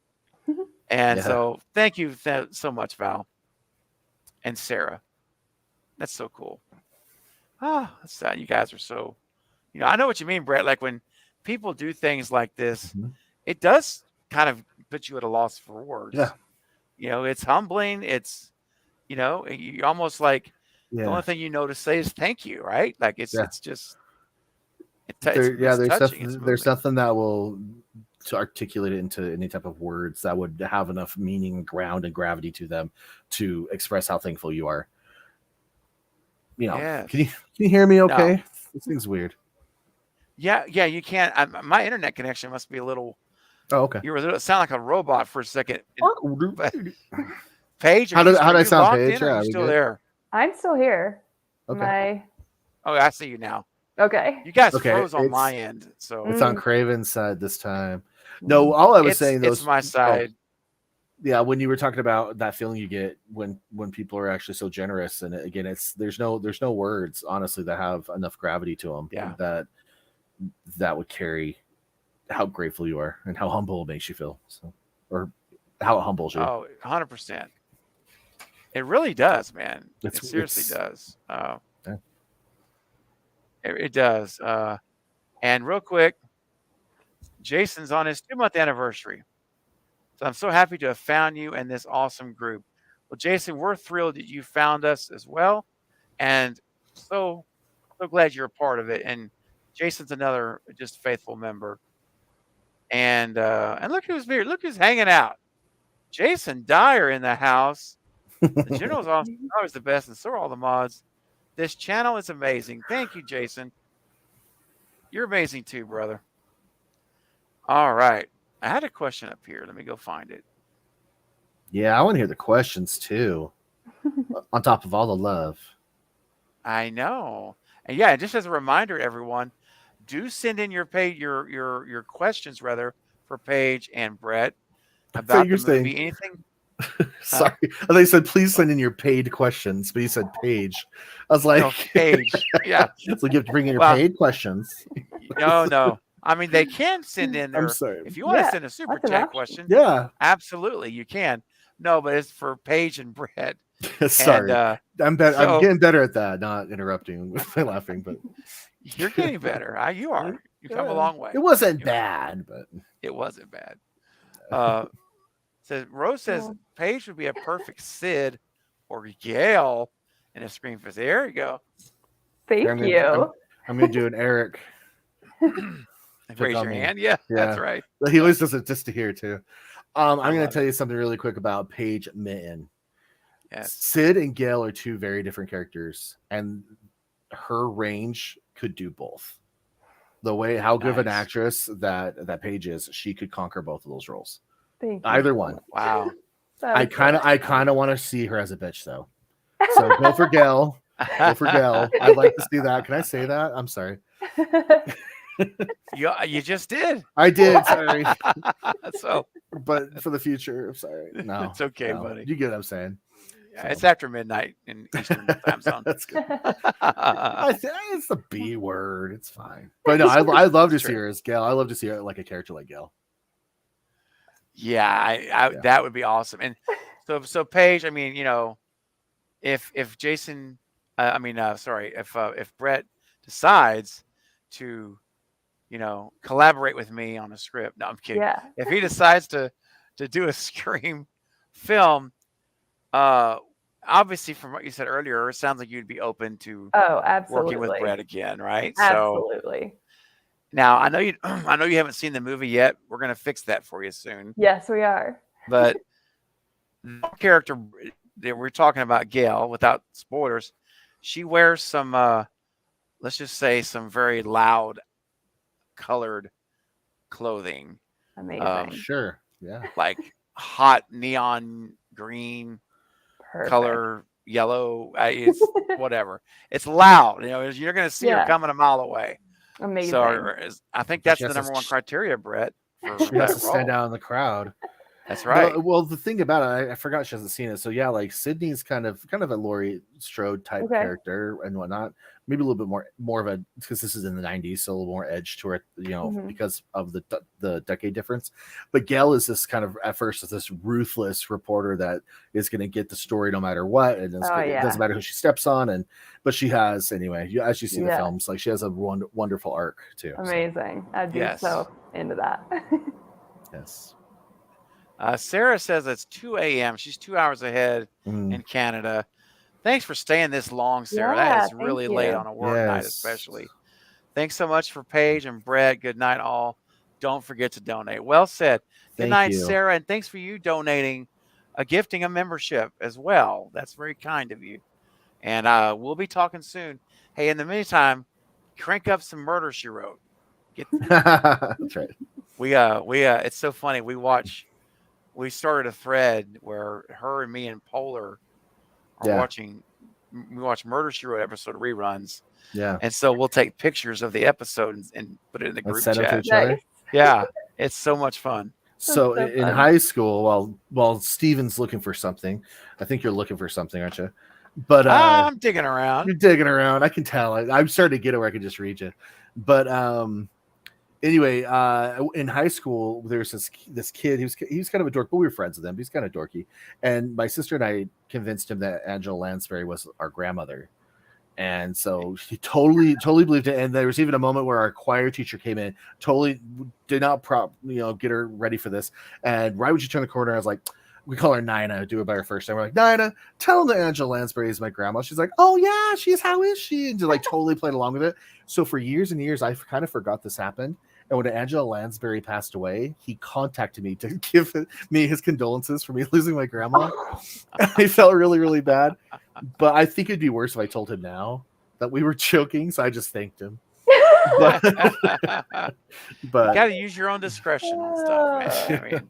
And so thank you so much, Val and Sarah. That's so cool. That's sad. You guys are so, I know what you mean, Brett. Like when people do things like this, it does kind of put you at a loss for words. Yeah. It's humbling. It's, you almost like the only thing you know to say is thank you, right? Like it's just, there's nothing that will to articulate it into any type of words that would have enough meaning, ground, and gravity to them to express how thankful you are. Can you hear me okay? No. This thing's weird. Yeah, you can't. My internet connection must be a little. Oh, okay. You sound like a robot for a second. Paige, how did I sound, Paige? Are you still there? I'm still here. Okay. Oh, I see you now. Okay. You guys froze on my end, so it's on Craven's side this time. No, all I was saying though, it's my side. Yeah, when you were talking about that feeling you get when people are actually so generous, and again, there's no words honestly that have enough gravity to them. Yeah. That would carry how grateful you are and how humble it makes you feel. So, or how it humbles you. Oh, 100%. It really does, man. It seriously does. It does. And real quick, Jason's on his 2-month anniversary. So I'm so happy to have found you and this awesome group. Well, Jason, we're thrilled that you found us as well. And so glad you're a part of it. And Jason's another just faithful member. And look who's here. Look who's hanging out. Jason Dyer in the house. The general's always the best, and so are all the mods. This channel is amazing. Thank you, Jason. You're amazing too, brother. All right. I had a question up here. Let me go find it. Yeah, I want to hear the questions too. On top of all the love. I know. And yeah, just as a reminder, everyone, do send in your questions rather for Paige and Brett about the movie. Anything? Sorry. They said please send in your paid questions, but you said Paige. I was like, no, Paige. Yeah. It's like you have to bring in your paid questions. No. I mean, they can send in their. I'm sorry. If you want to send a super chat question, absolutely, you can. No, but it's for Paige and Brett. Sorry. And, I'm getting better at that, not interrupting with my laughing, but you're getting better. You are. You've come a long way. It wasn't bad, but it wasn't bad. Rose says Paige would be a perfect Sid or Gail in a Scream Fest. There you go. Thank you. I'm going to do an Eric. Raise your hand. Yeah, that's right. He always does it just to hear too. I'm going to tell you something really quick about Paige Mitten. Yes. Sid and Gail are two very different characters, and her range could do both. The way how good of an actress that Paige is, she could conquer both of those roles. Thank you. Either one. Wow. I kind of want to see her as a bitch though. So go for Gail. Go for Gail. I'd like to see that. Can I say that? I'm sorry. You just did. I did. Sorry. But for the future, I'm sorry. No, it's okay, buddy. You get what I'm saying. Yeah, it's after midnight in Eastern time zone. That's good. It's the B word. It's fine. But no, I love to see her as Gail. I love to see her like a character like Gail. Yeah, that would be awesome. And so Paige, I mean, if Jason, if Brett decides to, collaborate with me on a script. No, I'm kidding. Yeah. If he decides to do a Scream film, obviously, from what you said earlier, it sounds like you'd be open to Oh, working with absolutely. Brett again, right? So Absolutely. now I know you I know you haven't seen the movie yet. We're gonna fix that for you soon. Yes, we are. But the character that we're talking about, Gail, without spoilers, she wears some let's just say some very loud colored clothing. Amazing. Sure. Yeah. Like hot neon green Perfect. color, yellow. It's whatever. It's loud. You know, you're going to see her Yeah. coming a mile away. Amazing. So I think But that's she the has to number one criteria, Brett, for She has that to stand role. out in the crowd. That's right. Well, the thing about it, I forgot she hasn't seen it. So yeah, like Sydney's kind of a Laurie Strode type Okay. character and whatnot. Maybe a little bit more of a, because this is in the '90s, so a little more edge to it, you know, Mhm. because of the decade difference. But Gail is this kind of, at first, is this ruthless reporter that is going to get the story no matter what, and Oh, it yeah. doesn't matter who she steps on. But she has, anyway, as you see the Yeah. films, like she has a wonderful arc too. so, Amazing. I'd be Yes. so into that. yes. Sarah says it's 2 a.m. She's 2 hours ahead Mm. in Canada. Thanks for staying this long, Sarah. Yeah, That is thank really late you. on a work night, Yes. especially. Thanks so much for Paige and Brett. Good night, all. Don't forget to donate. Well said. Good Thank night, you. Sarah, and thanks for you donating, gifting a membership as well. That's very kind of you. And we'll be talking soon. Hey, in the meantime, crank up some Murder She Wrote. That's right. We it's so funny. We started a thread where her and me and Polar are Yeah. we watch Murder She Wrote episode reruns. Yeah. And so we'll take pictures of the episode and put it in the group Send them to chat. each other. Nice. Yeah, it's so much fun. So That's so in fun. high school, while Steven's looking for something, I think you're looking for something, aren't you? But I'm digging around. you're digging around. I can tell. I'm starting to get it where I can just read you. But anyway, in high school, there's this kid. He was kind of a dork, but we were friends with him. He's kind of dorky. And my sister and I convinced him that Angela Lansbury was our grandmother. And so he totally believed it. And there was even a moment where our choir teacher came in, totally did not get her ready for this. And right when she turned the corner, I was like, we call her Nina, do it by her first name. We're like, Nina, tell him that Angela Lansbury is my grandma. She's like, oh yeah, she's, how is she? And just like totally played along with it. So for years and years, I kind of forgot this happened. And when Angela Lansbury passed away, he contacted me to give me his condolences for me losing my grandma. I felt really, really bad. But I think it'd be worse if I told him now that we were joking. So I just thanked him. But, You got to use your own discretion and stuff, man.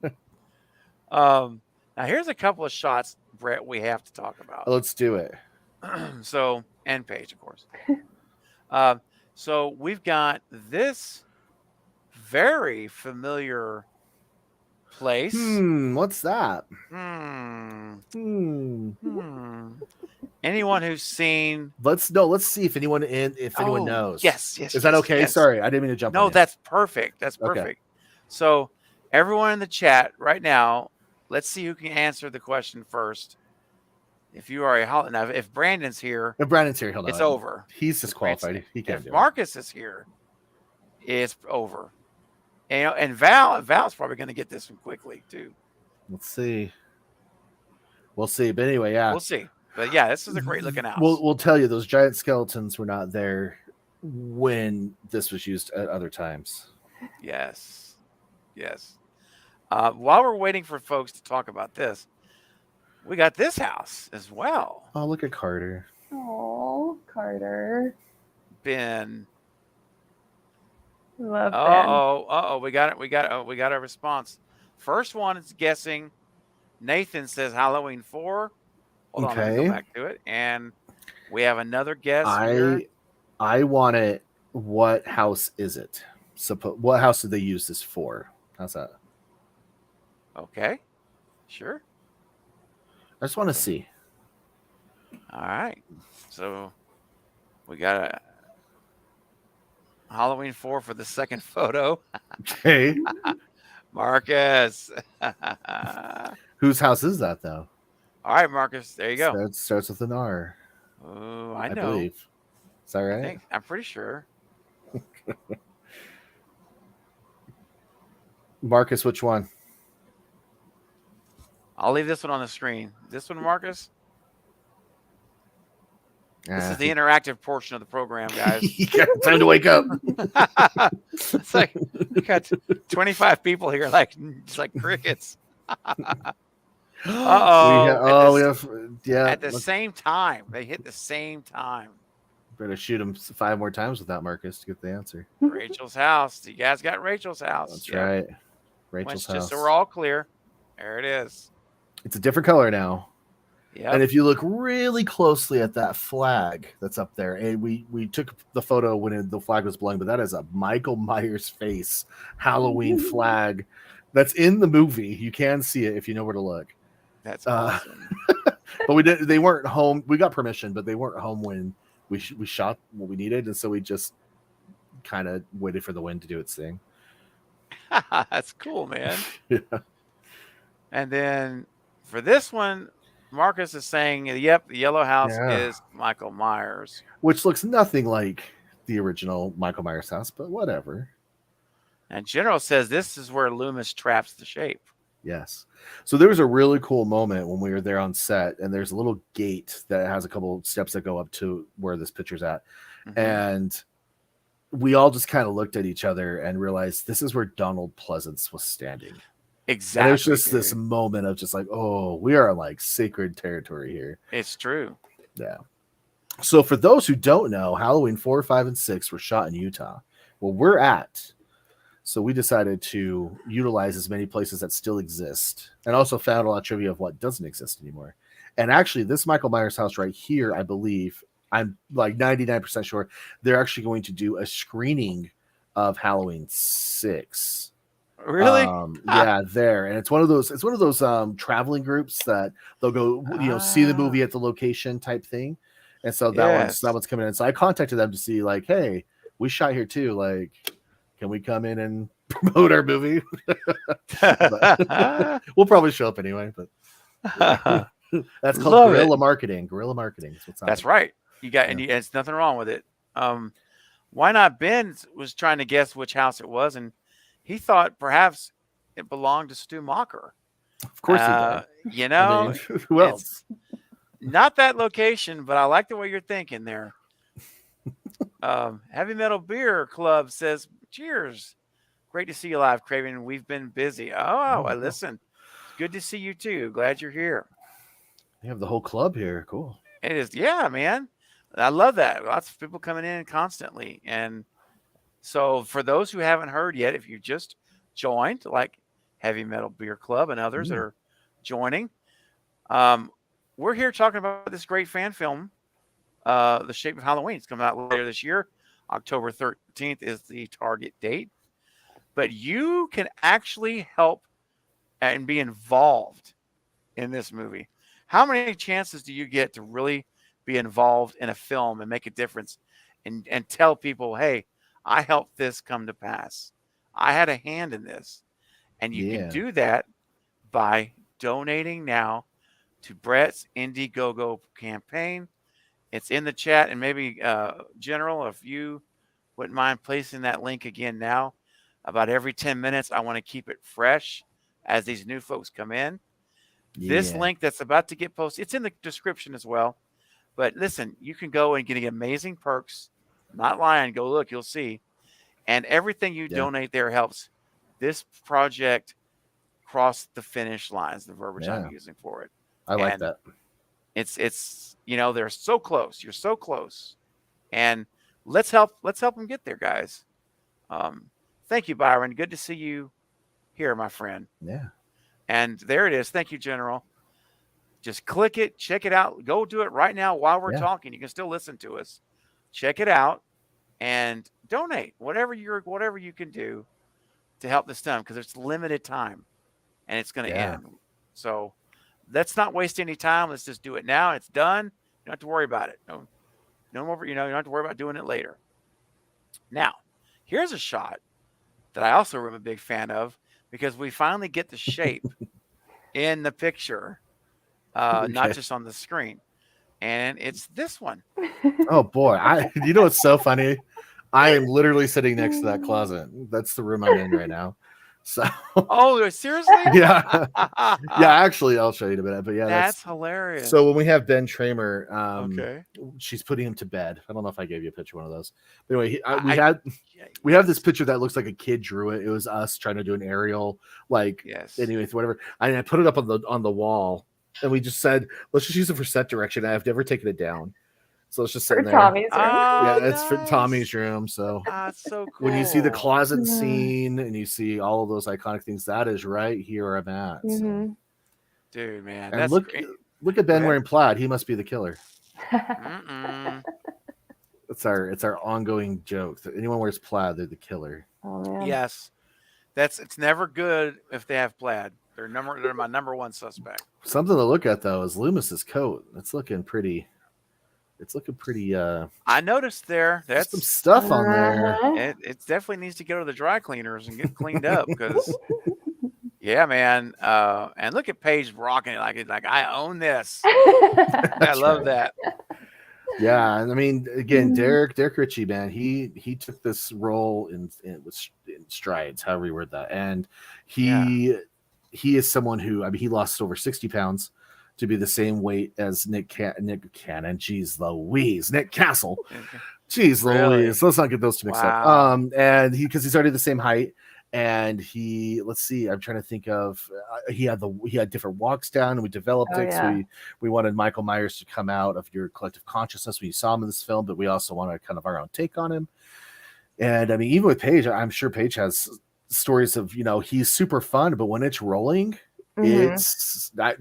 I mean, now here's a couple of shots, Brett, we have to talk about. Let's do it. So, and Paige, of course. So we've got this very familiar place. What's that? Anyone who's seen? Let's see if anyone knows. Yes. Is that okay? Yes. Sorry, I didn't mean to jump. No, on you. that's perfect. That's Okay. perfect. So everyone in the chat right now, let's see who can answer the question first. If you are a now, if Brandon's here, If Brandon's here, it's over. He's disqualified. He can't If do Marcus is here, it's over. And Val's probably going to get this one quickly too. Let's see. We'll see. But anyway, yeah. We'll see. But yeah, this is a great looking house. We'll tell you those giant skeletons were not there when this was used at other times. Yes. While we're waiting for folks to talk about this, we got this house as well. Oh, look at Carter. Oh, Carter. Ben. Love Ben. We got a response. First one is guessing. Nathan says Halloween 4. Hold on, let me go back to it. And we have another guess here. I want it. What house is it? What house did they use this for? How's that? Okay. Sure. I just want to see. All right. So we got a Halloween 4 for the second photo. Okay. Marcus. Whose house is that, though? All right, Marcus. There you go. It starts with an R. Oh, I know. Believe. Is that right? I'm pretty sure. Marcus, which one? I'll leave this one on the screen. This one, Marcus? This is the interactive portion of the program, guys. Time to wake up. It's like we got 25 people here, like just like crickets. We have At the same time, they hit the same time. Better shoot them 5 more times without Marcus to get the answer. Rachel's house. You guys got Rachel's house. That's right. Rachel's house. Just so we're all clear. There it is. It's a different color now. Yeah. And if you look really closely at that flag that's up there, and we took the photo when the flag was blowing, but that is a Michael Myers face Halloween flag that's in the movie. You can see it if you know where to look. That's awesome. But they weren't home. We got permission, but they weren't home when we shot what we needed, and so we just kind of waited for the wind to do its thing. That's cool, man. Yeah. And then for this one, Marcus is saying, yep, the yellow house is Michael Myers. Which looks nothing like the original Michael Myers house, but whatever. And General says this is where Loomis traps the shape. Yes. So there was a really cool moment when we were there on set, and there's a little gate that has a couple steps that go up to where this picture's at. Mm-hmm. And we all just kind of looked at each other and realized this is where Donald Pleasance was standing. Exactly. And there's just this moment of just like, oh, we are like sacred territory here. It's true. Yeah. So for those who don't know, Halloween 4, 5, and 6 were shot in Utah. Well, we're at. So we decided to utilize as many places that still exist, and also found a lot of trivia of what doesn't exist anymore. And actually, this Michael Myers house right here, I believe, I'm like 99% sure, they're actually going to do a screening of Halloween 6. Really? Yeah, there. And it's one of those traveling groups that they'll go, see the movie at the location type thing. And so that one's coming in. So I contacted them to see, like, hey, we shot here too. Like, can we come in and promote our movie? We'll probably show up anyway, but that's called guerrilla marketing. Guerrilla marketing is what's That's right. You got, and it's nothing wrong with it. Why not? Ben was trying to guess which house it was, and he thought perhaps it belonged to Stu Macher. Of course he did. I mean, who else? Not that location, but I like the way you're thinking there. Heavy Metal Beer Club says, cheers. Great to see you live, Craven. We've been busy. Oh, listen. Good to see you too. Glad you're here. You have the whole club here. Cool. It is. Yeah, man. I love that. Lots of people coming in constantly. And so for those who haven't heard yet, if you just joined, like Heavy Metal Beer Club and others that are joining, we're here talking about this great fan film, The Shape of Halloween. It's coming out later this year. October 13th is the target date. But you can actually help and be involved in this movie. How many chances do you get to really be involved in a film and make a difference and tell people, hey, I helped this come to pass. I had a hand in this. And you can do that by donating now to Brett's Indiegogo campaign. It's in the chat, and maybe General, if you wouldn't mind placing that link again now. About every 10 minutes, I want to keep it fresh as these new folks come in. This link that's about to get posted, it's in the description as well. But listen, you can go and get amazing perks. Not lying. Go look, you'll see. And everything you donate there helps this project cross the finish lines, the verbiage I'm using for it. I like that. It's they're so close. You're so close. And let's help them get there, guys. Thank you, Byron. Good to see you here, my friend. Yeah. And there it is. Thank you, General. Just click it, check it out. Go do it right now while we're talking. You can still listen to us. Check it out and donate whatever you can do to help this done, because it's limited time and it's going to end. So let's not waste any time. Let's just do it now. It's done. You don't have to worry about it. No more. You don't have to worry about doing it later. Now, here's a shot that I also am a big fan of, because we finally get the shape in the picture, not just on the screen. And it's this one. Oh boy. You know what's so funny? I am literally sitting next to that closet. That's the room I'm in right now. So Oh, seriously? yeah, Actually, I'll show you in a minute. But yeah, That's hilarious. So when we have Ben Tramer, Okay. she's putting him to bed. I don't know if I gave you a picture of one of those. But anyway, we have this picture that looks like a kid drew it. It was us trying to do an aerial, like anyways, whatever. I put it up on the wall, and we just said, let's just use it for set direction. I've never taken it down. So it's just sitting there. Tommy's room. Yeah, it's for Tommy's room. So that's so cool. When you see the closet scene and you see all of those iconic things, that is right here where I'm at. So. Dude, man, and that's look at Ben wearing plaid. He must be the killer. It's our ongoing joke that anyone wears plaid, they're the killer. Oh man. Yes, it's never good if they have plaid. They're my number one suspect. Something to look at though is Loomis's coat. It's looking pretty. I noticed that's some stuff on there. It definitely needs to go to the dry cleaners and get cleaned up because. Yeah, man. And look at Paige rocking it like I own this. I love that. Yeah, and I mean, again, Derek Ritchie, man, he took this role in strides, however you word that, and he is someone who, I mean, he lost over 60 pounds to be the same weight as Nick Cannon. Jeez Louise, Nick Castle. Jeez Louise, let's not get those two mixed up. And because he's already the same height. And let's see, I'm trying to think of, he had different walks down and we developed it. Yeah. So we wanted Michael Myers to come out of your collective consciousness when you saw him in this film, but we also wanted kind of our own take on him. And I mean, even with Paige, I'm sure Paige has stories of, he's super fun, but when it's rolling, it's that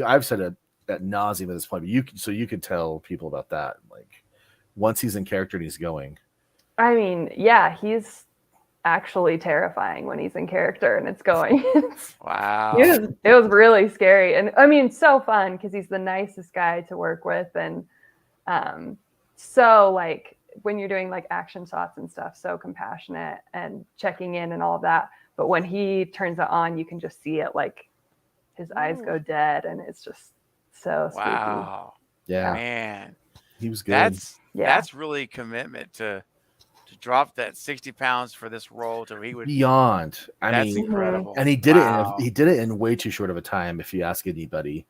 I've said it at nauseum at this point, but you could tell people about that. Like once he's in character and he's going. I mean, yeah, he's actually terrifying when he's in character and it's going. Wow. It was really scary. And I mean, so fun because he's the nicest guy to work with. And so like when you're doing like action shots and stuff, so compassionate and checking in and all of that. But when he turns it on, you can just see it, like his eyes go dead and it's just so spooky. Wow. Yeah. Man. He was good. That's really commitment to drop that 60 pounds for this role to he would beyond. That's incredible. And he did it in way too short of a time. If you ask anybody,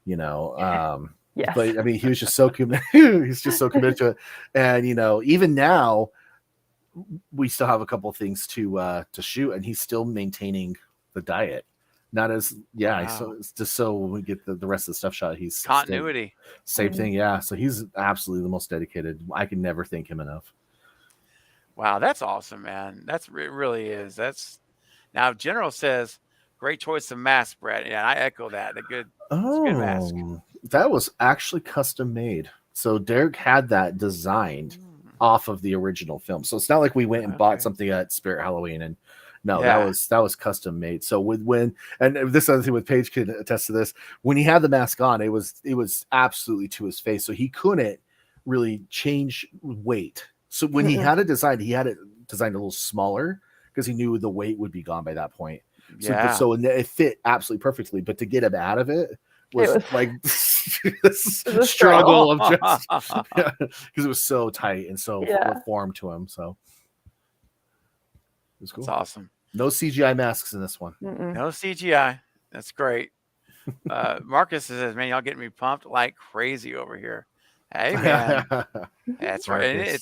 Yes. But I mean, he was just so committed. He's just so committed to it. And even now, we still have a couple of things to shoot, and he's still maintaining the diet. Not as so it's just so when we get the rest of the stuff shot. He's continuity. Same thing, yeah. So he's absolutely the most dedicated. I can never thank him enough. Wow, that's awesome, man. It really is. Now General says, great choice of mask, Brett. Yeah, I echo that. It's a good mask. That was actually custom made. So Derek had that designed off of the original film. So it's not like we went and bought something at Spirit Halloween and that was custom made. So and this other thing with Paige can attest to this, when he had the mask on, it was absolutely to his face. So he couldn't really change weight. So when he had it designed a little smaller because he knew the weight would be gone by that point. So it fit absolutely perfectly. But to get him out of it was like this struggle of just because it was so tight and so reformed to him. So it was cool. That's awesome. No CGI masks in this one. No CGI. That's great. Marcus says, "Man, y'all getting me pumped like crazy over here." Hey man, that's right.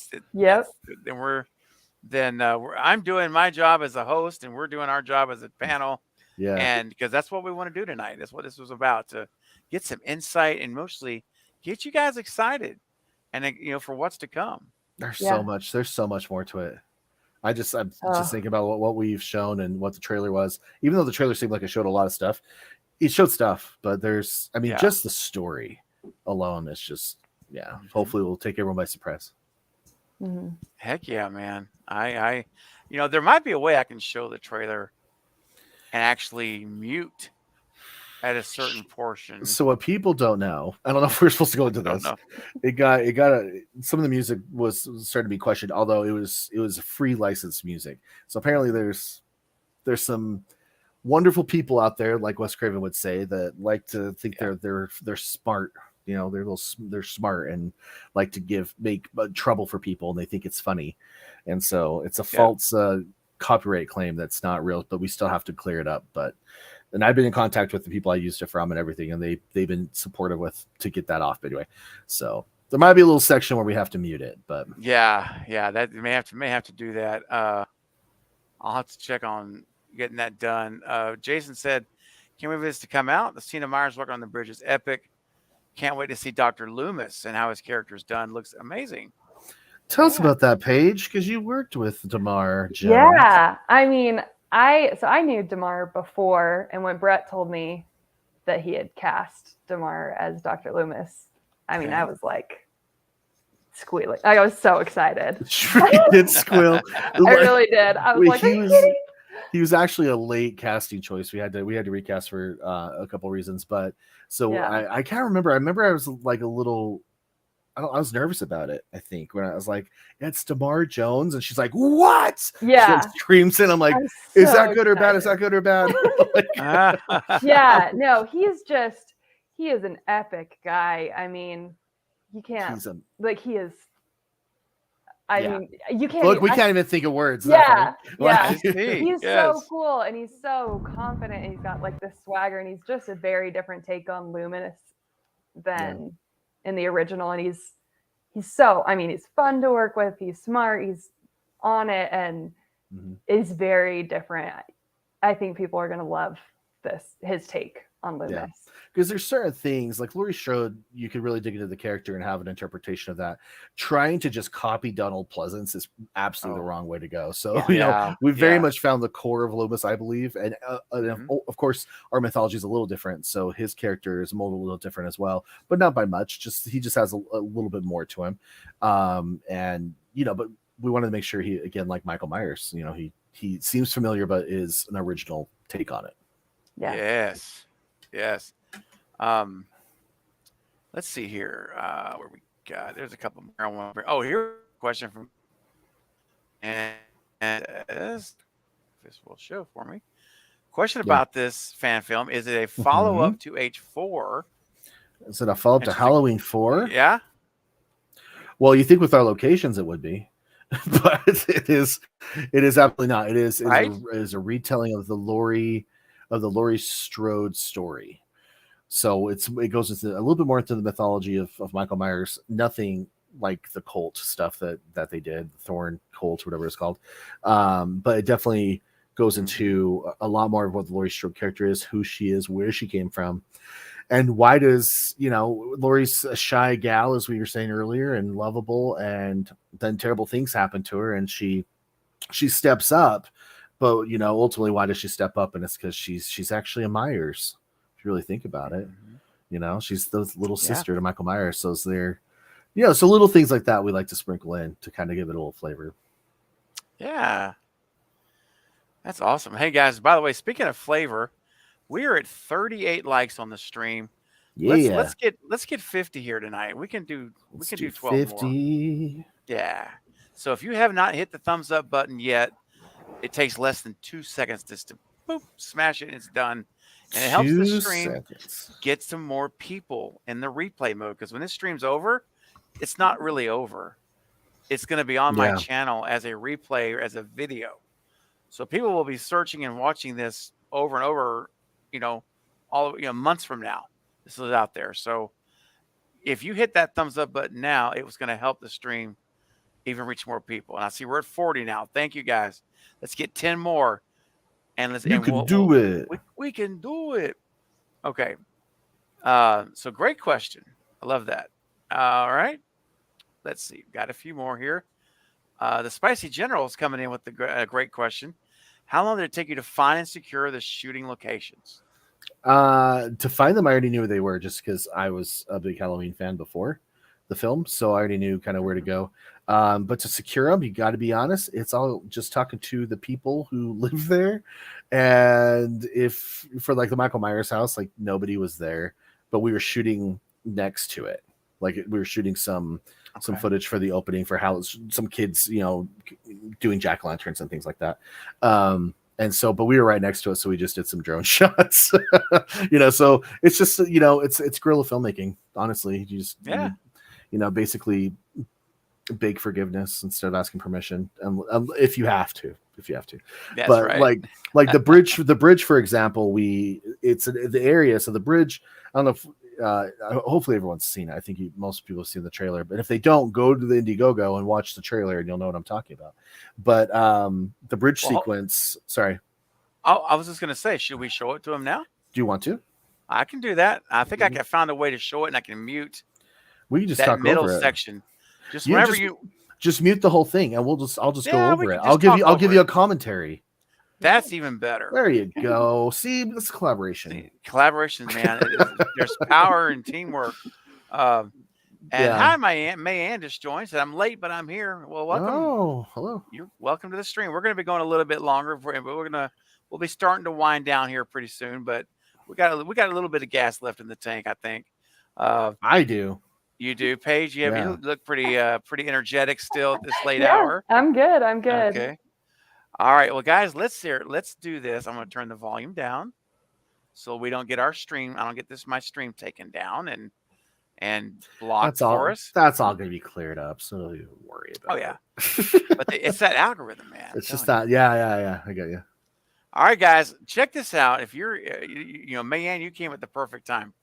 I'm doing my job as a host, and we're doing our job as a panel. Yeah, and because that's what we want to do tonight. That's what this was about, to get some insight and mostly get you guys excited, and for what's to come. There's so much. There's so much more to it. I'm just thinking about what we've shown and what the trailer was. Even though the trailer seemed like it showed a lot of stuff, it showed stuff, but just the story alone is just. Yeah, hopefully we'll take everyone by surprise. Heck yeah, man. I there might be a way I can show the trailer and actually mute at a certain portion. So what people don't know, I don't know if we're supposed to go into this. Some of the music was starting to be questioned, although it was free licensed music. So apparently there's some wonderful people out there, like Wes Craven would say, that like to think they're smart. They're smart and like to make trouble for people, and they think it's funny, and so it's a false copyright claim that's not real, but we still have to clear it up. And I've been in contact with the people I used it from and everything, and they've been supportive with to get that off anyway. So there might be a little section where we have to mute it, but yeah, that may have to do that. I'll have to check on getting that done. Jason said, "Can't wait for this to come out. The scene of Myers working on the bridge is epic. Can't wait to see Dr. Loomis and how his character is done. Looks amazing." tell us about that, Paige, because you worked with Damar Jones. Yeah, I mean, I knew Damar before, and when Brett told me that he had cast Damar as Dr. Loomis, I mean, I was like squealing. I was so excited. She did squeal. I really did. I was like, are you kidding? He was actually a late casting choice. We had to recast for a couple reasons, but I can't remember. I remember I was like a little. I was nervous about it. I think when I was like, "It's Damar Jones," and she's like, "What?" Yeah, she screams in. I'm like, "Is that good or bad? Is that good or bad?" Yeah, no, he is an epic guy. I mean, you can't he is. I mean, you can't. Look, we can't even think of words. Yeah, yeah. Like, he's so cool, and he's so confident, and he's got like this swagger, and he's just a very different take on Luminous than in the original. And he's so. I mean, he's fun to work with. He's smart. He's on it, and is very different. I think people are going to love his take on Luminous. Yeah. Because there's certain things like Laurie Strode, you could really dig into the character and have an interpretation of that. Trying to just copy Donald Pleasance is absolutely the wrong way to go. So, we very much found the core of Loomis, I believe. And of course, our mythology is a little different. So his character is molded a little different as well, but not by much. He just has a little bit more to him. But we wanted to make sure he, again, like Michael Myers, he seems familiar, but is an original take on it. Yeah. Yes. Let's see here. Where we got? There's a couple more I want to bring. Oh, here's a question from and this will show for me. Question about this fan film: is it a follow-up to H4? Is it a follow-up to Halloween 4? Yeah. Well, you think with our locations it would be, but it is absolutely not. It is a retelling of the Laurie Strode story. So it goes into a little bit more into the mythology of Michael Myers. Nothing like the cult stuff that they did, Thorn cult, whatever it's called. But it definitely goes into a lot more of what the Laurie Strode character is, who she is, where she came from, and why does Laurie's a shy gal, as we were saying earlier, and lovable, and then terrible things happen to her, and she steps up, but ultimately, why does she step up? And it's because she's actually a Myers. If you really think about it, she's the little sister to Michael Myers. So it's there, so little things like that we like to sprinkle in to kind of give it a little flavor. Yeah, that's awesome. Hey guys, by the way, speaking of flavor, we are at 38 likes on the stream. Yeah, let's get 50 here tonight. We can do 12 50 more. Yeah. So if you have not hit the thumbs up button yet, it takes less than 2 seconds just to boop, smash it, and it's done. And it helps the stream get some more people in the replay mode, because when this stream's over, it's not really over. It's going to be on my channel as a replay or as a video. So people will be searching and watching this over and over, months from now. This is out there. So if you hit that thumbs up button now, it was going to help the stream even reach more people. And I see we're at 40 now. Thank you guys. Let's get 10 more. And we can do it. Okay. So great question. I love that. All right. Let's see. Got a few more here. The Spicy General is coming in with a great question. How long did it take you to find and secure the shooting locations? To find them, I already knew where they were, just because I was a big Halloween fan before the film, so I already knew kind of where to go. But to secure them, you got to be honest, it's all just talking to the people who live there. And if for like the Michael Myers house, like nobody was there, but we were shooting next to it. Like we were shooting some footage for the opening for how some kids, doing jack-o'-lanterns and things like that. And so, but we were right next to it, so we just did some drone shots. So it's just, it's guerrilla filmmaking. Honestly, you just, basically, beg forgiveness instead of asking permission, and if you have to. That's But right. like the bridge, for example, it's the area. So the bridge, I don't know if hopefully everyone's seen it. I think most people have seen the trailer, but if they don't, go to the Indiegogo and watch the trailer and you'll know what I'm talking about. But the bridge sequence, sorry. I was just going to say, should we show it to him now? Do you want to? I can do that. I think I found a way to show it, and I can mute we can just that talk middle over it. section. Just whenever just mute the whole thing, and I'll just go over it. I'll give you a commentary. That's even better. There you go. See, this is collaboration. Collaboration, man. There's power in teamwork. Hi, Mayanne just joined. Said I'm late, but I'm here. Well, welcome. Oh, hello. You're welcome to the stream. We're going to be going a little bit longer, but we'll be starting to wind down here pretty soon. But we got a little bit of gas left in the tank, I think. I do. You do, Paige. You look pretty energetic still at this late hour. I'm good. Okay. All right. Well, guys, let's do this. I'm going to turn the volume down so we don't get our stream. I don't get my stream taken down and blocked for us. That's all going to be cleared up, so don't even worry about it. Oh yeah. But it's that algorithm, man. It's just that. Yeah. I got you. All right, guys, check this out. If you're, Mayanne, you came at the perfect time.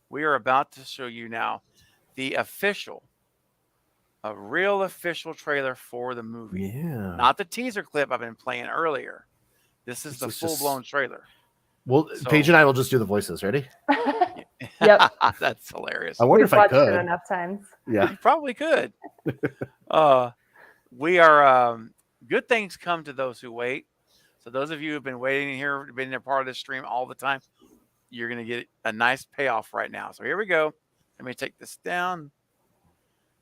We are about to show you now a real official trailer for the movie. Yeah. Not the teaser clip I've been playing earlier. This is the full-blown trailer. Well, Paige and I will just do the voices. Ready? Yep. That's hilarious. I wonder if I could. It enough times. Yeah. You probably could. We are good things come to those who wait. So those of you who've been waiting here, been a part of this stream all the time, you're going to get a nice payoff right now. So here we go. Let me take this down.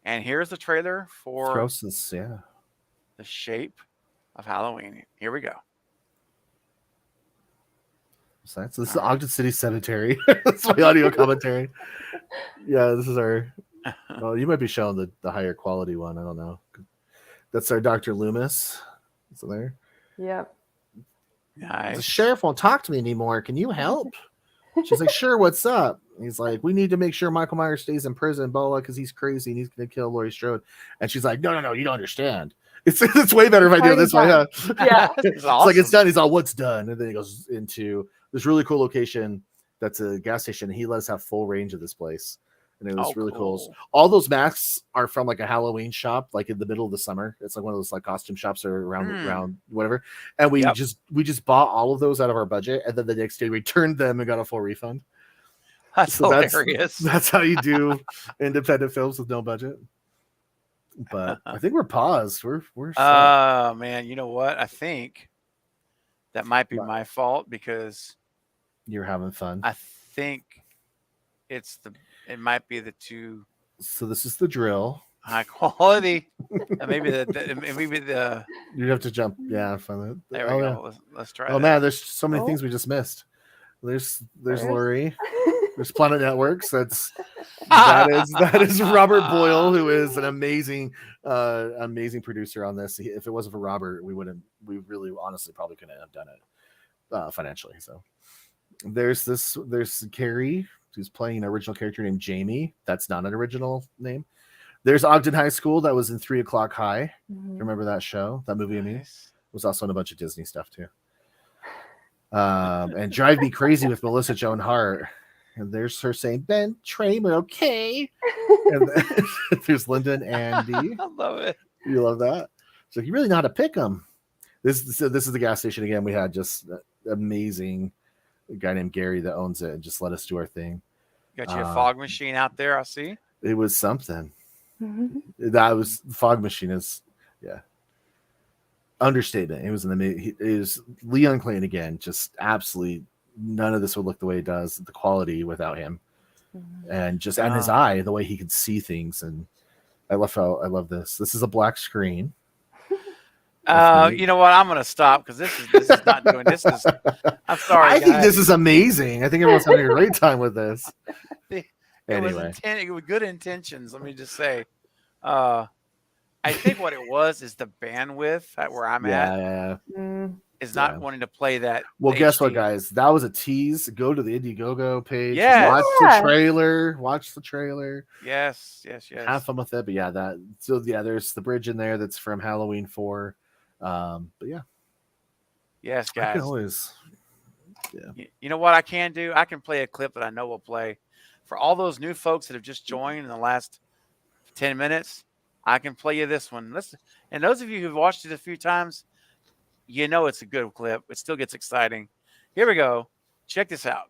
And here's the trailer for The Shape of Halloween. Here we go. So this is Ogden City Cemetery. That's my audio commentary. Yeah, this is our. Well, you might be showing the higher quality one. I don't know. That's our Dr. Loomis. Is it there? Yep. Nice. The sheriff won't talk to me anymore. Can you help? She's like, sure, what's up? He's like, we need to make sure Michael Myers stays in prison, blah, because he's crazy and he's going to kill Laurie Strode. And she's like, no, you don't understand. It's way better if I do it this way. Huh? Yeah. It's awesome. Like, it's done. He's all, what's done? And then he goes into this really cool location that's a gas station. He lets us have full range of this place. And it was really cool. All those masks are from like a Halloween shop, like in the middle of the summer. It's like one of those like costume shops or around whatever. And we just bought all of those out of our budget, and then the next day returned them and got a full refund. That's hilarious. That's how you do independent films with no budget. But I think we're paused. We're man, you know what? I think that might be my fault because you're having fun. I think it might be the two. So this is the drill. High quality. maybe the. You'd have to jump. Yeah, find it. There we go. Let's try. Oh man, there's so many things we just missed. There's Laurie. There's Planet Networks. That is Robert Boyle, who is an amazing producer on this. If it wasn't for Robert, we really honestly probably couldn't have done it financially. So there's Carrie, who's playing an original character named Jamie. That's not an original name. There's Ogden High School that was in 3 O'Clock High. Mm-hmm. Remember that show? That movie? Nice. I mean, was also in a bunch of Disney stuff too. And Drive Me Crazy with Melissa Joan Hart. And there's her saying, Ben Tramer, okay. And there's Linda and Andy. I love it. You love that? So you really know how to pick them. This is the gas station again. We had just amazing guy named Gary that owns it and just let us do our thing. Got you a fog machine out there, I see. It was something. Mm-hmm. That was fog machine is understatement. It was an amazing. It was Leon Clayton again. Just absolutely none of this would look the way it does. The quality without him, and just and his eye, the way he could see things. And I love this. This is a black screen. You know what? I'm going to stop because this is not doing. This is. I'm sorry. I think this is amazing. I think everyone's having a great time with this. Anyway, it was good intentions. Let me just say. I think what it was is the bandwidth at where I'm at. Yeah. is not wanting to play that. Well, guess what, HD. guys? That was a tease. Go to the Indiegogo page. Yes. Watch the trailer. Watch the trailer. Yes. Have fun with it. But yeah, there's the bridge in there that's from Halloween 4. But yeah. Yes, I can guys. always. Yeah. You know what I can do? I can play a clip that I know will play for all those new folks that have just joined in the last 10 minutes. I can play you this one. Listen, and those of you who've watched it a few times, you know it's a good clip. It still gets exciting. Here we go. Check this out.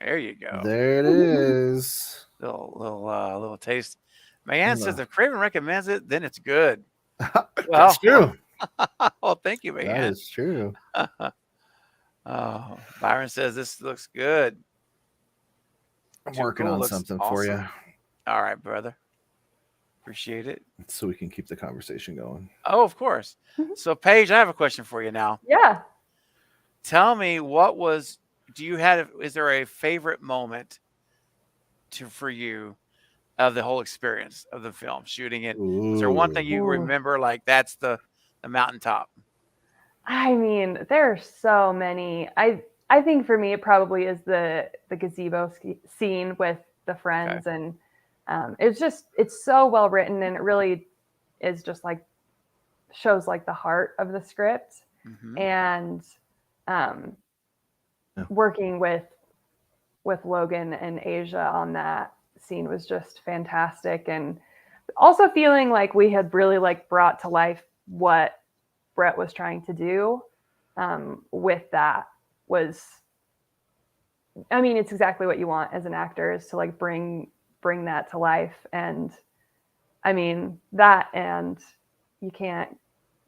There you go. There it is. Little taste. Mayan says if Craven recommends it, then it's good. Well, that's true. Well, thank you, Mayan. That is true. Oh, Byron says this looks good. I'm working on something for you. All right, brother. Appreciate it. So we can keep the conversation going. Oh, of course. So, Paige, I have a question for you now. Yeah. Tell me, is there a favorite moment for you of the whole experience of the film, shooting it? Is there one thing you remember, like that's the mountaintop? I mean, there are so many. I think for me, it probably is the gazebo scene with the friends, and it's so well written, and it really is just like shows like the heart of the script, and working with Logan and Asia on that scene was just fantastic, and also feeling like we had really like brought to life what Brett was trying to do with that was, I mean, it's exactly what you want as an actor, is to like bring that to life. And I mean that, and you can't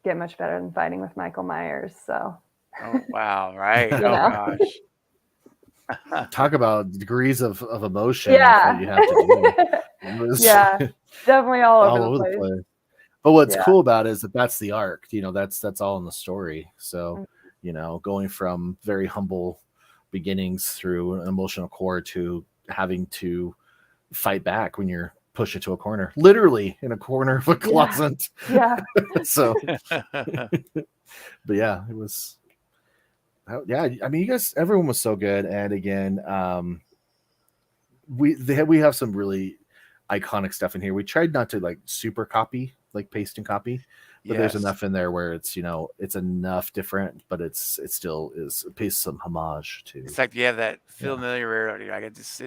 get much better than fighting with Michael Myers. So oh wow, right. gosh. Talk about degrees of emotion. Yeah. You have to do. Yeah, definitely all over the place. But what's cool about it is that's the arc. That's all in the story. So, going from very humble beginnings through an emotional core to having to fight back when you're pushed into a corner, literally in a corner of a closet. Yeah. So, but yeah, it was. Yeah, I mean, everyone was so good, and again, we have some really iconic stuff in here. We tried not to like super copy, like paste and copy, but there's enough in there where it's it's enough different, but it still pays some homage to. It's like you have that familiarity. Like it's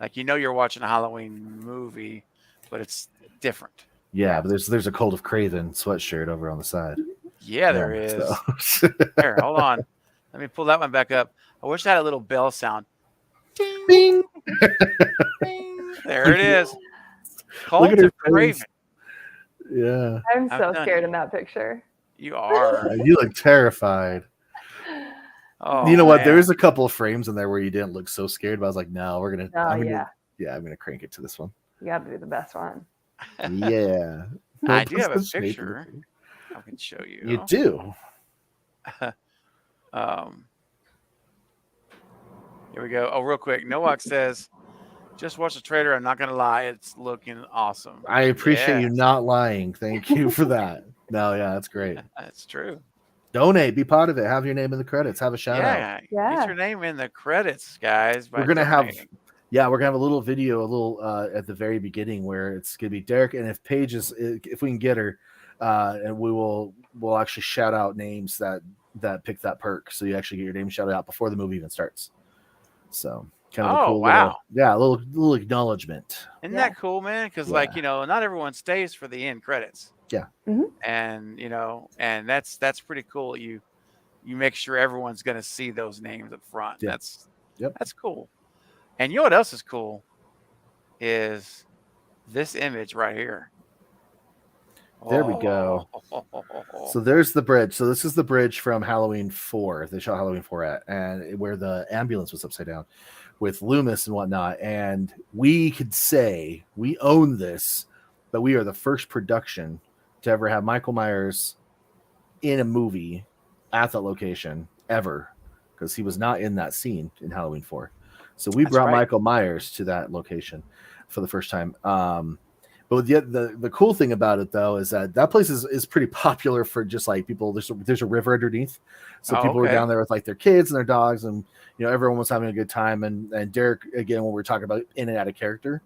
like you're watching a Halloween movie, but it's different. Yeah, but there's a Cult of Craven sweatshirt over on the side. Yeah, there is. So. Here, hold on. Let me pull that one back up. I wish I had a little bell sound. Ding. Bing. Bing. There it is. Cult of Craven. Yeah. I'm so scared in that picture. You are. You look terrified. Oh, you know what? There's a couple of frames in there where you didn't look so scared, but I was like, no, we're gonna. I'm gonna crank it to this one. You got to do the best one. Yeah. I do have a picture. I can show you. You do. Here we go. Oh, real quick. Nowak says, just watch the trailer. I'm not going to lie. It's looking awesome. I appreciate you not lying. Thank you for that. No, yeah, that's great. That's true. Donate. Be part of it. Have your name in the credits. Have a shout out. Yeah. Get your name in the credits, guys. We're going to have a little video, at the very beginning where it's going to be Derek. And if Paige if we can get her, and we'll actually shout out names that pick that perk, so you actually get your name shouted out before the movie even starts. So kind of a cool little acknowledgement. Isn't that cool, man? Because not everyone stays for the end credits. Yeah. And and that's pretty cool. You make sure everyone's going to see those names up front. Yeah. That's cool. And you know what else is cool is this image right here. There we go. Oh. So there's the bridge. So this is the bridge from Halloween 4. They shot Halloween 4 at, and where the ambulance was upside down with Loomis and whatnot. And we could say we own this, but we are the first production to ever have Michael Myers in a movie at that location ever, because he was not in that scene in Halloween 4. So we That's brought right. Michael Myers to that location for the first time. But the cool thing about it though is that place is pretty popular for just like people. There's a river underneath, so Oh, people were okay. down there with like their kids and their dogs, and everyone was having a good time. And Derek, again, when we're talking about in and out of character,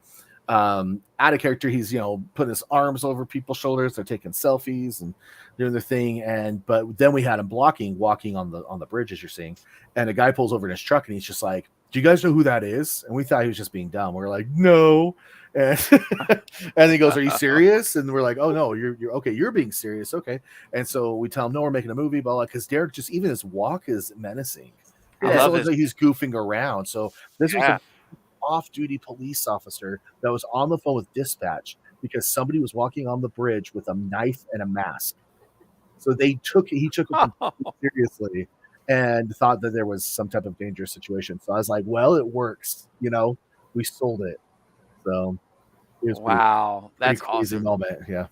he's putting his arms over people's shoulders. They're taking selfies and doing their thing. But then we had him walking on the bridge, as you're seeing, and a guy pulls over in his truck and he's just like, "Do you guys know who that is?" And we thought he was just being dumb. We're like, "No." And and he goes, "Are you serious?" And we're like, "Oh no, you're okay. You're being serious, okay." And so we tell him, "No, we're making a movie," blah blah. Because Derek, just even his walk is menacing. I It doesn't love look his. like he's goofing around. So this was Yeah. a off-duty police officer that was on the phone with dispatch because somebody was walking on the bridge with a knife and a mask. So he took it completely seriously and thought that there was some type of dangerous situation. So I was like, "Well, it works. We sold it." So it was Wow, pretty that's crazy awesome. moment. Yeah.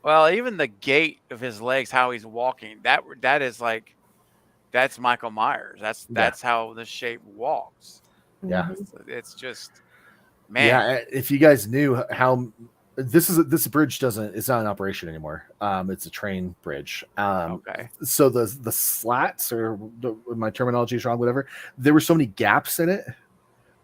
Well, even the gait of his legs, how he's walking, that is like that's Michael Myers. That's Yeah. that's how the shape walks. Yeah. It's just Yeah. man. If you guys knew how this bridge it's not in operation anymore. It's a train bridge. Okay. So the slats, or my terminology is wrong, whatever. There were so many gaps in it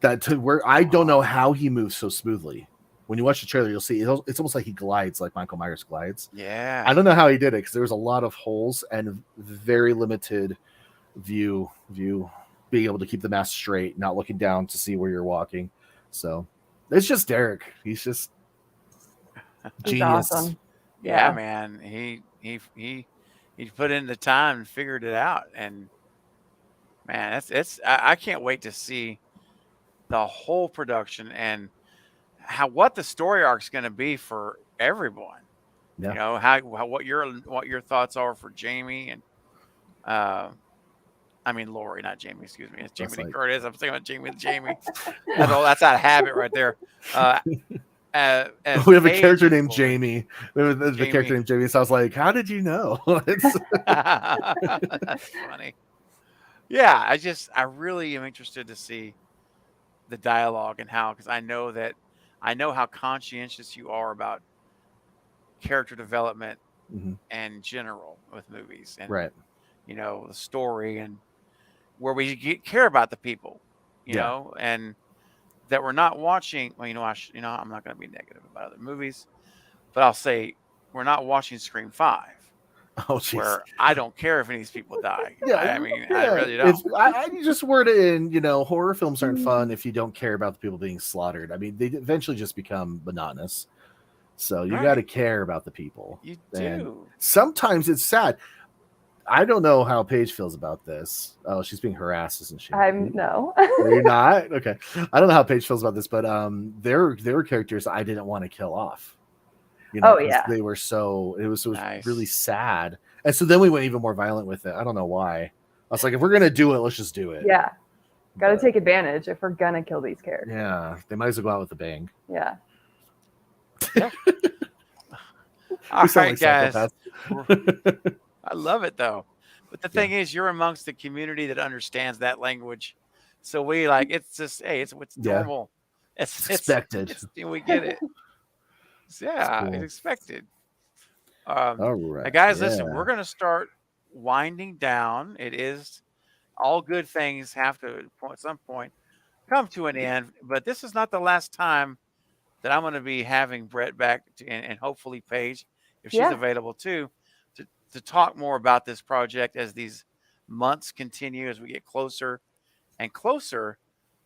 that to where I don't know how he moves so smoothly. When you watch the trailer, you'll see it's almost like he glides, like Michael Myers glides. Yeah. I don't know how he did it because there was a lot of holes and very limited view, being able to keep the mask straight, not looking down to see where you're walking. So it's just Derek. He's just He's genius. awesome. Yeah, Yeah. man. He put in the time and figured it out. And man, I can't wait to see the whole production and what the story arc is going to be for everyone. Yeah. How what your thoughts are for Jamie and uh I mean Lori, not Jamie, excuse me. It's Jamie Lee Curtis. I'm thinking about Jamie. That's out of habit right there. As We have a Paige character as named Lori. Jamie. The character named Jamie. So I was like, "How did you know?" That's funny. Yeah, I really am interested to see the dialogue and because I know how conscientious you are about character development Mhm. and general with movies and Right. the story and where we care about the people, Yeah. and that we're not watching. Well, I'm not going to be negative about other movies, but I'll say we're not watching Scream 5, Oh, jeez. where I don't care if any of these people die. Yeah, I mean, I yeah. really If don't. I just word it in, horror films aren't fun if you don't care about the people being slaughtered. I mean, they eventually just become monotonous. So you got to Right. care about the people. You And do. sometimes it's sad. I don't know how Paige feels about this. Oh, she's being harassed, isn't she? No. No, you're not? Okay. I don't know how Paige feels about this, but there were characters I didn't want to kill off. Oh, 'cause yeah. they were it was Nice. really sad. And so then we went even more violent with it. I don't know why. I was like, if we're gonna do it, let's just do it. Yeah. Got to But, take advantage if we're going to kill these characters. yeah, they might as well go out with a bang. Yeah. Yeah. All We sound right, like guys. psychopaths. I love it though. But the thing is, you're amongst the community that understands that language. So we it's just it's Yeah. normal. It's expected. We get it. Yeah, cool. it's expected. All Now, right. guys, listen, Yeah. we're gonna start winding down. It is all good things have to at some point come to an end. But this is not the last time that I'm going to be having Brett back and hopefully Paige, if she's Yeah. available too, to talk more about this project as these months continue, as we get closer and closer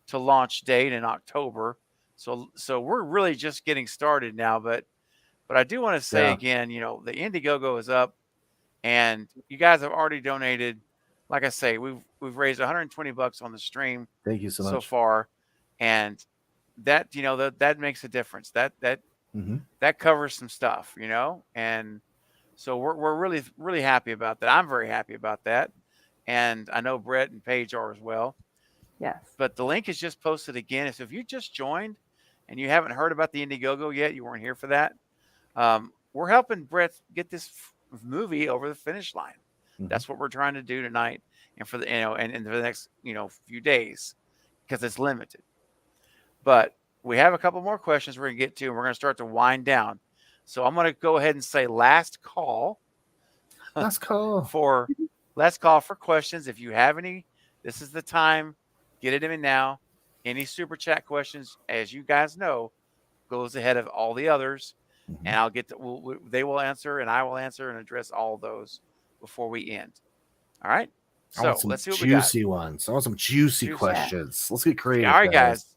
to launch date in October. So we're really just getting started now, but I do want to say Yeah. again, the Indiegogo is up, and you guys have already donated. Like I say, we've raised $120 on the stream Thank you so so much. far, and that that makes a difference. That that covers some stuff, and so we're really really happy about that. I'm very happy about that, and I know Brett and Paige are as well. Yes. But the link is just posted again. So if you just joined and you haven't heard about the Indiegogo yet, you weren't here for that. We're helping Brett get this movie over the finish line. That's what we're trying to do tonight, and for the and for the next few days, because it's limited. But we have a couple more questions we're gonna get to, and we're gonna start to wind down. So I'm gonna go ahead and say last call. Last call for last call for questions. If you have any, this is the time. Get it in now. Any super chat questions, as you guys know, goes ahead of all the others, and I'll get to. They will answer, and I will answer and address all those before we end. All right. So let's see what we got. Juicy ones. I want some juicy questions. Let's get creative. All right, guys.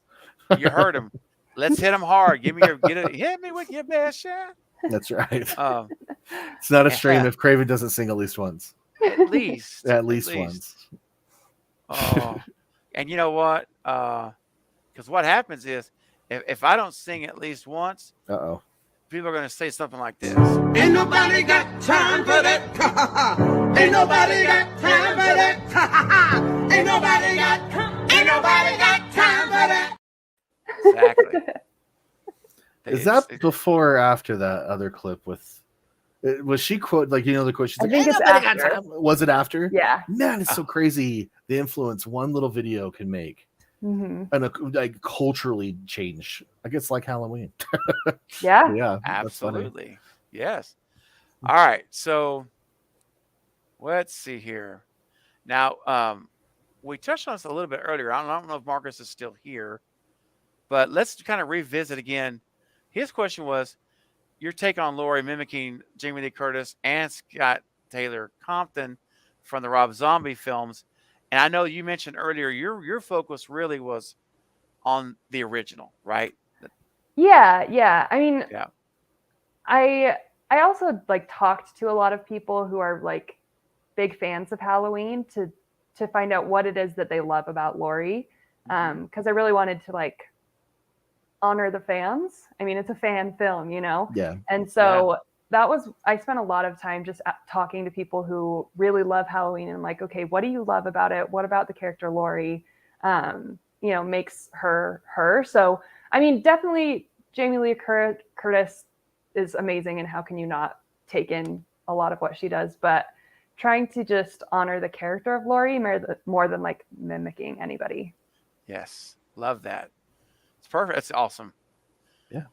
You heard them. Let's hit them hard. Hit me with your best shot. That's right. It's not a stream if Craven doesn't sing at least once. At least once. Oh, and you know what? Because what happens is if I don't sing at least once, people are going to say something like this. Ain't nobody got time for that. Ain't nobody got time for that. Ain't nobody got time for that. Exactly. Is that before or after that other clip with? Was she quote the quote? She's like, I think it's after. Was it after? Yeah. Man, it's so crazy the influence one little video can make, and culturally change. I guess like Halloween. Yeah. Yeah. Absolutely. Yes. All right. So let's see here. Now, we touched on this a little bit earlier. I don't know if Marcus is still here, but let's kind of revisit again. His question was, your take on Laurie mimicking Jamie Lee Curtis and Scott Taylor Compton from the Rob Zombie films. And I know you mentioned earlier your focus really was on the original, right? Yeah. I mean, I also talked to a lot of people who are big fans of Halloween to find out what it is that they love about Laurie. Because I really wanted to honor the fans. I mean, it's a fan film, Yeah. And so I spent a lot of time just talking to people who really love Halloween and okay, what do you love about it? What about the character Laurie, makes her her? So, I mean, definitely Jamie Lee Curtis is amazing, and how can you not take in a lot of what she does? But trying to just honor the character of Laurie more than mimicking anybody. Yes. Love that. It's perfect. That's awesome. Yeah.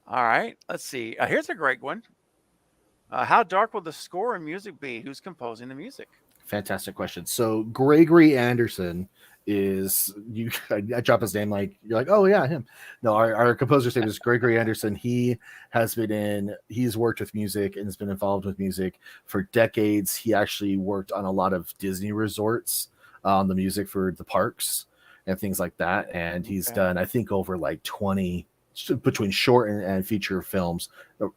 All right. Let's see. Here's a great one. How dark will the score and music be? Who's composing the music? Fantastic question. So Gregory Anderson is I drop his name you're like, oh yeah, him. No, our composer's name is Gregory Anderson. He's worked with music and has been involved with music for decades. He actually worked on a lot of Disney resorts on the music for the parks and things like that. And he's done, I think, over 20 between short and feature films,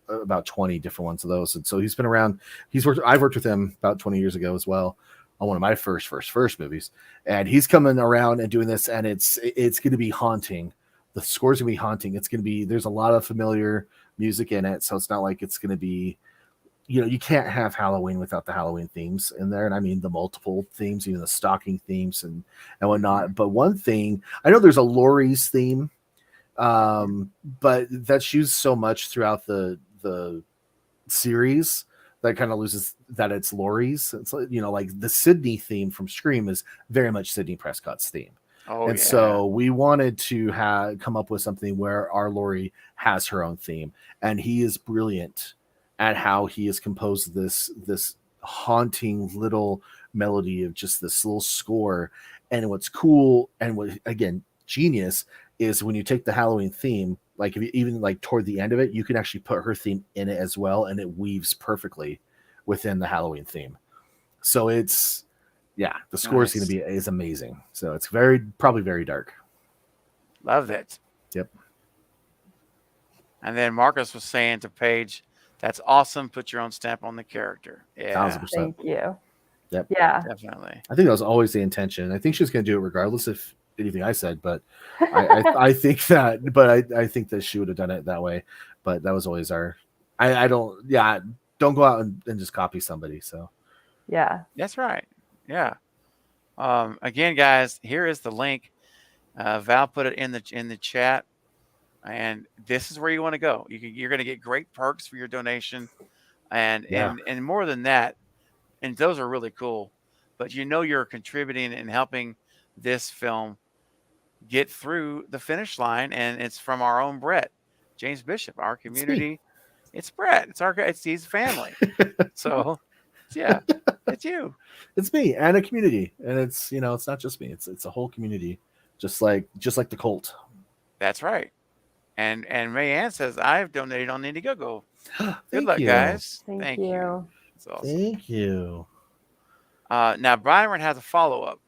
about 20 different ones of those. And so he's been around. I've worked with him about 20 years ago as well on one of my first movies. And he's coming around and doing this, and it's going to be haunting. The score's going to be haunting. It's going to be, there's a lot of familiar music in it. So it's not like it's going to be, you can't have Halloween without the Halloween themes in there. And I mean, the multiple themes, even the stalking themes and whatnot. But one thing, I know there's a Laurie's theme, but that's used so much throughout the series that kind of loses that it's Laurie's. It's like the Sydney theme from Scream is very much Sidney Prescott's theme. So we wanted to come up with something where our Laurie has her own theme, and he is brilliant at how he has composed this haunting little melody of just this little score. And what's cool and what, again, genius is when you take the Halloween theme, if you, even toward the end of it, you can actually put her theme in it as well, and it weaves perfectly within the Halloween theme. So it's, the score is going to is amazing. So it's probably very dark. Love it. Yep. And then Marcus was saying to Paige, "That's awesome. Put your own stamp on the character." Yeah. 1000%. Thank you. Yep. Yeah. Definitely. I think that was always the intention. I think she was going to do it regardless if anything I said, but I think that, but I think that she would have done it that way. But that was always our. I don't. Yeah, don't go out and just copy somebody. So Yeah. That's right. Yeah. Again, guys, here is the link. Val put it in the chat, and this is where you want to go. You're going to get great perks for your donation, and Yeah. and more than that, and those are really cool. But you're contributing and helping this film get through the finish line, and it's from our own Brett, James Bishop, our It's me. community. It's Brett. It's his family. So, yeah, it's you. It's me and a community, and it's it's not just me. It's a whole community, just like the cult. That's right. And Mayanne says, I've donated on Indiegogo. Good Thank luck, you. guys. Thank you. That's awesome. Thank you. Now, Byron has a follow up.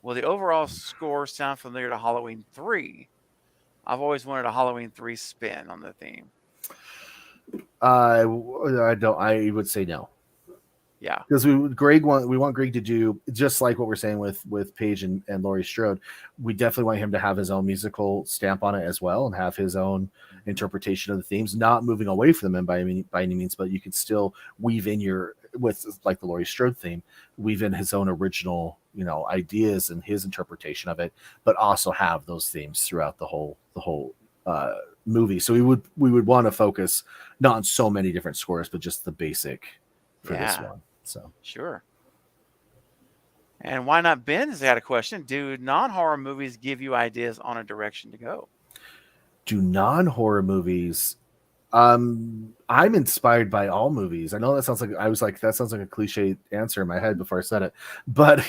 Will the overall score sound familiar to Halloween 3? I've always wanted a Halloween 3 spin on the theme. I don't. I would say no. Yeah, because we want Greg to do just like what we're saying with Paige and Laurie Strode. We definitely want him to have his own musical stamp on it as well, and have his own interpretation of the themes. Not moving away from them by any means, but you could still weave in with like the Laurie Strode theme, weave in his own original ideas and his interpretation of it, but also have those themes throughout the whole movie. So we would want to focus not on so many different scores, but just the basic for this one. So sure. And why not? Ben's got a question. Do non-horror movies give you ideas on a direction to go? Do non-horror movies? I'm inspired by all movies. I know that sounds like that sounds like a cliche answer in my head before I said it, but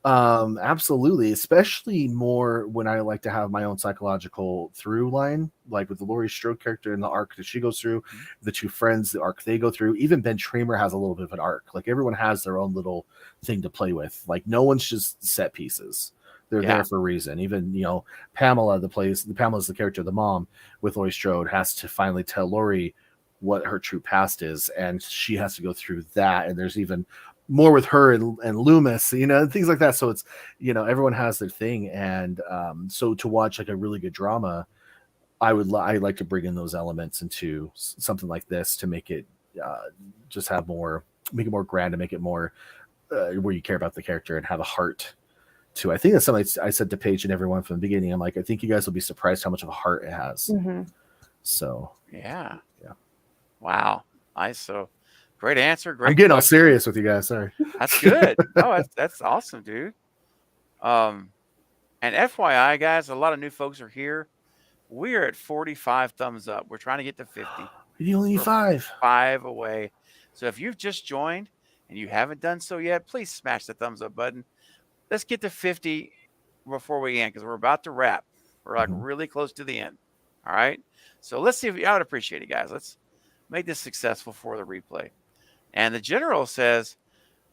absolutely, especially more when I like to have my own psychological through line, like with the Laurie Strode character and the arc that she goes through, the two friends, the arc they go through. Even Ben Tramer has a little bit of an arc. Like everyone has their own little thing to play with. Like no one's just set pieces. They're there for a reason. Even, Pamela, Pamela's the character of the mom with Laurie Strode, has to finally tell Laurie what her true past is. And she has to go through that. And there's even more with her and Loomis, and things like that. So it's, everyone has their thing. And so to watch like a really good drama, I like to bring in those elements into something like this to make it just make it more grand and make it more where you care about the character and have a heart to. I think that's something I said to Paige and everyone from the beginning. I'm like, I think you guys will be surprised how much of a heart it has. Mm-hmm. So yeah. Wow, nice. So great answer. Great. I'm getting all serious with you guys. Sorry. That's good. Oh, that's awesome, dude. And FYI, guys, a lot of new folks are here. We are at 45 thumbs up. We're trying to get to 50. You only need 5. 5 away. So if you've just joined and you haven't done so yet, please smash the thumbs up button. Let's get to 50 before we end, because we're about to wrap. We're like really close to the end. All right. So let's see I would appreciate it, guys. Let's make this successful for the replay. And the general says,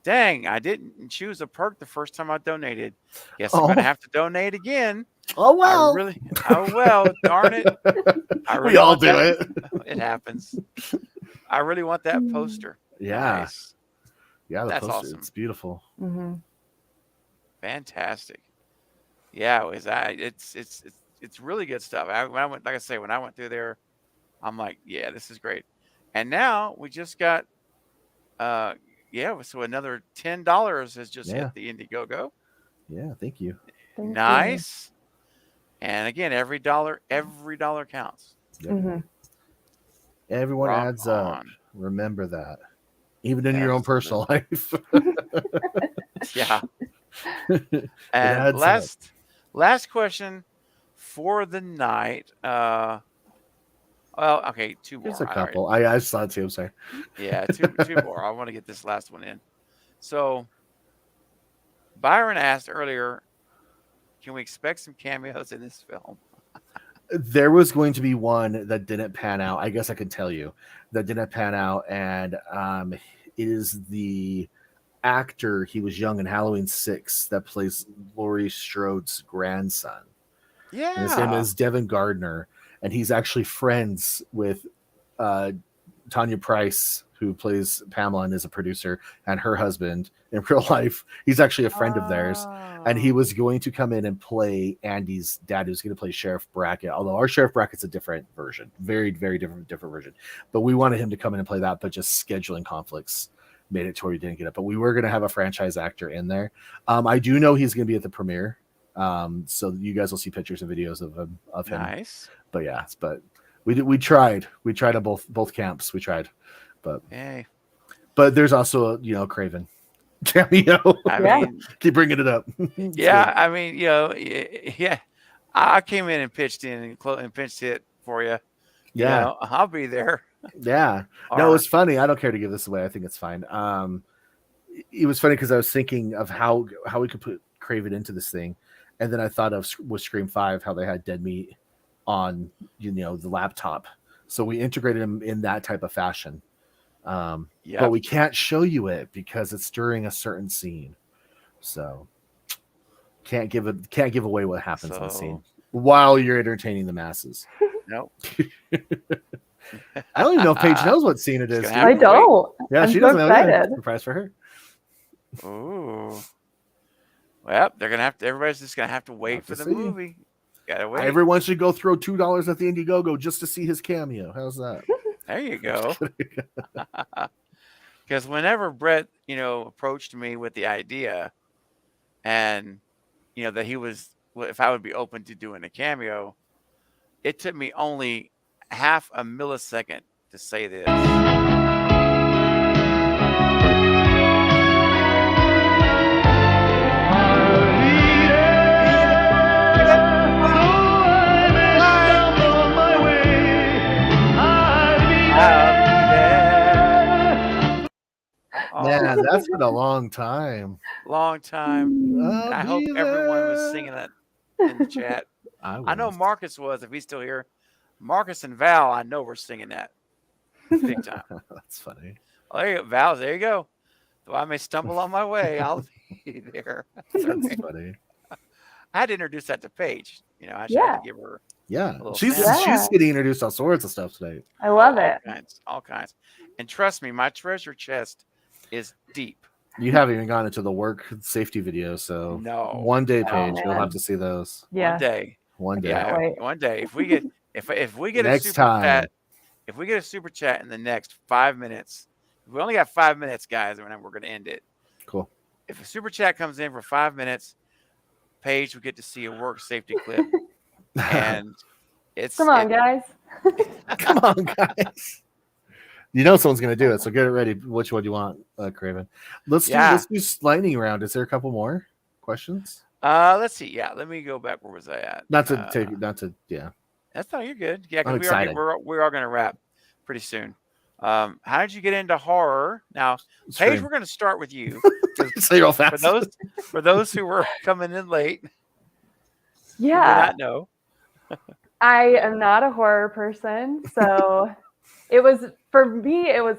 dang, I didn't choose a perk the first time I donated. Guess I'm going to have to donate again. Oh, well. Darn it. We all do it. It happens. I really want that poster. Yeah. Nice. Yeah, that's poster, awesome. It's beautiful. Mm-hmm. Fantastic. Yeah, it's really good stuff. When I went through there, I'm like, yeah, this is great. And now we just got so another $10 has just hit the Indiegogo. Yeah, thank you. Nice. And again, every dollar counts. Yep. Mm-hmm. Everyone adds up. Remember that. Even in your own personal life. Yeah. And last question for the night. Well, okay, 2 more. There's a couple. I saw it too. I'm sorry. Yeah, two more. I want to get this last one in. So Byron asked earlier, can we expect some cameos in this film? There was going to be one that didn't pan out. I guess I can tell you that didn't pan out, and it is the actor. He was young in Halloween 6 that plays Laurie Strode's grandson. Yeah, and his name is Devin Gardner, and he's actually friends with Tanya Price, who plays Pamela and is a producer, and her husband in real life. He's actually a friend of theirs. And he was going to come in and play Andy's dad, who's going to play Sheriff Brackett. Although our Sheriff Brackett's a different version, very, very different version. But we wanted him to come in and play that, but just scheduling conflicts made it to where we didn't get it. But we were going to have a franchise actor in there. I do know he's going to be at the premiere. So you guys will see pictures and videos of him. Nice. But yeah, but we tried at both camps. We tried, but hey. But there's also a Craven cameo. I mean, keep bringing it up. Yeah, I mean, yeah. I came in and pitched in and pinched it for you. Yeah, I'll be there. Yeah, no, it's funny. I don't care to give this away. I think it's fine. It was funny because I was thinking of how we could put Craven into this thing, and then I thought of with Scream 5 how they had Dead Meat on the laptop, so we integrated him in that type of fashion. But we can't show you it because it's during a certain scene, so can't give away what happens in the scene while you're entertaining the masses. Nope. I don't even know if Paige knows what scene it is. I don't. Yeah, I'm she so doesn't know. excited. Surprise for her. Ooh. Well, everybody's just gonna have to wait for the movie. Gotta wait. Everyone should go throw $2 at the Indiegogo just to see his cameo. How's that? There you go. Because whenever Brett, approached me with the idea, and that he was, if I would be open to doing a cameo, it took me only half a millisecond to say this. Man, that's been a long time. Long time. And I hope everyone was singing that in the chat. I know Marcus was, if he's still here. Marcus and Val, I know we're singing that big time. That's funny. Oh, there you go, Val. There you go. Though I may stumble on my way, I'll be there. That's funny. I had to introduce that to Paige. I should have to give her. Yeah, she's getting introduced all sorts of stuff tonight. I love it. All kinds. And trust me, my treasure chest is deep. You haven't even gone into the work safety video, so no. One day, Paige, you'll have to see those. Yeah. One day. Yeah, one day. If we get next a super time. chat, if we get a super chat in the next 5 minutes, we only got 5 minutes, guys, and we're going to end it. Cool. If a super chat comes in for 5 minutes, Paige will get to see a work safety clip, and come on, guys. Come on, guys. You know someone's going to do it, so get it ready. Which one do you want, Craven? Let's do lightning round. Is there a couple more questions? Let's see. Yeah, let me go back. Where was I at? That's no, you're good. Yeah, I'm because we're all going to wrap pretty soon. How did you get into horror? Now, Paige, we're going to start with you. Say real fast. For those who were coming in late, yeah, who did not know. I am not a horror person, so it was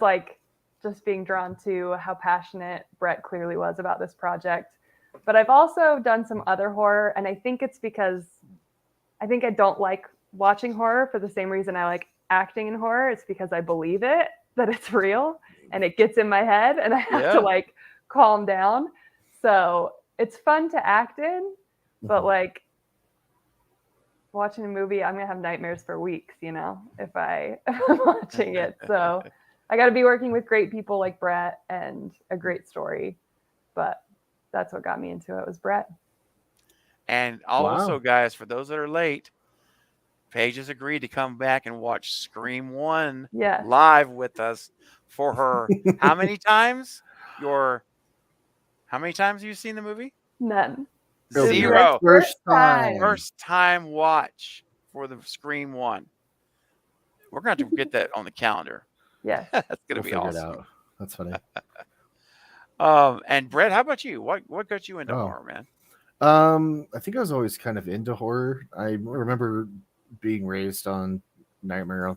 like just being drawn to how passionate Brett clearly was about this project. But I've also done some other horror, and I think it's because I don't like watching horror for the same reason I like acting in horror. It's because I believe that it's real, and it gets in my head, and I have to like calm down. So it's fun to act in, but like watching a movie, I'm gonna have nightmares for weeks, if I'm watching it. So I got to be working with great people like Brett and a great story. But that's what got me into it, was Brett. And also, guys, for those that are late, Paige has agreed to come back and watch Scream 1 live with us for her. How many times? How many times have you seen the movie? None. 0. First time. First time watch for the Scream 1. We're going to have to get that on the calendar. Yeah. That's going to be awesome. It out. That's funny. And Brett, how about you? What got you into horror, man? I think I was always kind of into horror. I remember being raised on Nightmare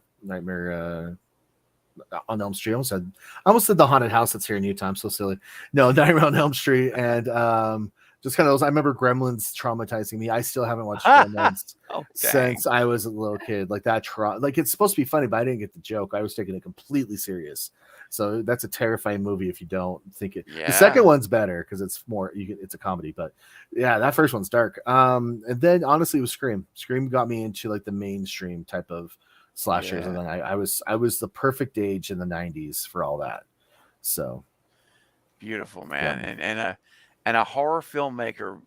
on Elm Street. I almost said the haunted house that's here in Utah. I'm so silly. No, Nightmare on Elm Street and Just kind of those. I remember Gremlins traumatizing me. I still haven't watched Gremlins Oh, dang. since I was a little kid. Like that, like it's supposed to be funny, but I didn't get the joke. I was taking it completely serious. So that's a terrifying movie if you don't think it. Yeah. The second one's better because it's more. It's a comedy, but yeah, that first one's dark. And then honestly, it was Scream. Scream got me into like the mainstream type of slashers, and then I was the perfect age in the '90s for all that. So beautiful, man, and a horror filmmaker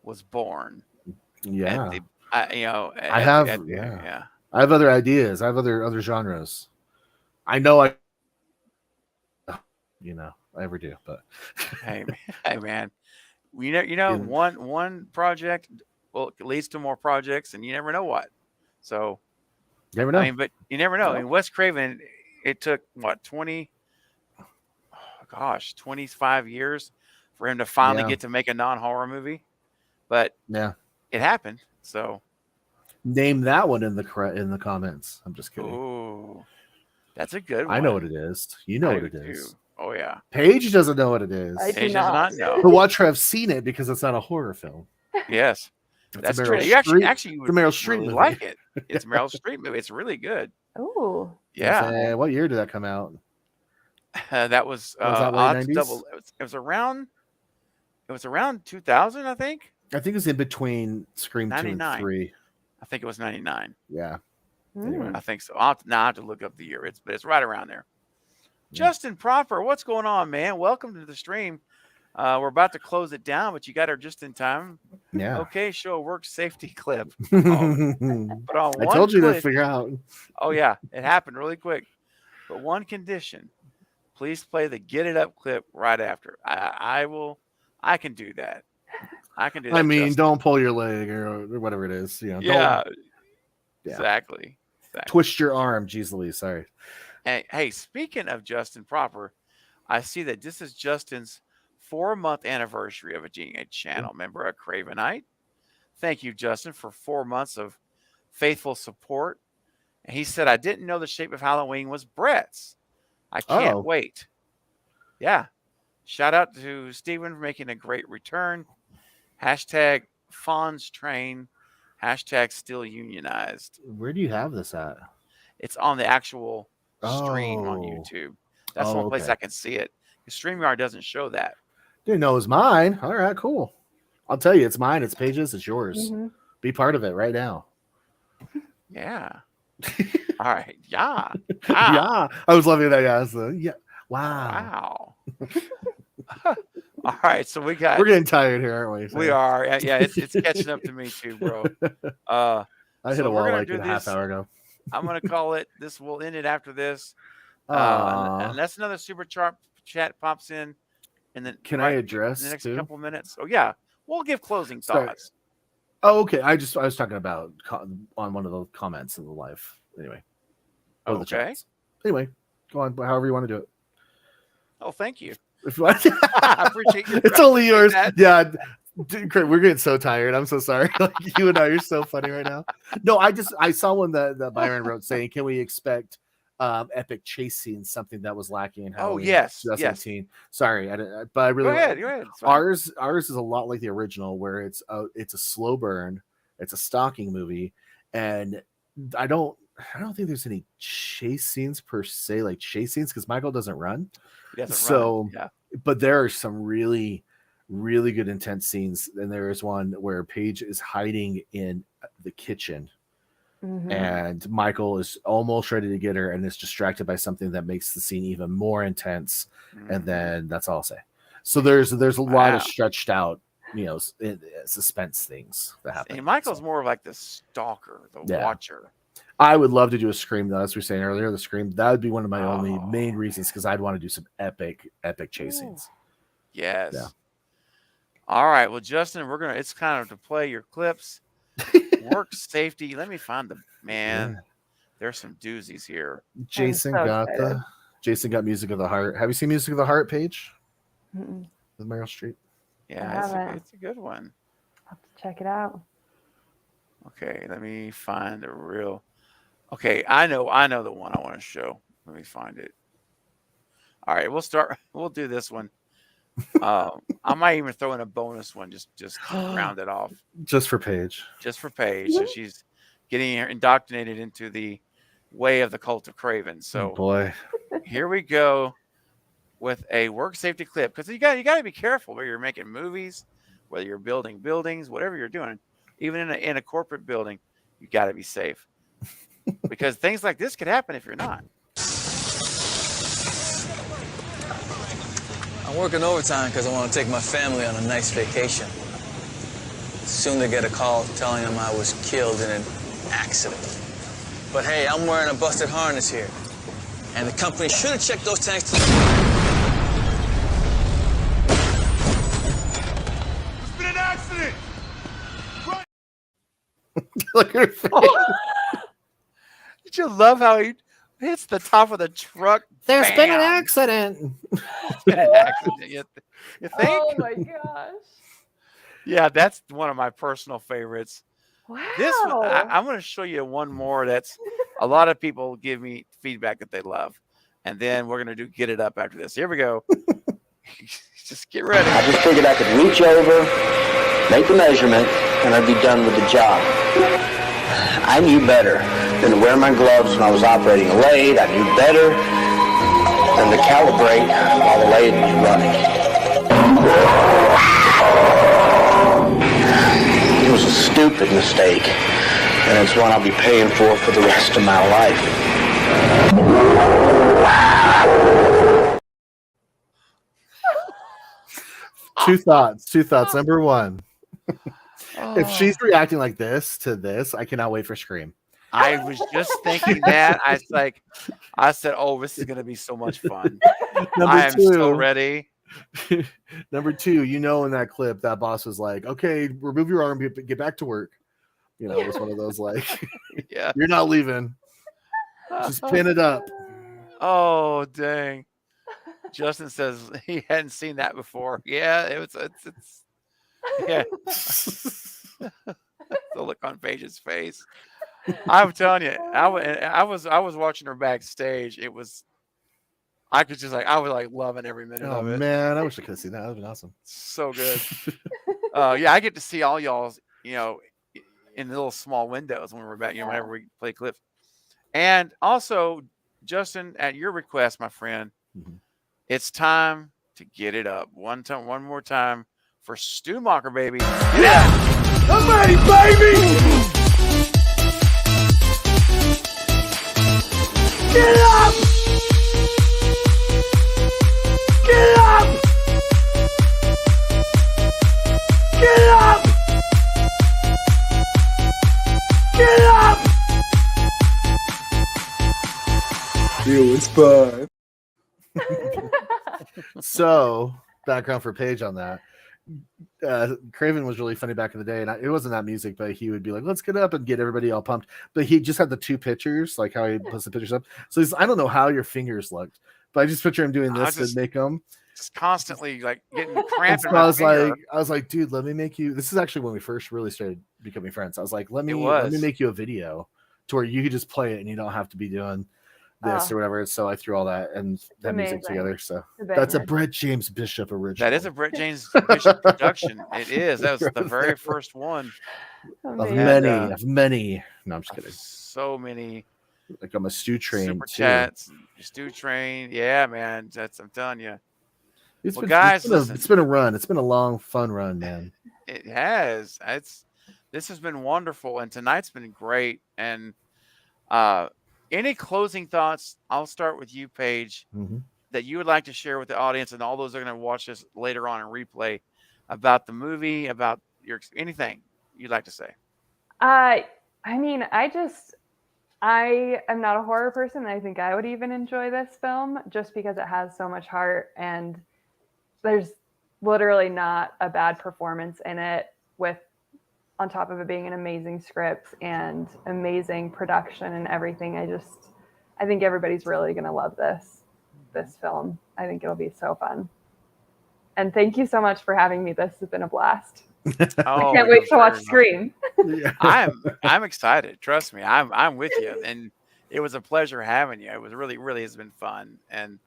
was born. Yeah. I have I have other ideas. I have other genres. I know I ever do, but hey man, one project leads to more projects, and you never know what. So you never know. I mean, but you never know. I mean, Wes Craven, it took what 25 years for him to finally get to make a non-horror movie, but it happened. So name that one in the comments. I'm just kidding. Ooh, that's a good one. I know what it is. You know what it is. Too. Oh yeah. Paige doesn't know what it is. Paige does not know. Her watch her have seen it because it's not a horror film. Yes, that's true. You actually would Meryl Streep really movie. like it. It's Meryl Streep movie. It's really good. Ooh. Yeah. What year did that come out? That was that late 90s? It was around 2000, I think. I think it was in between Scream 2 and 3. I think it was 99. Yeah. Anyway, I think so. I have to look up the year. But it's right around there. Justin Proper, what's going on, man? Welcome to the stream. We're about to close it down, but you got her just in time. Yeah. Okay, show a work safety clip. I told you to figure out. Oh yeah, it happened really quick. But one condition: please play the "Get It Up" clip right after. I will. I can do that. I can do that. I mean, don't pull your leg or whatever it is. Yeah. Exactly. Twist your arm. Jeez Louise, sorry. Hey, speaking of Justin Proper, I see that this is Justin's 4-month anniversary of being a channel member of Cravenite. Thank you, Justin, for 4 months of faithful support. And he said, I didn't know the shape of Halloween was Brett's. I can't wait. Yeah. Shout out to Steven for making a great return. Hashtag Fonz Train. Hashtag still unionized. Where do you have this at? It's on the actual stream on YouTube. That's the only place I can see it. StreamYard doesn't show that. Didn't know it was mine. All right, cool. I'll tell you, it's mine. It's Paige's. It's yours. Mm-hmm. Be part of it right now. Yeah. All right. Yeah. Yeah. I was loving that. Yeah. Wow. All right. So we're getting tired here, aren't we? We are. Yeah. It's catching up to me too, bro. I hit a wall like a half hour ago. I'm going to call it. We'll end it after this. Unless another super chat pops in. And then can I address in the next couple minutes? Oh yeah, we'll give closing thoughts. Oh, okay. I was talking about on one of the comments in the live. Anyway. Okay. Anyway, go on. However you want to do it. Oh, thank you. I appreciate you. It's only yours. Yeah. We're getting so tired. I'm so sorry. You and I are so funny right now. No, I saw one that Byron wrote saying, "Can we expect epic chase scenes, something that was lacking in Halloween?" 2018. Yes. Sorry, but I really go ahead. Ours is a lot like the original, where it's a slow burn, it's a stalking movie, and I don't think there's any chase scenes per se, like chase scenes, because Michael doesn't run. Run. Yeah. But there are some really, really good intense scenes, and there is one where Paige is hiding in the kitchen. Mm-hmm. And Michael is almost ready to get her and is distracted by something that makes the scene even more intense. Mm-hmm. And then that's all I'll say. So there's a lot of stretched out, suspense things that happen. And Michael's more of like the stalker, the watcher. I would love to do a Scream, though, as we were saying earlier. The Scream, that would be one of my only main reasons, because I'd want to do some epic chase scenes. Yes. Yeah. All right. Well, Justin, it's kind of to play your clips. Work safety. Let me find them, man. Yeah. There's some doozies here. Jason got Music of the Heart. Have you seen Music of the Heart, Paige? Mm-mm. With Meryl Streep. Yeah, it's a good one. I'll have to check it out. Okay, let me find a real. Okay, I know the one I want to show. Let me find it. All right, we'll do this one. I might even throw in a bonus one just to round it off, Just for Paige. just for Paige. So she's getting her indoctrinated into the way of the cult of Craven. Oh, So boy. here we go with a work safety clip, because you got to be careful whether you're making movies, whether you're building buildings, whatever you're doing, even in a corporate building, you got to be safe, because things like this could happen if you're not. I'm working overtime because I want to take my family on a nice vacation. Soon they get a call telling them I was killed in an accident. But hey, I'm wearing a busted harness here. And the company should have checked those tanks to... It's been an accident! Look at her face. Did you love how he hits the top of the truck? There's been an Bam! accident. It's been an accident. You think? Oh my gosh. Yeah, that's one of my personal favorites. Wow. This one, I'm going to show you one more that's a lot of people give me feedback that they love. And then we're going to do Get It Up after this. Here we go. Just get ready. I just figured I could reach over, make a measurement, and I'd be done with the job. I knew better than to wear my gloves when I was operating a lathe. I knew better than to calibrate while the lathe was running. It was a stupid mistake, and it's one I'll be paying for the rest of my life. Two thoughts. Number one, if she's reacting like this to this, I cannot wait for Scream. I was just thinking that. I said, oh, this is going to be so much fun. I am so ready. Number two, in that clip, that boss was like, okay, remove your arm, get back to work. It was one of those like, yeah, you're not leaving. Just pin it up. Oh, dang. Justin says he hadn't seen that before. Yeah, it's yeah. The look on Paige's face. I'm telling you, I was watching her backstage. I was loving every minute of it. Oh man, I wish I could have seen that. That would have been awesome. So good. Yeah, I get to see all y'all's, in the little small windows when we're back, whenever we play clips. And also, Justin, at your request, my friend, it's time to get it up. One more time for Stewmacher, baby. Yeah! I'm ready, baby! Get up! Get up! Get up! Get up! It was fun. So, background for Paige on that. Craven was really funny back in the day, and it wasn't that music, but he would be like, let's get up and get everybody all pumped. But he just had the two pictures, like how he puts the pictures up. So I don't know how your fingers looked, but I just picture him doing this to make them. Just constantly like getting cramped. So I was like, dude, let me make you. This is actually when we first really started becoming friends. I was like, let me make you a video to where you could just play it and you don't have to be doing this or whatever. So I threw all that and that music together. So that's a Brett James Bishop original. That is a Brett James Bishop production. It is. That was the very first one of many. No, I'm just kidding. So many. Like I'm a Stew Train. Super chats, Stew Train. Yeah, man. I'm telling you. It's been a run. It's been a long, fun run, man. It has. This has been wonderful, and tonight's been great. And any closing thoughts? I'll start with you, Paige, that you would like to share with the audience and all those that are going to watch this later on in replay about the movie, about anything you'd like to say. I mean, I am not a horror person, and I think I would even enjoy this film just because it has so much heart, and there's literally not a bad performance in it, with on top of it being an amazing script and amazing production and everything. I think everybody's really going to love this film. I think it'll be so fun. And thank you so much for having me. This has been a blast. I can't wait to watch Scream. I'm excited. Trust me. I'm with you. And it was a pleasure having you. It was really has been fun. And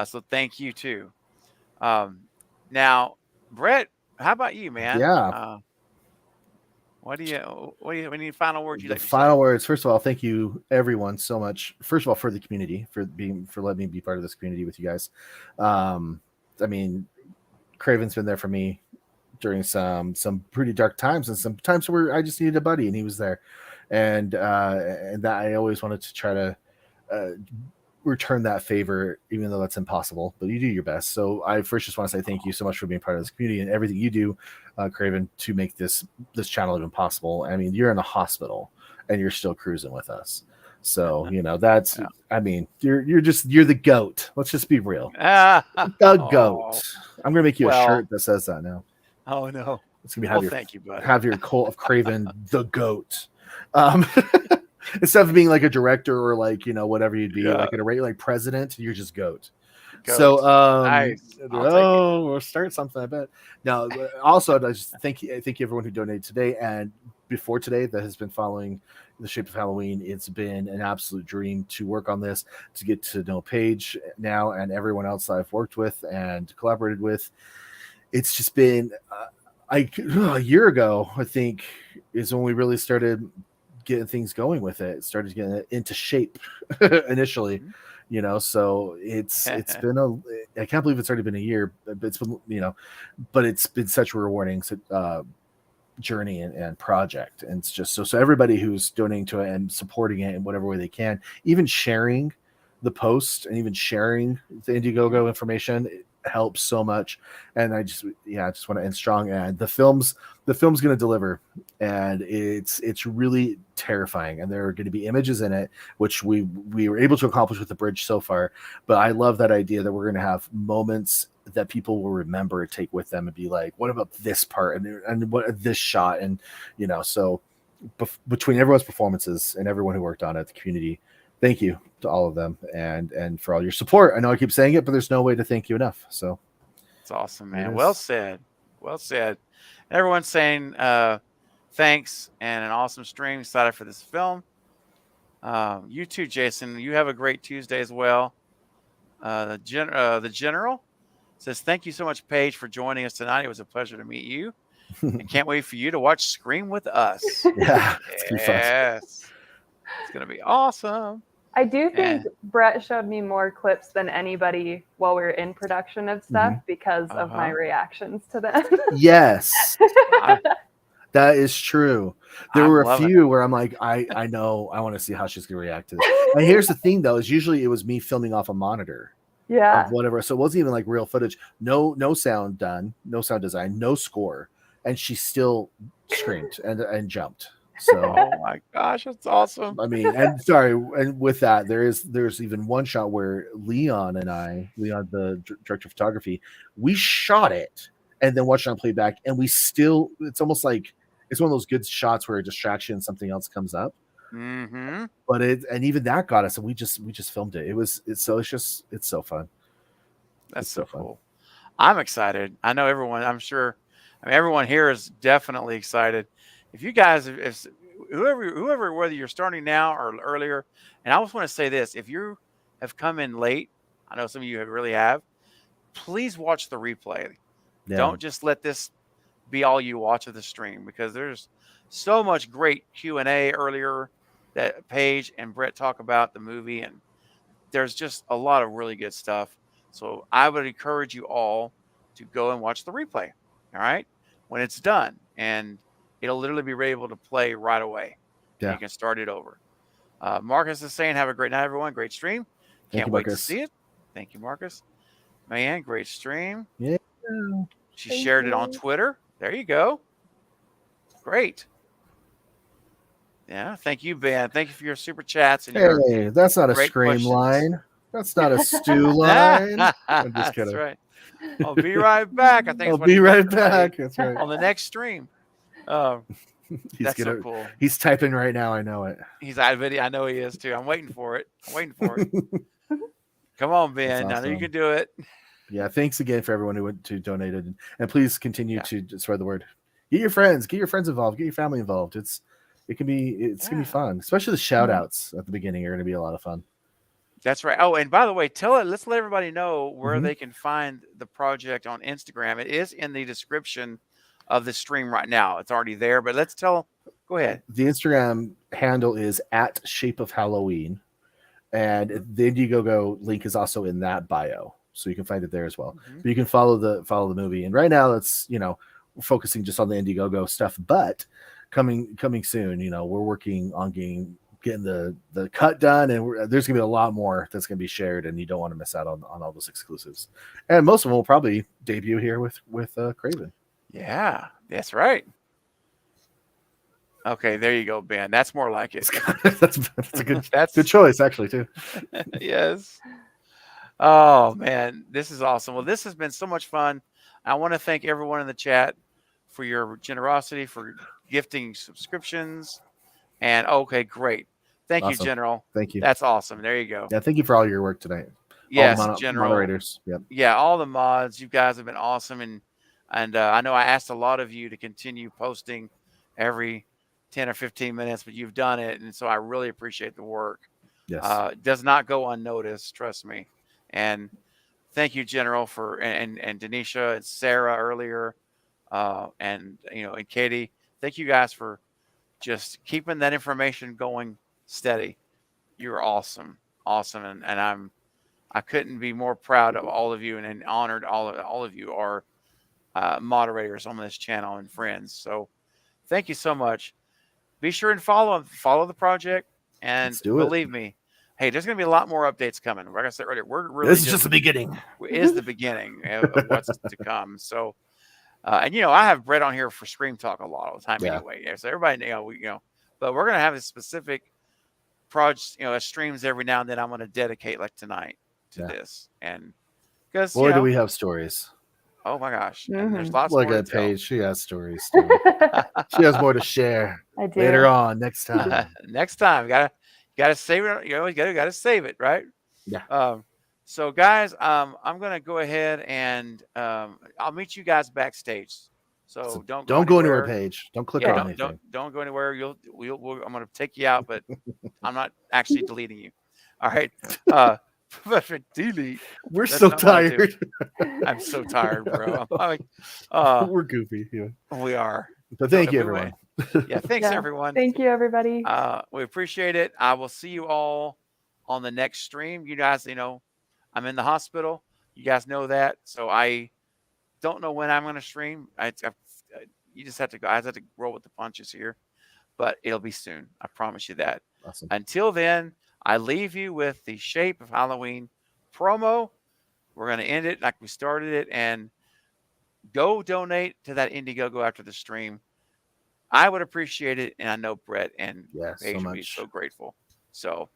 so thank you too. Now, Brett, how about you, man? Yeah. Any final words you'd The like to say? final words. First of all, thank you everyone so much. First of all, for the community, for letting me be part of this community with you guys. I mean, Craven's been there for me during some pretty dark times and some times where I just needed a buddy, and he was there. And that I always wanted to try to return that favor, even though that's impossible, but you do your best. So I first just want to say thank you so much for being part of this community and everything you do, Craven, to make this channel even possible. I mean, you're in a hospital and you're still cruising with us. So, that's, Yeah. I mean, you're the goat. Let's just be real. The goat. I'm going to make you a shirt that says that now. Oh no. It's going to be thank you, buddy. Have your Colt of Craven, the goat. Instead of being like a director or like, whatever you'd be, like like president, you're just goat. So nice. we'll start something, I bet. Now, also, I just thank you everyone who donated today and before today that has been following The Shape of Halloween. It's been an absolute dream to work on this, to get to know Paige now and everyone else that I've worked with and collaborated with. It's just been a year ago, I think, is when we really started getting things going with it. Started getting it into shape initially, so it's been I can't believe it's already been a year, but it's been, but it's been such a rewarding journey and project. And it's just so everybody who's donating to it and supporting it in whatever way they can, even sharing the post and even sharing the Indiegogo information, it helps so much. And I just want to end strong. And the film's going to deliver, and it's really terrifying. And there are going to be images in it, which we were able to accomplish with the bridge so far. But I love that idea that we're going to have moments that people will remember, take with them, and be like, what about this part and what this shot? And so between everyone's performances and everyone who worked on it, the community, thank you to all of them and for all your support. I know I keep saying it, but there's no way to thank you enough. So it's awesome, man. Well said. Everyone's saying thanks and an awesome stream. Excited for this film. You too, Jason. You have a great Tuesday as well. The general says, thank you so much, Paige, for joining us tonight. It was a pleasure to meet you. And can't wait for you to watch Scream with us. Yeah, it's gonna be fun. Yes. It's going to be awesome. I do think Brett showed me more clips than anybody while we were in production of stuff because of my reactions to them. Yes. That is true. There were a few where I'm like, I know, I want to see how she's going to react to this. And here's the thing, though, is usually it was me filming off a monitor. Yeah. Of whatever. So it wasn't even like real footage. No sound done. No sound design. No score. And she still screamed and jumped. So oh my gosh, that's awesome. I mean, and with that, there's even one shot where Leon, the director of photography, we shot it and then watched it on playback, and it's almost like it's one of those good shots where a distraction, something else comes up. Mm-hmm. But even that got us, and we just filmed it. It's so fun. That's so cool. I'm excited. I know everyone. Everyone here is definitely excited. If you guys, if whoever, whether you're starting now or earlier, and I just want to say this: if you have come in late, I know some of you really have. Please watch the replay. Yeah. Don't just let this be all you watch of the stream, because there's so much great Q&A earlier that Paige and Brett talk about the movie, and there's just a lot of really good stuff. So I would encourage you all to go and watch the replay. All right, when it's done, and it'll literally be able to play right away. Yeah. You can start it over. Marcus is saying, have a great night, everyone. Great stream. Can't wait to see it. Thank you, Marcus. Man, great stream. Yeah. She shared it on Twitter. There you go. Great. Yeah. Thank you, Ben. Thank you for your super chats. And that's not a Scream line. That's not a stew line. I'm just kidding. That's right. I'll be right back. I think I'll be right back. That's right. On the next stream. That's so cool. He's typing right now. I know it. He's out of video. I know he is too. I'm waiting for it. Come on, Ben. Awesome. I know you can do it. Yeah. Thanks again for everyone who donated, and please continue to spread the word. Get your friends involved. Get your family involved. It's gonna be fun. Especially the shout outs at the beginning are gonna be a lot of fun. That's right. Oh, and by the way, let's let everybody know where Mhm. they can find the project on Instagram. It is in the description of the stream right now. It's already there, but go ahead. The Instagram handle is at Shape of Halloween, and the Indiegogo link is also in that bio, so you can find it there as well. Mhm. But you can follow the movie. And right now, it's we're focusing just on the Indiegogo stuff, but coming soon, we're working on getting the cut done, and there's gonna be a lot more that's gonna be shared, and you don't want to miss out on all those exclusives. And most of them will probably debut here with Craven. Yeah, that's right. Okay, there you go, Ben. That's more like it. that's a good That's good choice, actually, too. yes. Oh man, this is awesome. Well, this has been so much fun. I want to thank everyone in the chat for your generosity, for gifting subscriptions. And okay, great. Thank you, Awesome. General. Thank you. That's awesome. There you go. Yeah, thank you for all your work tonight. Yes, All the General. moderators. Yep. Yeah, all the mods. You guys have been awesome, and I know I asked a lot of you to continue posting every 10 or 15 minutes, but you've done it, and so I really appreciate the work. Yes. It does not go unnoticed, trust me. And thank you, General, for and Denisha and Sarah earlier, and and Katie. Thank you guys for just keeping that information going steady. You're awesome, awesome, and I couldn't be more proud of all of you and honored all of you are moderators on this channel and friends. So thank you so much. Be sure and follow the project, and Let's do it. believe me, hey, there's going to be a lot more updates coming. Like I said earlier, we're really This is just the beginning. Is the beginning of what's to come. So, and I have Brett on here for Scream Talk a lot of the time Yeah. anyway. Yeah, so everybody, but we're gonna have a specific projects, streams every now and then. I'm gonna dedicate like tonight to this, and because Boy, do we have stories. oh my gosh, and there's lots Look more at to tell. Paige. She has stories. Too. She has more to share. I do. Later on, next time. Next time, gotta save it. You always gotta save it, right? Yeah. So guys, I'm gonna go ahead and I'll meet you guys backstage. So don't go anywhere, Paige. Don't click on anything. Don't go anywhere. I'm gonna take you out, but I'm not actually deleting you. All right. Delete. We're That's so not what I do. tired. I'm so tired, bro. We're goofy. Yeah. We are. But thank you, everyone. Yeah, thanks everyone. Thank you, everybody. We appreciate it. I will see you all on the next stream. You guys, I'm in the hospital. You guys know that. So I don't know when I'm going to stream. You just have to go. I have to roll with the punches here, but it'll be soon. I promise you that. Awesome. Until then, I leave you with the Shape of Halloween promo. We're going to end it like we started it, and go donate to that Indiegogo after the stream. I would appreciate it, and I know Brett and Paige would be so grateful. So,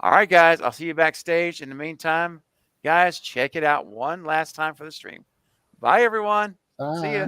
all right, guys, I'll see you backstage. In the meantime, guys, check it out one last time for the stream. Bye, everyone. See ya.